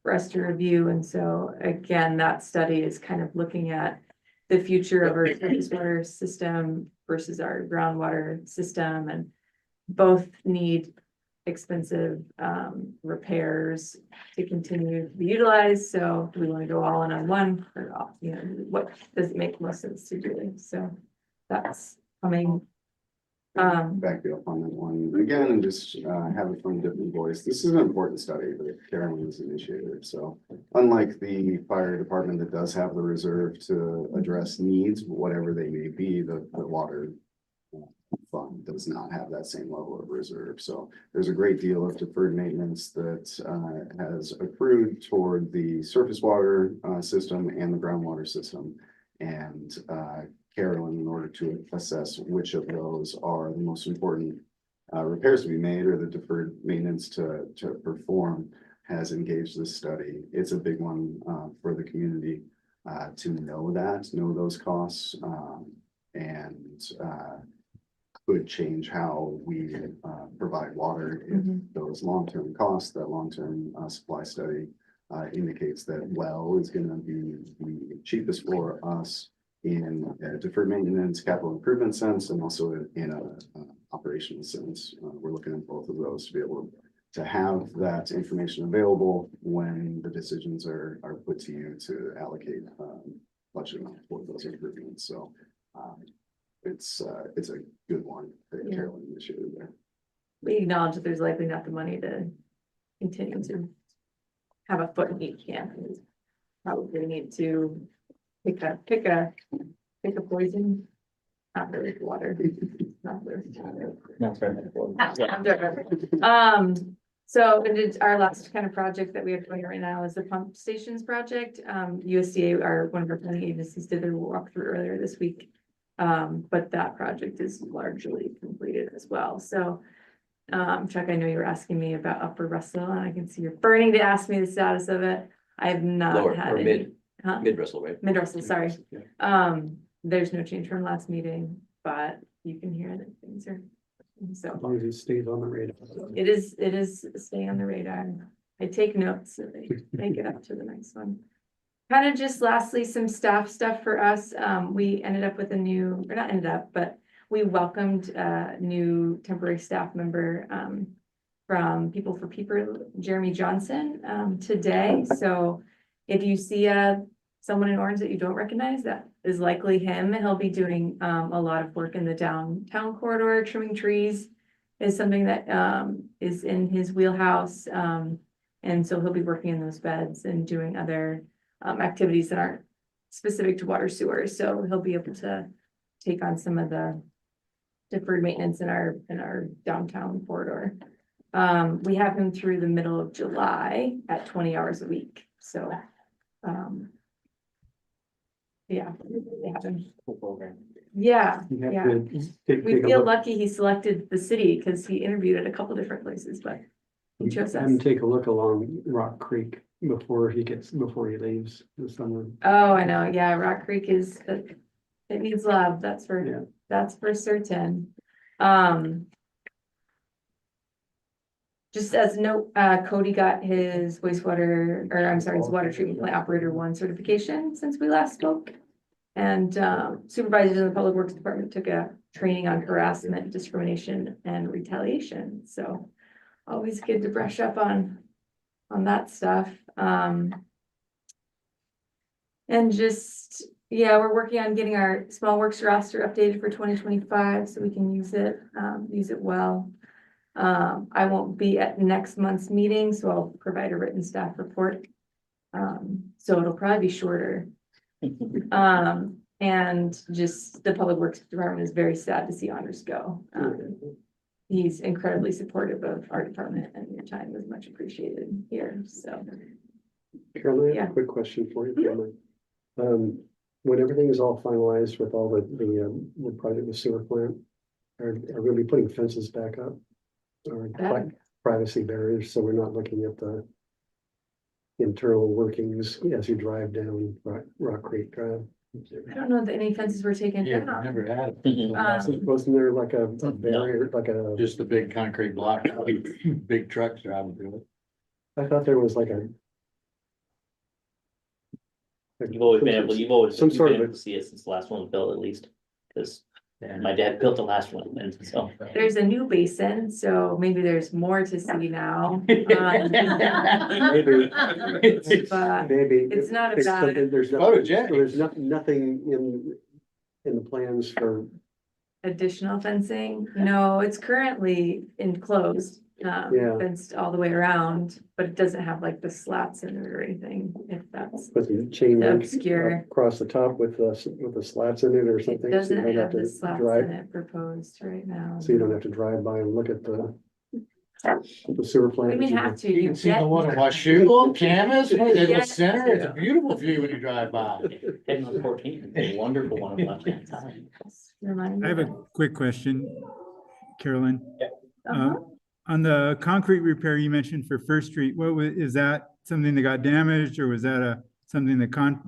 for us to review. And so again, that study is kind of looking at the future of our surface water system versus our groundwater system, and both need expensive repairs to continue to be utilized. So do we want to go all in on one, or you know, what does it make most sense to do? So that's coming. Back you up on that one again and just have it from a different voice. This is an important study that Carolyn has initiated. So unlike the fire department that does have the reserve to address needs, whatever they may be, the water fund does not have that same level of reserve. So there's a great deal of deferred maintenance that has accrued toward the surface water system and the groundwater system. And Carolyn, in order to assess which of those are the most important repairs to be made or the deferred maintenance to perform, has engaged this study. It's a big one for the community to know those costs, and could change how we provide water if those long-term costs, that long-term supply study indicates that well is going to be the cheapest for us in a deferred maintenance, capital improvement sense, and also in a operational sense. We're looking at both of those to be able to have that information available when the decisions are put to you to allocate budget for those improvements. So it's a good one that Carolyn initiated there. We acknowledge that there's likely not the money to continue to have a foot in each camp. We probably need to pick a poison, not really water. Not really. So it is our last kind of project that we have going right now is the pump stations project. USDA, one of our planning agencies, did their walkthrough earlier this week. But that project is largely completed as well. So Chuck, I know you were asking me about Upper Russell, and I can see you're burning to ask me the status of it. I have not had any. Mid Russell, right? Mid Russell, sorry. There's no change from last meeting, but you can hear that things are, so. As long as it stays on the radar. It is staying on the radar. I take notes so they make it up to the next one. Kind of just lastly, some staff stuff for us. We ended up with a new, or not ended up, but we welcomed a new temporary staff member from People for People, Jeremy Johnson, today. So if you see someone in orange that you don't recognize, that is likely him. He'll be doing a lot of work in the downtown corridor. Trimming trees is something that is in his wheelhouse. And so he'll be working in those beds and doing other activities that aren't specific to water sewer. So he'll be able to take on some of the deferred maintenance in our downtown corridor. We have him through the middle of July at 20 hours a week. So yeah, they have him. Yeah, yeah. We feel lucky he selected the city because he interviewed at a couple different places, but he chose Have us. him take a look along Rock Creek before he leaves this summer. Oh, I know. Yeah, Rock Creek it needs love. That's for certain. Just as a note, Cody got his his water treatment plant operator 1 certification since we last spoke. And supervisors in the Public Works Department took a training on harassment, discrimination, and retaliation. So always good to brush up on on that stuff. And just, yeah, we're working on getting our small works roster updated for 2025 so we can use it well. I won't be at next month's meeting, so I'll provide a written staff report. So it'll probably be shorter. And just the Public Works Department is very sad to see Honors go. He's incredibly supportive of our department, and your time is much appreciated here, so. Carolyn, I have Yeah. a quick question for you, if you don't mind. When everything is all finalized with all the project, the sewer plant, are we gonna be putting fences back up? Or That- privacy barriers, so we're not looking at the internal workings as you drive down Rock Creek Drive? I don't know that any fences were taken Yeah, down. never had it. Wasn't there like a barrier, like a, Just a big concrete block, big trucks driving through it. I thought there was like a. You've always been able, you've Some been sort of able to see it since the last one was built at least, because my dad built the last one, and so. There's a new basin, so maybe there's more to see now. Maybe. But Maybe. it's not a So bad There's Photogenic. there's nothing in the plans for, additional fencing. No, it's currently enclosed, Yeah. fenced all the way around, but it doesn't have like the slats in it or anything, if that's. with the chain link Obscure. across the top with the slats in it or It something. so you doesn't don't have the to slats drive- in it proposed right now. So you don't have to drive by and look at the sewer plant. We may have to. You can see the one in Washougal, Camas, right in Yeah. the center. It's a beautiful view when you drive by. Heading on 14, it's a wonderful one on left hand side. Remind me I have of a quick question, Carolyn. that. Uh-huh. On the concrete repair you mentioned for First Street, is that something that got damaged, or was that something that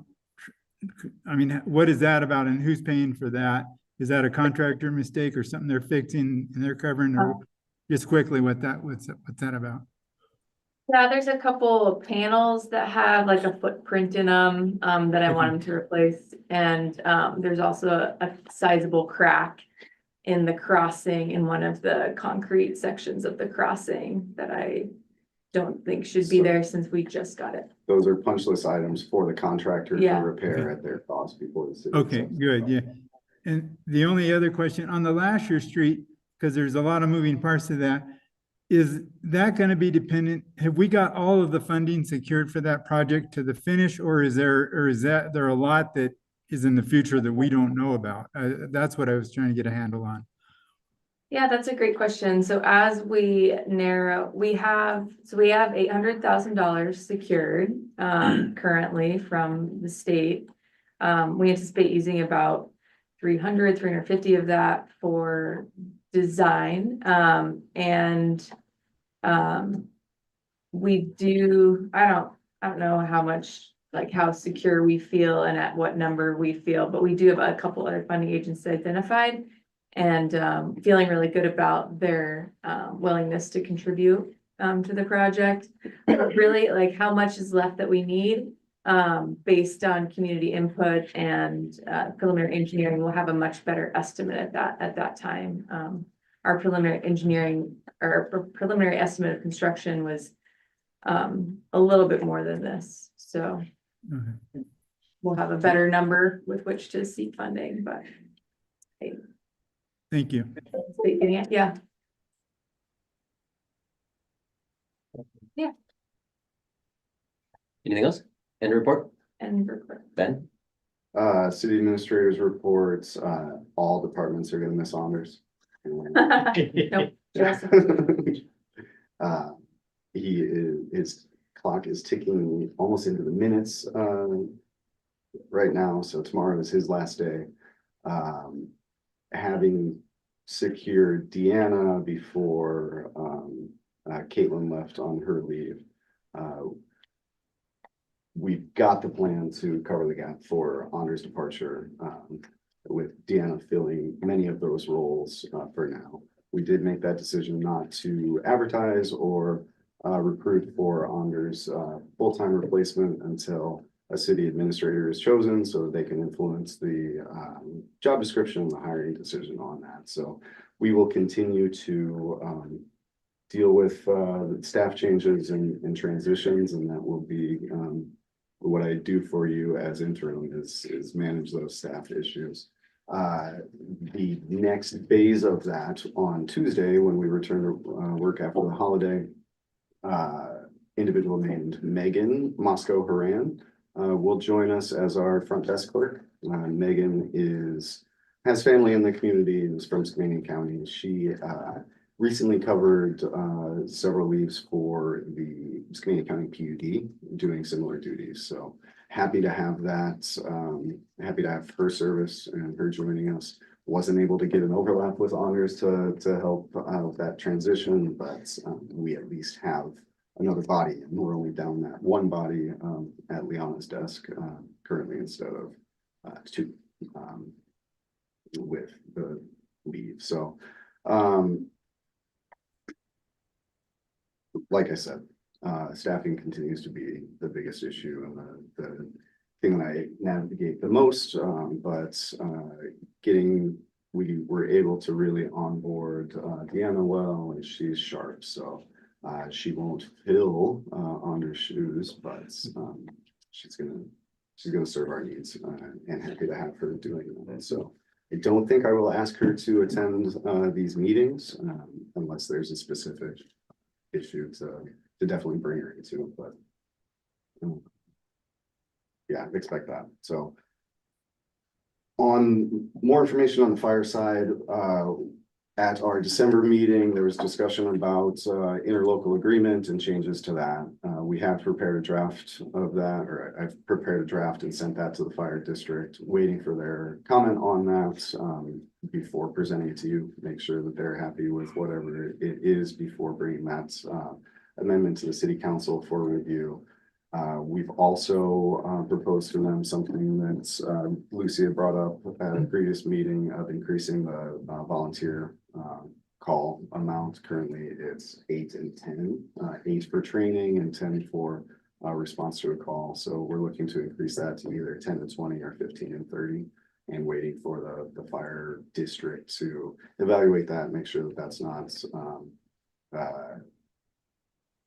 I mean, what is that about, and who's paying for that? Is that a contractor mistake or something they're fixing and they're covering, or just quickly what's that about? Yeah, there's a couple of panels that have like a footprint in them, that I want them to replace. And, there's also a sizable crack in the crossing in one of the concrete sections of the crossing that I don't think should be there since we just got it. Those are punch list items for the contractor to Yeah. repair at their cost before the city. Okay, good, yeah. And the only other question on the Lasher Street, because there's a lot of moving parts to that, is that going to be dependent? Have we got all of the funding secured for that project to the finish, or is there a lot that is in the future that we don't know about? That's what I was trying to get a handle on. Yeah, that's a great question. So as we narrow, we have $800,000 secured, currently from the state. We anticipate using about 350 of that for design. We do, I don't know how much, like how secure we feel and at what number we feel, but we do have a couple other funding agencies identified, and feeling really good about their willingness to contribute to the project. But really, like how much is left that we need, based on community input and preliminary engineering, we'll have a much better estimate at that time. Our preliminary engineering or preliminary estimate of construction was a little bit more than this, so Okay. we'll have a better number with which to seek funding, but Thank you. yeah. Anything else? End report? And Ben? City administrators reports, all departments are gonna miss honors. Nope. His clock is ticking almost into the minutes, right now, so tomorrow is his last day. Having secured Deanna before, Caitlin left on her leave. We've got the plan to cover the gap for honors departure, with Deanna filling many of those roles, for now. We did make that decision not to advertise or recruit for honors full-time replacement until a city administrator is chosen, so that they can influence the job description and the hiring decision on that. So we will continue to deal with staff changes and transitions, and that will be what I do for you as interim is manage those staff issues. The next phase of that on Tuesday, when we return to work after the holiday, individual named Megan Moscow Haran will join us as our front desk clerk. Megan has family in the community and is from Skamania County. She recently covered several leaves for the Skamania County PUD doing similar duties. So happy to have that. Happy to have her service and her joining us. Wasn't able to get an overlap with honors to help out that transition, but we at least have another body, and we're only down that one body at Liana's desk currently instead of two with the leave. So like I said, staffing continues to be the biggest issue and the thing that I navigate the most, but we were able to really onboard Deanna well, and she's sharp, so she won't fill Anders' shoes, but she's gonna serve our needs, and happy to have her doing that. So I don't think I will ask her to attend these meetings unless there's a specific issue to definitely bring her into, but yeah, expect that. So on more information on the fire side, at our December meeting, there was discussion about interlocal agreement and changes to that. We have prepared a draft of that, or I've prepared a draft and sent that to the fire district, waiting for their comment on that before presenting it to you. Make sure that they're happy with whatever it is before bringing that amendment to the city council for review. We've also proposed to them something that Lucy had brought up at a previous meeting of increasing the volunteer call amount. Currently it's 8 and 10, 8 for training and 10 for response to a call. So we're looking to increase that to either 10 to 20 or 15 and 30, and waiting for the fire district to evaluate that, make sure that that's not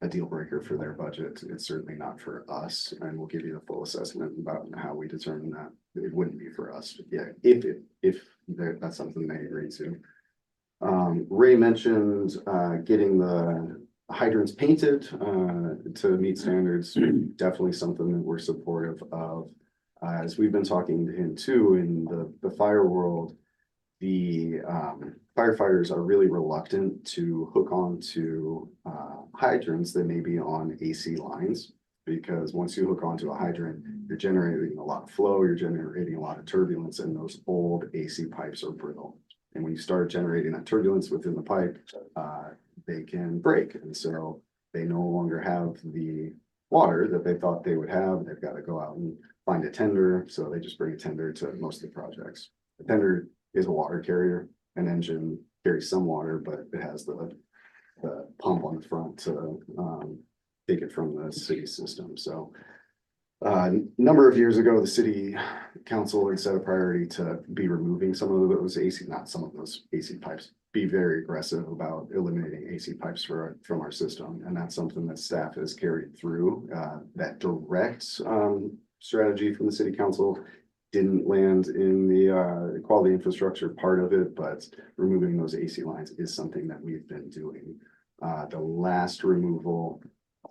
a deal breaker for their budget. It's certainly not for us, and we'll give you the full assessment about how we determine that. It wouldn't be for us, but yeah, if that's something they agree to. Ray mentioned getting the hydrants painted to meet standards. Definitely something that we're supportive of. As we've been talking to him too, in the fire world, the firefighters are really reluctant to hook on to hydrants that may be on AC lines, because once you hook onto a hydrant, you're generating a lot of flow, you're generating a lot of turbulence, and those old AC pipes are brittle. And when you start generating that turbulence within the pipe, they can break. And so they no longer have the water that they thought they would have. They've got to go out and find a tender. So they just bring a tender to most of the projects. The tender is a water carrier. An engine carries some water, but it has the pump on the front to take it from the city system. So a number of years ago, the city council had set a priority to be removing some of those AC, not some of those AC pipes, be very aggressive about eliminating AC pipes from our system. And that's something that staff has carried through. That direct strategy from the city council didn't land in the quality infrastructure part of it, but removing those AC lines is something that we've been doing. The last removal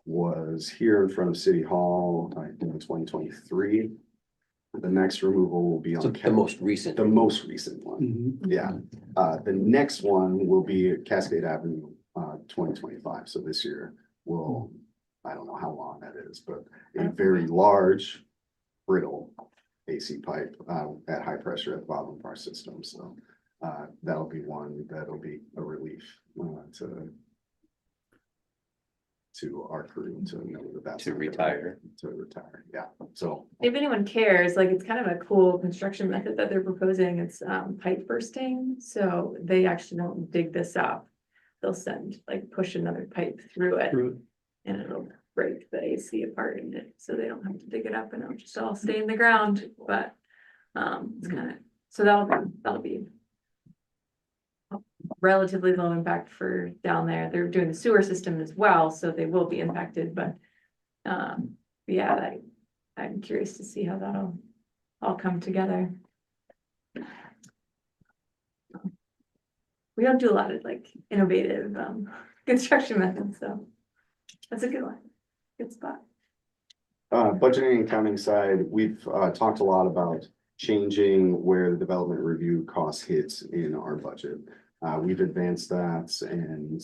was here in front of City Hall in 2023. The next removal will be on the most recent. The most recent one. Yeah. The next one will be at Cascade Avenue 2025. So this year will, I don't know how long that is, but a very large, brittle AC pipe at high pressure at the bottom of our system. So that'll be one that'll be a relief to our crew to know that that's To retire. Yeah. So If anyone cares, like, it's kind of a cool construction method that they're proposing. It's pipe bursting. So they actually don't dig this up. They'll push another pipe through it, and it'll break the AC apart in it. So they don't have to dig it up, and it'll just all stay in the ground. But it's kind of, so that'll be relatively low impact for down there. They're doing the sewer system as well, so they will be impacted, but yeah, I'm curious to see how that'll all come together. We don't do a lot of like innovative construction methods, so that's a good one. Good spot. Budgeting and accounting side, we've talked a lot about changing where the development review costs hits in our budget. We've advanced that and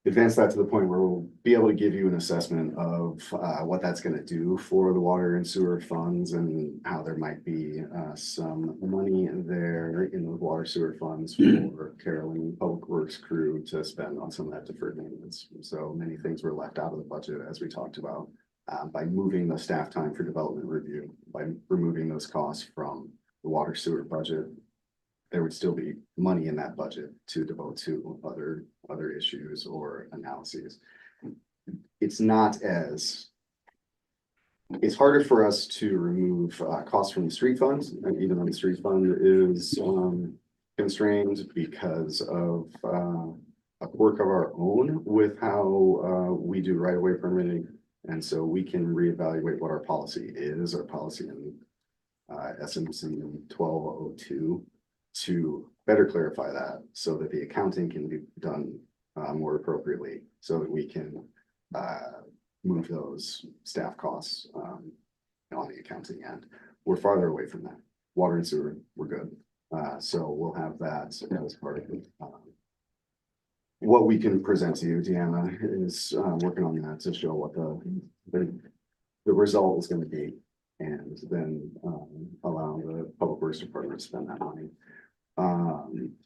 advance that to the point where we'll be able to give you an assessment of what that's going to do for the water and sewer funds and how there might be some money there in the water sewer funds for Carolyn Public Works crew to spend on some of that deferred maintenance. So many things were left out of the budget, as we talked about, by moving the staff time for development review, by removing those costs from the water sewer budget. There would still be money in that budget to devote to other issues or analyses. It's harder for us to remove costs from the street funds, and even though the street fund is constrained because of a quirk of our own with how we do right-of-way permitting. And so we can reevaluate what our policy is, our policy in SMC 1202. To better clarify that so that the accounting can be done more appropriately so that we can move those staff costs on the accounting end. We're farther away from that. Water and sewer, we're good. So we'll have that as part of what we can present to you. Deanna is working on that to show what the result is going to be, and then allow the Public Works Department to spend that money.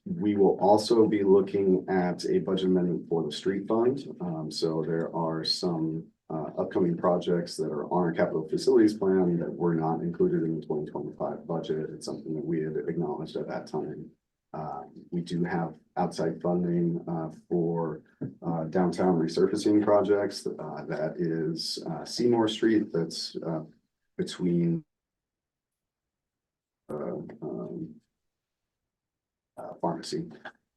We will also be looking at a budget amendment for the street fund. So there are some upcoming projects that are on our capital facilities plan that were not included in the 2025 budget. It's something that we had acknowledged at that time. We do have outside funding for downtown resurfacing projects. That is Seymour Street, that's between pharmacy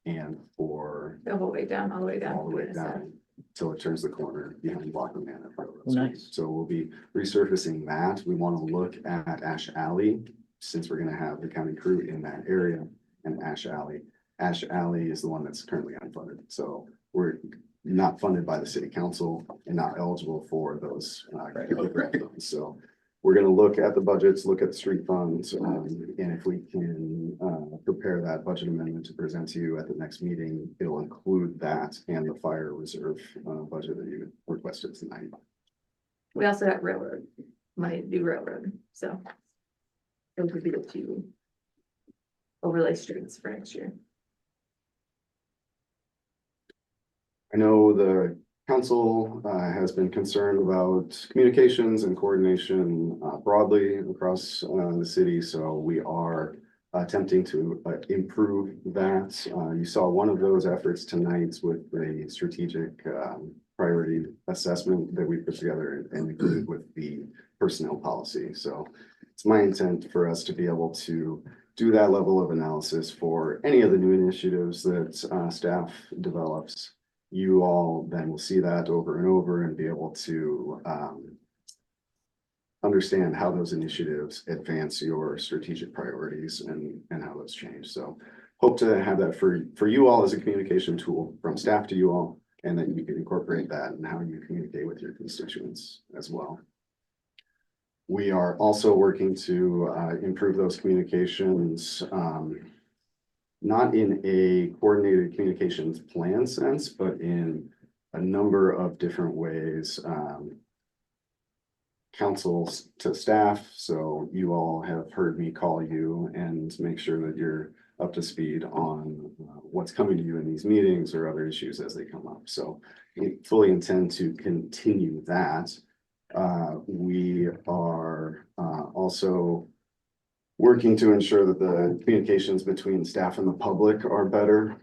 and for The whole way down, all the way down. all the way down till it turns the corner behind Blockman Manor. Nice. So we'll be resurfacing that. We want to look at Ash Alley, since we're going to have the county crew in that area, and Ash Alley. Ash Alley is the one that's currently unfunded. So we're not funded by the city council and not eligible for those. So we're going to look at the budgets, look at the street funds, and if we can prepare that budget amendment to present to you at the next meeting, it'll include that and the fire reserve budget that you requested tonight. We also have railroad money to do railroad, so those would be the two overlay streets for next year. I know the council has been concerned about communications and coordination broadly across the city, so we are attempting to improve that. You saw one of those efforts tonight with the strategic priority assessment that we put together and included with the personnel policy. So it's my intent for us to be able to do that level of analysis for any of the new initiatives that staff develops. You all then will see that over and over and be able to understand how those initiatives advance your strategic priorities and how those change. So hope to have that for you all as a communication tool from staff to you all, and that you can incorporate that in how you communicate with your constituents as well. We are also working to improve those communications, not in a coordinated communications plan sense, but in a number of different ways. Councils to staff, so you all have heard me call you and make sure that you're up to speed on what's coming to you in these meetings or other issues as they come up. So we fully intend to continue that. We are also working to ensure that the communications between staff and the public are better.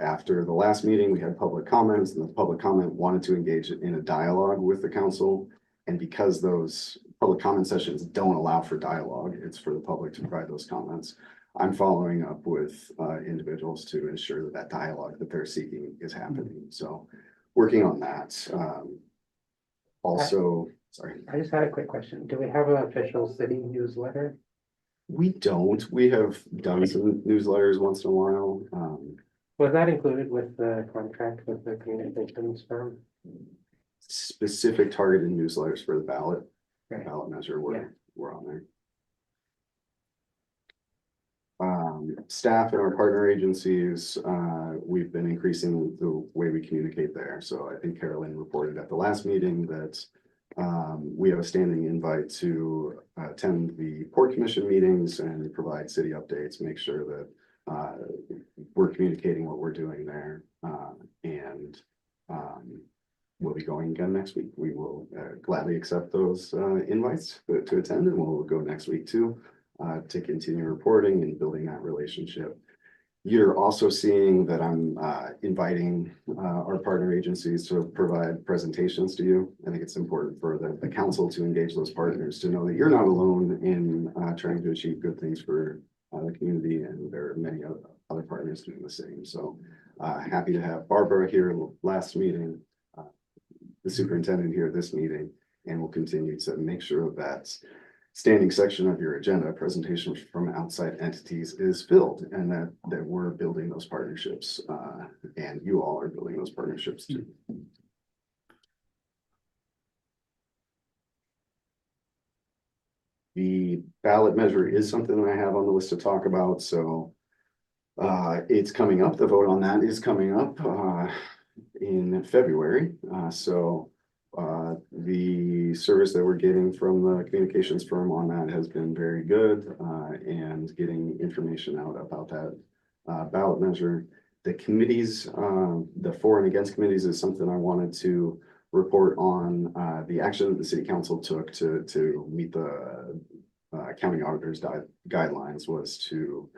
After the last meeting, we had public comments, and the public comment wanted to engage in a dialogue with the council. And because those public comment sessions don't allow for dialogue, it's for the public to provide those comments. I'm following up with individuals to ensure that that dialogue that they're seeking is happening. So working on that. Also, sorry. I just had a quick question. Do we have an official city newsletter? We don't. We have done some newsletters once in a while. Was that included with the contract with the communications firm? Specific targeted newsletters for the ballot Right. measure, Yeah. we're on there. Staff and our partner agencies, we've been increasing the way we communicate there. So I think Carolyn reported at the last meeting that we have a standing invite to attend the Port Commission meetings and provide city updates, make sure that we're communicating what we're doing there. And we'll be going again next week. We will gladly accept those invites to attend, and we'll go next week too, to continue reporting and building that relationship. You're also seeing that I'm inviting our partner agencies to provide presentations to you. I think it's important for the council to engage those partners, to know that you're not alone in trying to achieve good things for the community, and there are many other partners doing the same. So happy to have Barbara here last meeting, the superintendent here at this meeting, and we'll continue to make sure that standing section of your agenda, presentations from outside entities, is filled, and that we're building those partnerships, and you all are building those partnerships too. The ballot measure is something that I have on the list to talk about, so it's coming up. The vote on that is coming up in February. So the service that we're getting from the communications firm on that has been very good, and getting information out about that ballot measure. The committees, the for and against committees, is something I wanted to report on. The action that the city council took to meet the county auditor's guidelines was to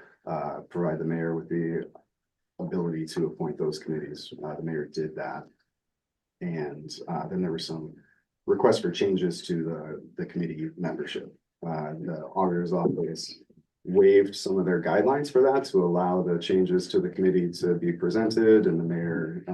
provide the mayor with the ability to appoint those committees. The mayor did that. And then there were some requests for changes to the committee membership. The auditor's office waived some of their guidelines for that to allow the changes to the committee to be presented, and the mayor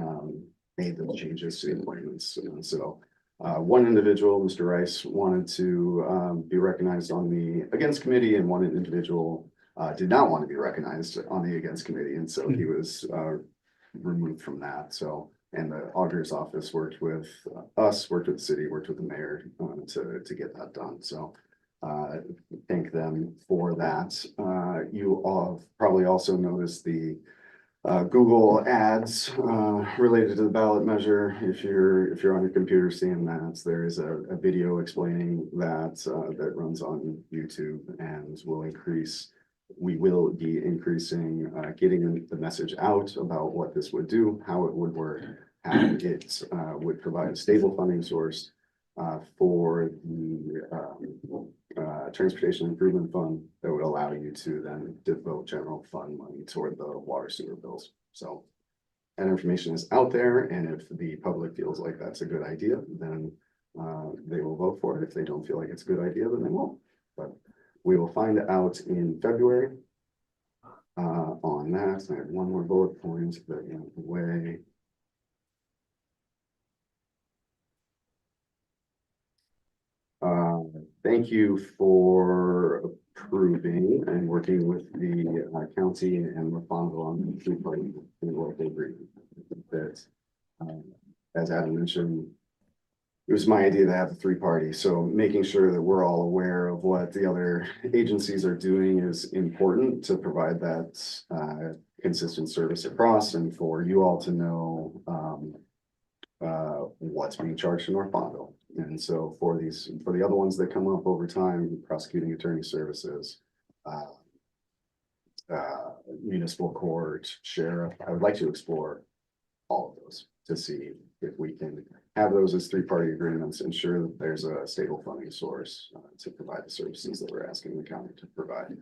made those changes to the appointments. And so one individual, Mr. Rice, wanted to be recognized on the against committee, and one individual did not want to be recognized on the against committee, and so he was removed from that. So, and the auditor's office worked with us, worked with the city, worked with the mayor to get that done. So thank them for that. You all probably also noticed the Google ads related to the ballot measure. If you're on your computer seeing that, there is a video explaining that that runs on YouTube, and we will be increasing getting the message out about what this would do, how it would work, how it would provide a stable funding source for the transportation improvement fund that would allow you to then devote general fund money toward the water sewer bills. So that information is out there, and if the public feels like that's a good idea, then they will vote for it. If they don't feel like it's a good idea, then they won't. But we will find out in February on that. I have one more bullet point that went away. Thank you for approving and working with the county and Rafongo on the three-party local agreement. That, as Adam mentioned, it was my idea to have the three-party. So making sure that we're all aware of what the other agencies are doing is important to provide that consistent service across, and for you all to know what's being charged in North Bonneville. And so for the other ones that come up over time, prosecuting attorney services, municipal court, sheriff, I would like to explore all of those to see if we can have those as three-party agreements, ensure that there's a stable funding source to provide the services that we're asking the county to provide.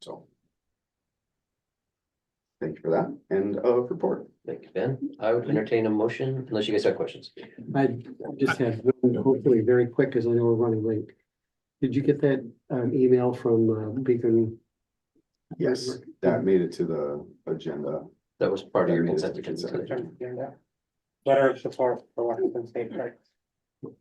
So thank you for that, and report. Thank you, Ben. I would entertain a motion, unless you guys have questions. I just had one, hopefully very quick, because I know we're running late. Did you get that email from Beacon? Yes, that made it to the agenda. That was part of your That made it consent to agenda. consent. Letter of support for Washington State Parks.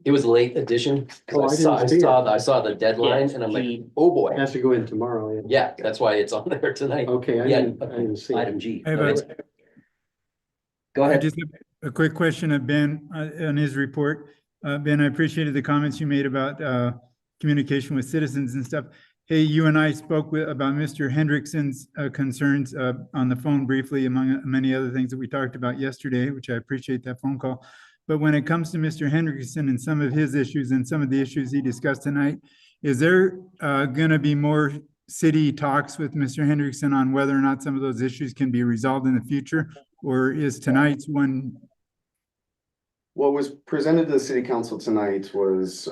It was a late addition, Oh, I cause didn't see it. I saw the deadline and I'm like, oh boy. Has to go in tomorrow. Yeah, that's why it's on there tonight. Okay, I Yeah, didn't see it. item G. I have No, a- it's- Go I ahead. just have a quick question of Ben on his report. Ben, I appreciated the comments you made about communication with citizens and stuff. Hey, you and I spoke about Mr. Hendrickson's concerns on the phone briefly, among many other things that we talked about yesterday, which I appreciate that phone call. But when it comes to Mr. Hendrickson and some of his issues and some of the issues he discussed tonight, is there going to be more city talks with Mr. Hendrickson on whether or not some of those issues can be resolved in the future? Or is tonight's one? What was presented to the city council tonight was,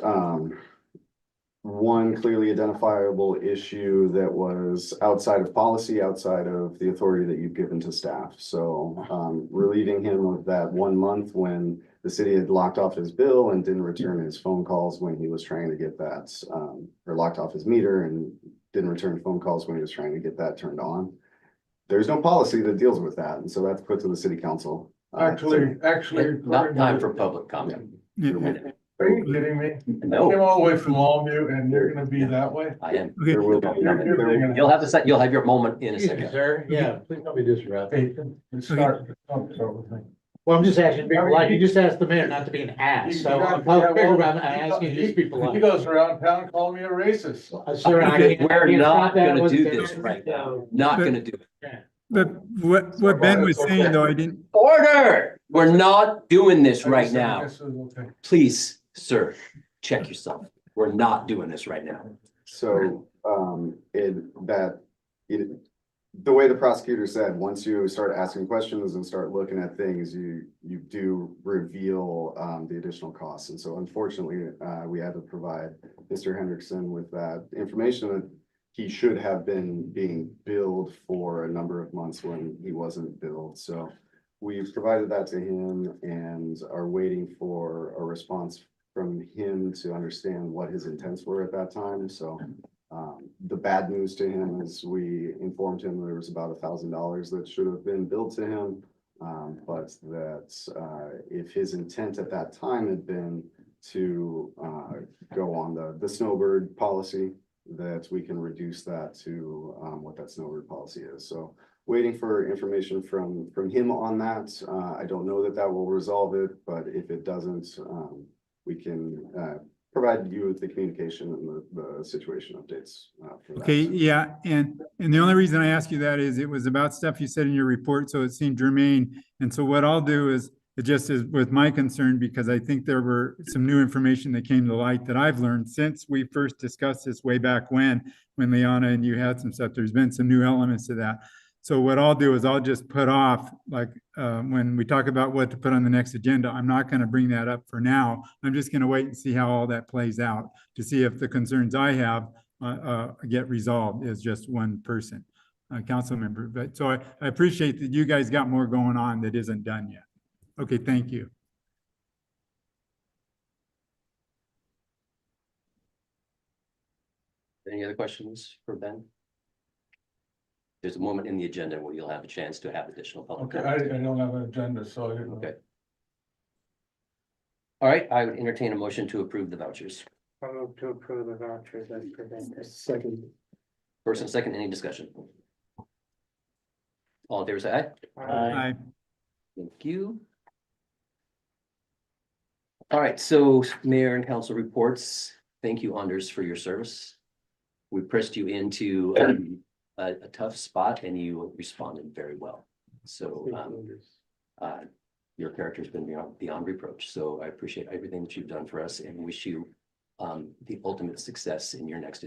one clearly identifiable issue that was outside of policy, outside of the authority that you've given to staff. So, relieving him of that 1 month when the city had locked off his bill and didn't return his phone calls when he was trying to get that, or locked off his meter and didn't return phone calls when he was trying to get that turned on. There's no policy that deals with that, and so that's put to the city council. Actually. Not time for public comment. Are you kidding me? No. I came all the way from Longview and you're gonna be that way? I am. There will be. You'll have you'll have your moment in a second. Sir, yeah, please don't be disruptive. Hey, start with me. Well, I'm just asking, to be polite. You just asked the mayor not to be an ass, so I'll figure I'm asking you to just be He polite. goes around town calling me a racist. Sir, I can't- I We're can't not stop that gonna with do the- this right now. Not gonna do it. But what Ben was saying though, I didn't. Order! We're not doing this I right just said, I now. guess it was okay. Please, sir, check yourself. We're not doing this right now. So, the way the prosecutor said, once you start asking questions and start looking at things, you do reveal, the additional costs. And so unfortunately, we had to provide Mr. Hendrickson with that information that he should have been being billed for a number of months when he wasn't billed. So we've provided that to him and are waiting for a response from him to understand what his intents were at that time. So the bad news to him is we informed him there was about $1,000 that should have been billed to him. But that if his intent at that time had been to go on the snowbird policy, that we can reduce that to what that snowbird policy is. So waiting for information from him on that. I don't know that that will resolve it, but if it doesn't, we can provide you with the communication and the situation updates. For that. Okay, yeah, and the only reason I ask you that is it was about stuff you said in your report, so it seemed germane. And so what I'll do is, it just is with my concern, because I think there were some new information that came to light that I've learned since we first discussed this way back when Liana and you had some stuff, there's been some new elements to that. So what I'll do is I'll just put off, like, when we talk about what to put on the next agenda, I'm not going to bring that up for now. I'm just going to wait and see how all that plays out to see if the concerns I have get resolved as just one person, council member. But so I appreciate that you guys got more going on that isn't done yet. Okay, thank you. Any other questions for Ben? There's a moment in the agenda where you'll have a chance to have additional public Okay, I comment. don't have an agenda, so I didn't. Okay. All right, I would entertain a motion to approve the vouchers. I'll move to approve the vouchers as presented. Second. First and second, any discussion? All in favor, say aye. Aye. Thank you. All right, so mayor and council reports. Thank you, Anders, for your service. We pressed you into a tough spot and you responded very well. So your character's been beyond reproach. So I appreciate everything that you've done for us and wish you the ultimate success in your next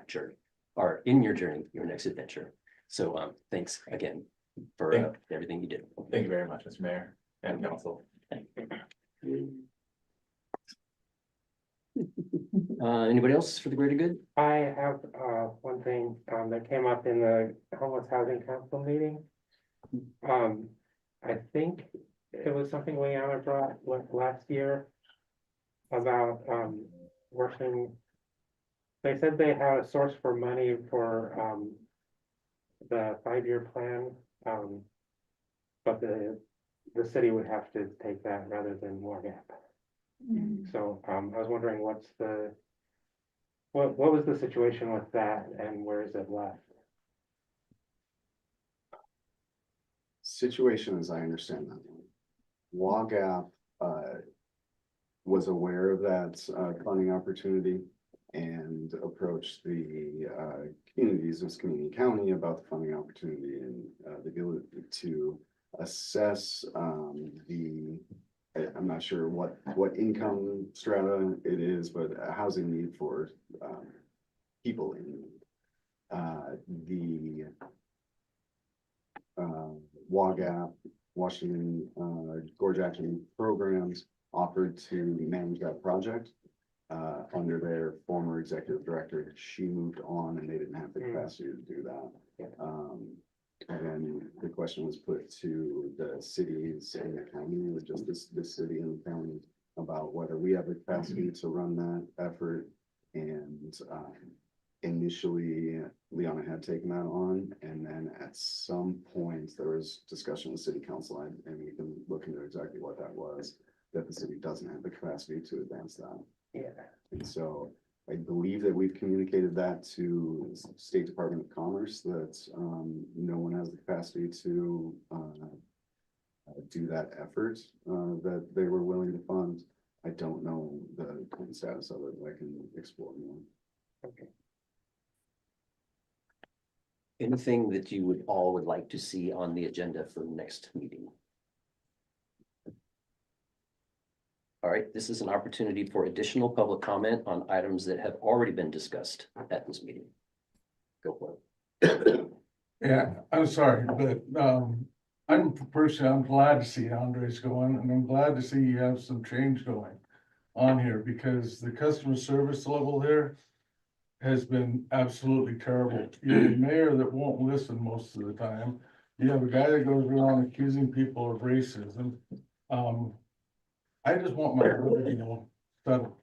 journey, or in your journey, your next adventure. So thanks again for everything you did. Thank you very much, Mr. Mayor and council. Anybody else for the greater good? I have one thing that came up in the homeless housing council meeting. I think it was something Liana brought last year about working They said they have a source for money for, the 5-year plan, but the city would have to take that rather than Wargap. So, I was wondering what was the situation with that and where is it left? Situation as I understand that. WAGAP was aware of that funding opportunity and approached the communities of Skamania County about the funding opportunity and the ability to assess I'm not sure what income strata it is, but a housing need for people in need. The WAGAP, Washington Gorge Action Programs offered to manage that project under their former executive director. She moved on and they didn't have the capacity to do that. And then the question was put to the cities and the county, or just this city and the county, about whether we have the capacity to run that effort. And initially, Leona had taken that on, and then at some point there was discussion with city council, and we can look into exactly what that was, that the city doesn't have the capacity to advance that. Yeah. And so I believe that we've communicated that to the State Department of Commerce, that no one has the capacity to do that effort that they were willing to fund. I don't know the current status of it, but I can explore more. Okay. Anything that you would like to see on the agenda for the next meeting? All right, this is an opportunity for additional public comment on items that have already been discussed at this meeting. Go for it. Yeah, I'm sorry, but I'm glad to see Andres going, and I'm glad to see you have some change going on here, because the customer service level there has been absolutely terrible. You have a mayor that won't listen most of the time. You have a guy that goes around accusing people of racism. I just want my vote, settled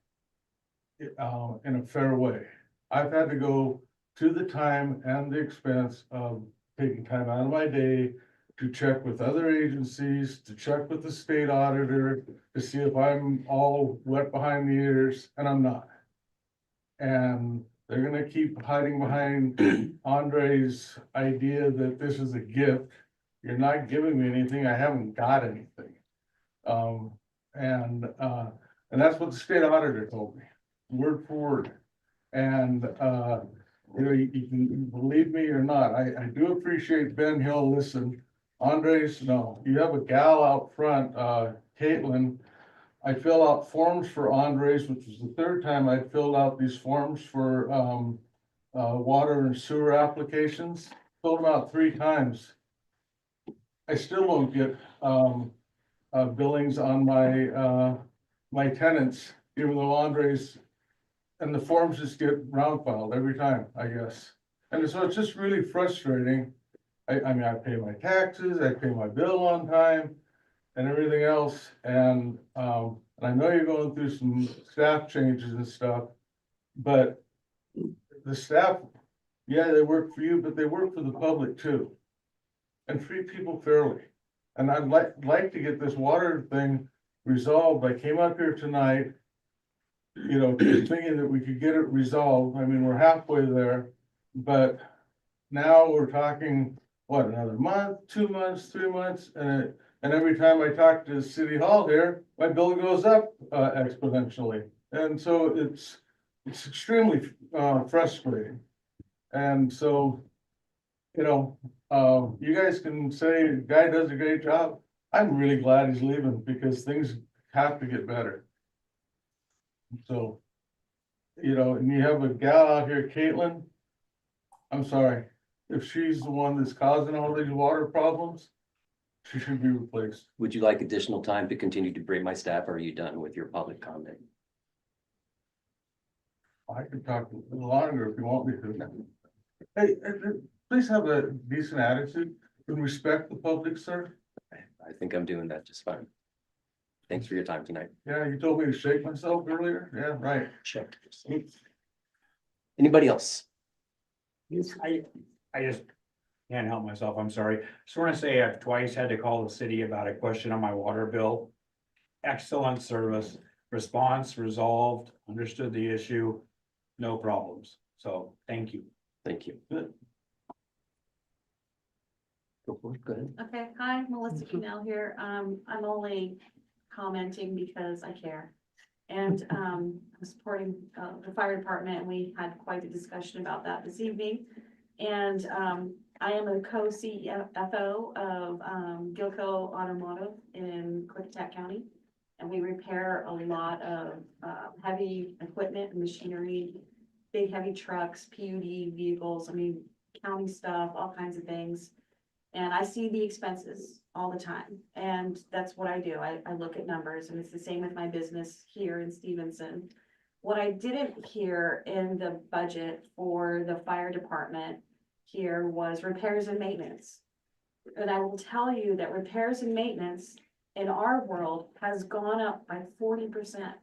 in a fair way. I've had to go to the time and the expense of taking time out of my day to check with other agencies, to check with the state auditor, to see if I'm all wet behind the ears, and I'm not. And they're gonna keep hiding behind Andre's idea that this is a gift. You're not giving me anything, I haven't got anything. And that's what the state auditor told me, word for word. And you can believe me or not, I do appreciate Ben Hill listen. Andres, no, you have a gal out front, Caitlin. I fill out forms for Andres, which was the third time I filled out these forms for water and sewer applications. Filled them out 3 times. I still don't get billings on my tenants, even though Andres, and the forms just get round filed every time, I guess. And so it's just really frustrating. I mean, I pay my taxes, I pay my bill on time and everything else. And I know you're going through some staff changes and stuff, but the staff, yeah, they work for you, but they work for the public too. And treat people fairly. And I'd like to get this water thing resolved. I came up here tonight, thinking that we could get it resolved. I mean, we're halfway there, but now we're talking, what, another month, 2 months, 3 months, and every time I talk to City Hall here, my bill goes up exponentially. And so it's extremely frustrating. And so, you guys can say the guy does a great job. I'm really glad he's leaving, because things have to get better. So, and you have a gal out here, Caitlin. I'm sorry, if she's the one that's causing all these water problems, she should be replaced. Would you like additional time to continue to brief my staff, or are you done with your public comment? I can talk a little longer if you want me to. Hey, please have a decent attitude and respect the public, sir. I think I'm doing that just fine. Thanks for your time tonight. Yeah, you told me to shake myself earlier. Yeah, right. Check. Anybody else? I just can't help myself, I'm sorry. Just want to say I've twice had to call the city about a question on my water bill. Excellent service, response resolved, understood the issue, no problems. So, thank you. Thank you. Go for it, go ahead. Okay, hi, Melissa Cannell here. I'm only commenting because I care. And, I'm supporting, the fire department. We had quite a discussion about that this evening. And, I am a co-CFO of, Gilco Automotive in Clickatack County. And we repair a lot of, heavy equipment and machinery, big heavy trucks, PUD vehicles, I mean, county stuff, all kinds of things. And I see the expenses all the time, and that's what I do. I look at numbers, and it's the same with my business here in Stevenson. What I didn't hear in the budget for the fire department here was repairs and maintenance. And I will tell you that repairs and maintenance in our world has gone up by 40%.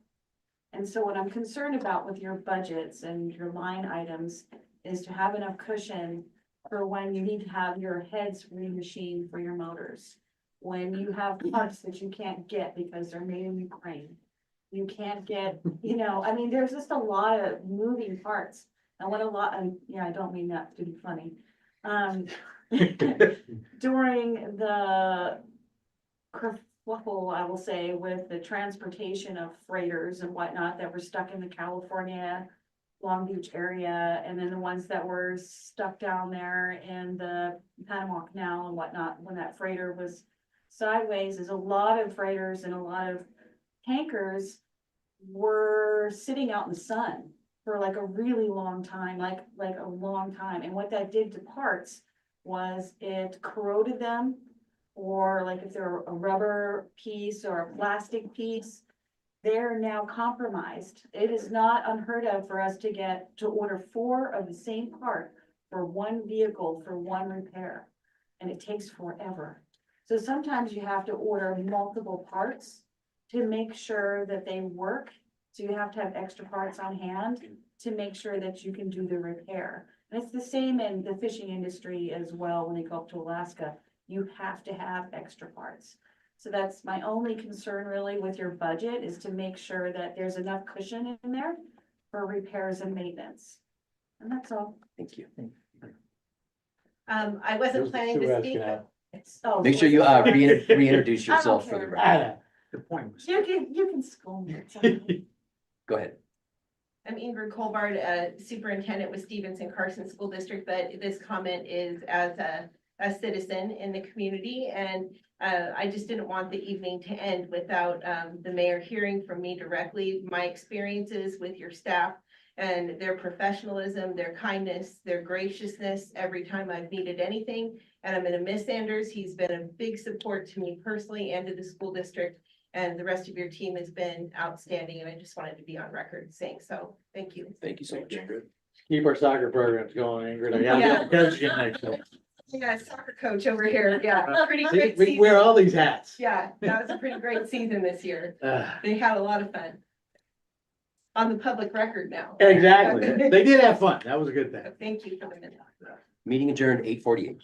And so what I'm concerned about with your budgets and your line items is to have enough cushion for when you need to have your heads remachined for your motors. When you have parts that you can't get because they're made in Ukraine. You can't get, I mean, there's just a lot of moving parts. And what a lot, and yeah, I don't mean that to be funny. During the kerfuffle, I will say, with the transportation of freighters and whatnot that were stuck in the California Long Beach area, and then the ones that were stuck down there in the Panama Canal and whatnot, when that freighter was sideways, there's a lot of freighters and a lot of tankers were sitting out in the sun for like a really long time, like a long time. And what that did to parts was it corroded them, or like if they're a rubber piece or a plastic piece, they're now compromised. It is not unheard of for us to order 4 of the same part for one vehicle for one repair. And it takes forever. So sometimes you have to order multiple parts to make sure that they work. So you have to have extra parts on hand to make sure that you can do the repair. And it's the same in the fishing industry as well. When you go up to Alaska, you have to have extra parts. So that's my only concern really with your budget, is to make sure that there's enough cushion in there for repairs and maintenance. And that's all. Thank you. I wasn't planning to speak. Oh, Make sure you reintroduce yourself for the care. record. The point was. You can school me. It's okay. Go ahead. I'm Ingrid Colbard, superintendent with Stevenson Carson School District, but this comment is as a citizen in the community, and I just didn't want the evening to end without the mayor hearing from me directly my experiences with your staff and their professionalism, their kindness, their graciousness every time I've needed anything. And I'm gonna miss Anders. He's been a big support to me personally and to the school district. And the rest of your team has been outstanding, and I just wanted to be on record saying so. Thank you. Thank you so much. Keep our soccer programs going, Ingrid. I Yeah. gotta coach you next time. Yeah, soccer coach over here. Yeah, pretty See, great we season. wear all these hats. Yeah, that was a pretty great season this year. Ah. They had a lot of fun. On the public record now. Exactly. They did have fun. That was a good thing. Thank you for the minute. Meeting adjourned 8:48.